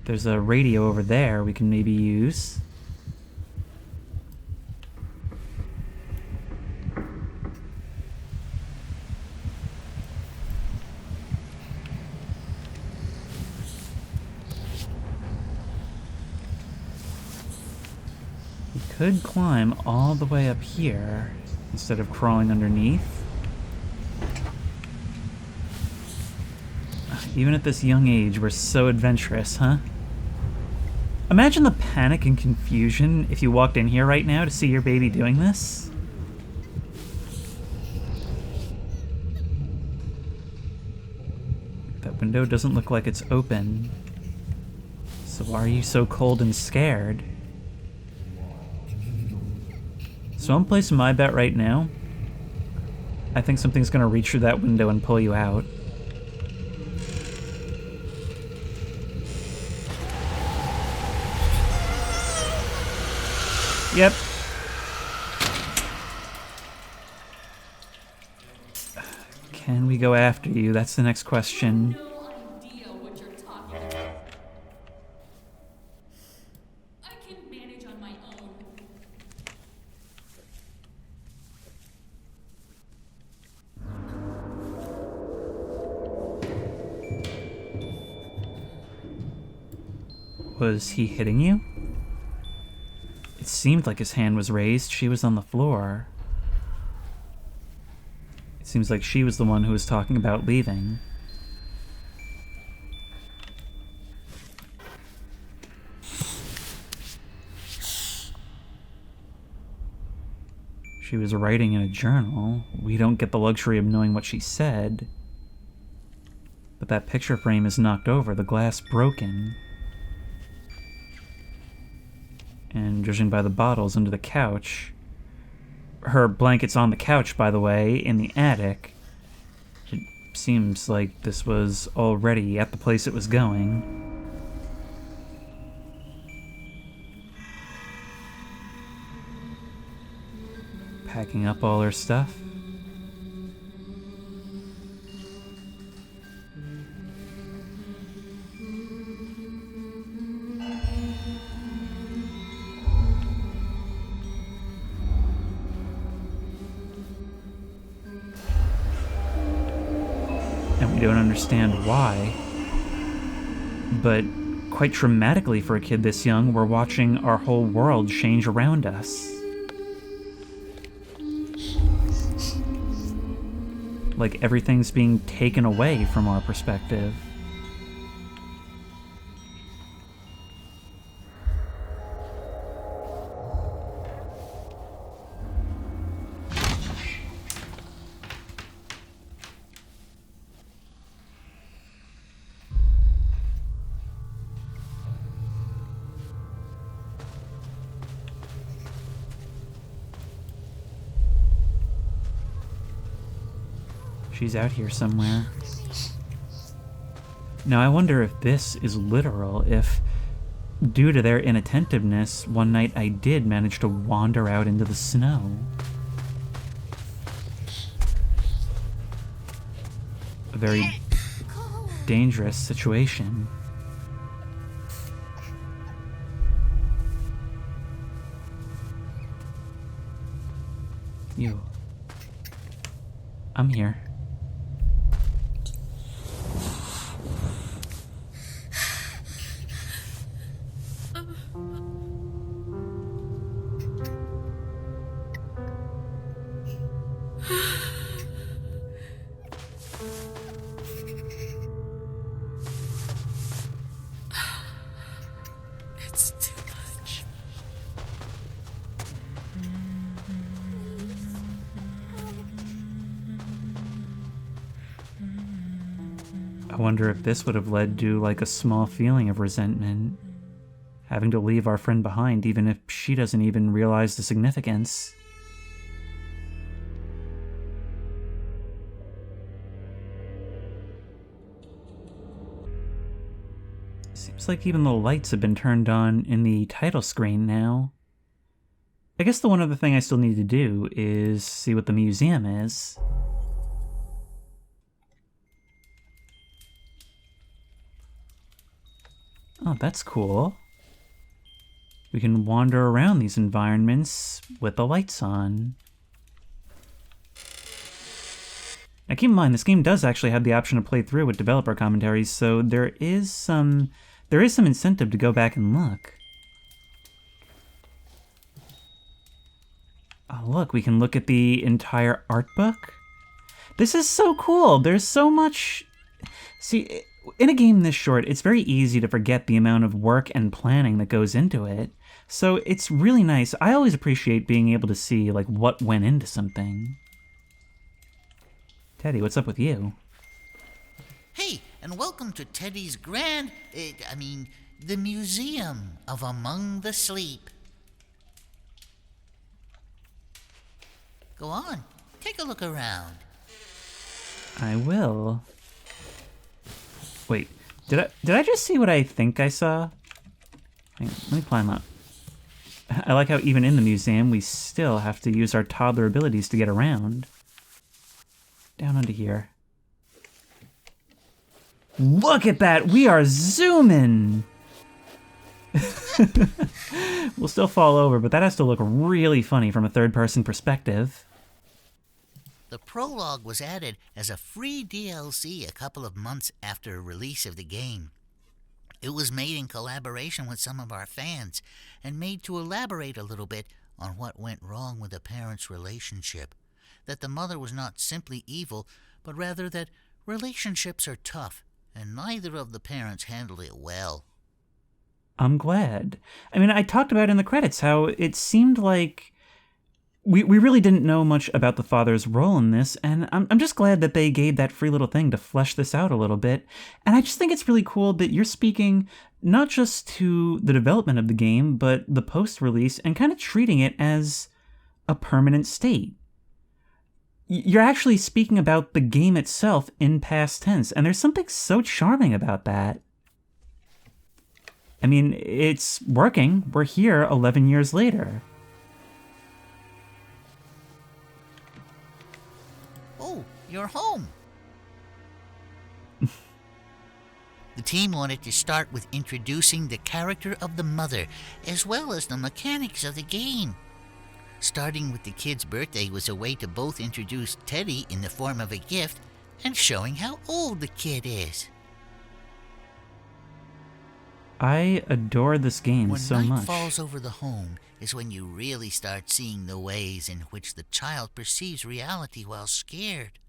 There's a radio over there we can maybe use. Could climb all the way up here instead of crawling underneath. Even at this young age, we're so adventurous, huh? Imagine the panic and confusion if you walked in here right now to see your baby doing this. That window doesn't look like it's open. So why are you so cold and scared? So I'm placing my bet right now. I think something's gonna reach through that window and pull you out. Yep. Can we go after you? That's the next question. Was he hitting you? It seemed like his hand was raised. She was on the floor. It seems like she was the one who was talking about leaving. She was writing in a journal. We don't get the luxury of knowing what she said. But that picture frame is knocked over, the glass broken. And judging by the bottles under the couch, her blanket's on the couch, by the way, in the attic. It seems like this was already at the place it was going. Packing up all her stuff. Don't understand why, but quite traumatically for a kid this young, we're watching our whole world change around us. Like everything's being taken away from our perspective. She's out here somewhere. Now I wonder if this is literal, if, due to their inattentiveness, one night I did manage to wander out into the snow. A very dangerous situation. You. I'm here. It's too much. I wonder if this would have led to, like, a small feeling of resentment. Having to leave our friend behind, even if she doesn't even realize the significance. Seems like even the lights have been turned on in the title screen now. I guess the one other thing I still need to do is see what the museum is. Oh, that's cool. We can wander around these environments with the lights on. Now keep in mind, this game does actually have the option to play through with developer commentaries, so there is some incentive to go back and look. Oh look, we can look at the entire art book. This is so cool. There's so much... See, in a game this short, it's very easy to forget the amount of work and planning that goes into it. So it's really nice. I always appreciate being able to see, like, what went into something. Teddy, what's up with you? Hey, and welcome to Teddy's the Museum of Among the Sleep. Go on, take a look around. I will. Wait, did I just see what I think I saw? Hang on, let me climb up. I like how even in the museum we still have to use our toddler abilities to get around. Down under here. Look at that! We are zooming! We'll still fall over, but that has to look really funny from a third-person perspective. The Prologue was added as a free DLC a couple of months after release of the game. It was made in collaboration with some of our fans and made to elaborate a little bit on what went wrong with the parents' relationship. That the mother was not simply evil, but rather that relationships are tough, and neither of the parents handled it well. I'm glad. I mean, I talked about in the credits how it seemed like we really didn't know much about the father's role in this, and I'm just glad that they gave that free little thing to flesh this out a little bit. And I just think it's really cool that you're speaking not just to the development of the game, but the post-release, and kind of treating it as a permanent state. You're actually speaking about the game itself in past tense, and there's something so charming about that. I mean, it's working. We're here 11 years later. Oh, you're home. The team wanted to start with introducing the character of the mother, as well as the mechanics of the game. Starting with the kid's birthday was a way to both introduce Teddy in the form of a gift and showing how old the kid is. I adore this game so much. When night falls over the home is when you really start seeing the ways in which the child perceives reality while scared.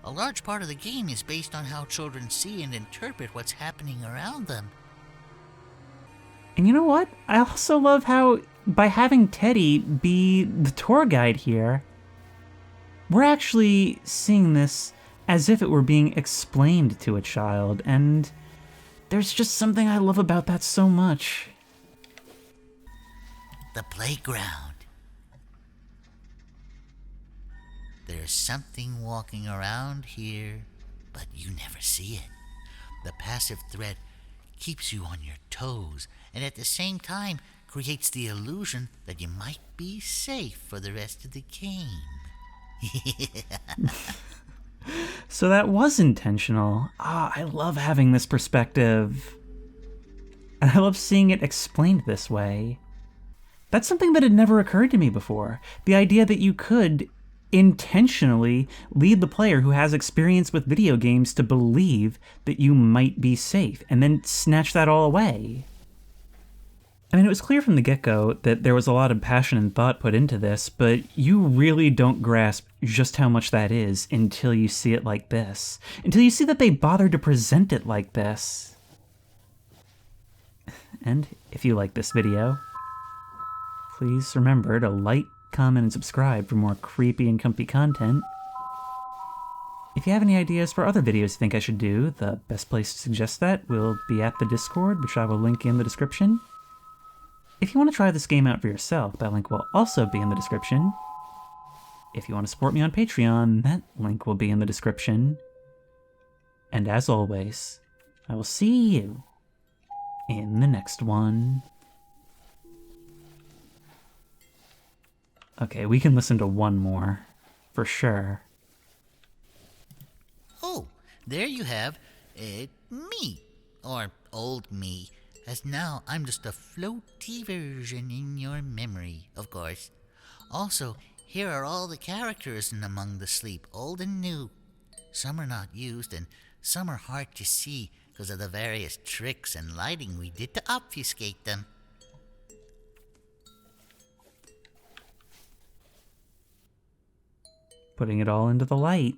A large part of the game is based on how children see and interpret what's happening around them. And you know what? I also love how, by having Teddy be the tour guide here, we're actually seeing this as if it were being explained to a child, and there's just something I love about that so much. The playground. There's something walking around here, but you never see it. The passive threat keeps you on your toes, and at the same time creates the illusion that you might be safe for the rest of the game. So that was intentional. I love having this perspective. And I love seeing it explained this way. That's something that had never occurred to me before. The idea that you could intentionally lead the player who has experience with video games to believe that you might be safe, and then snatch that all away. I mean, it was clear from the get-go that there was a lot of passion and thought put into this, but you really don't grasp just how much that is until you see it like this. Until you see that they bothered to present it like this. And if you like this video, please remember to like, comment, and subscribe for more creepy and comfy content. If you have any ideas for other videos you think I should do, the best place to suggest that will be at the Discord, which I will link in the description. If you want to try this game out for yourself, that link will also be in the description. If you want to support me on Patreon, that link will be in the description. And as always, I will see you in the next one. Okay, we can listen to one more, for sure. Oh, there you have me, or old me, as now I'm just a floaty version in your memory, of course. Also, here are all the characters in Among the Sleep, old and new. Some are not used, and some are hard to see because of the various tricks and lighting we did to obfuscate them. Putting it all into the light.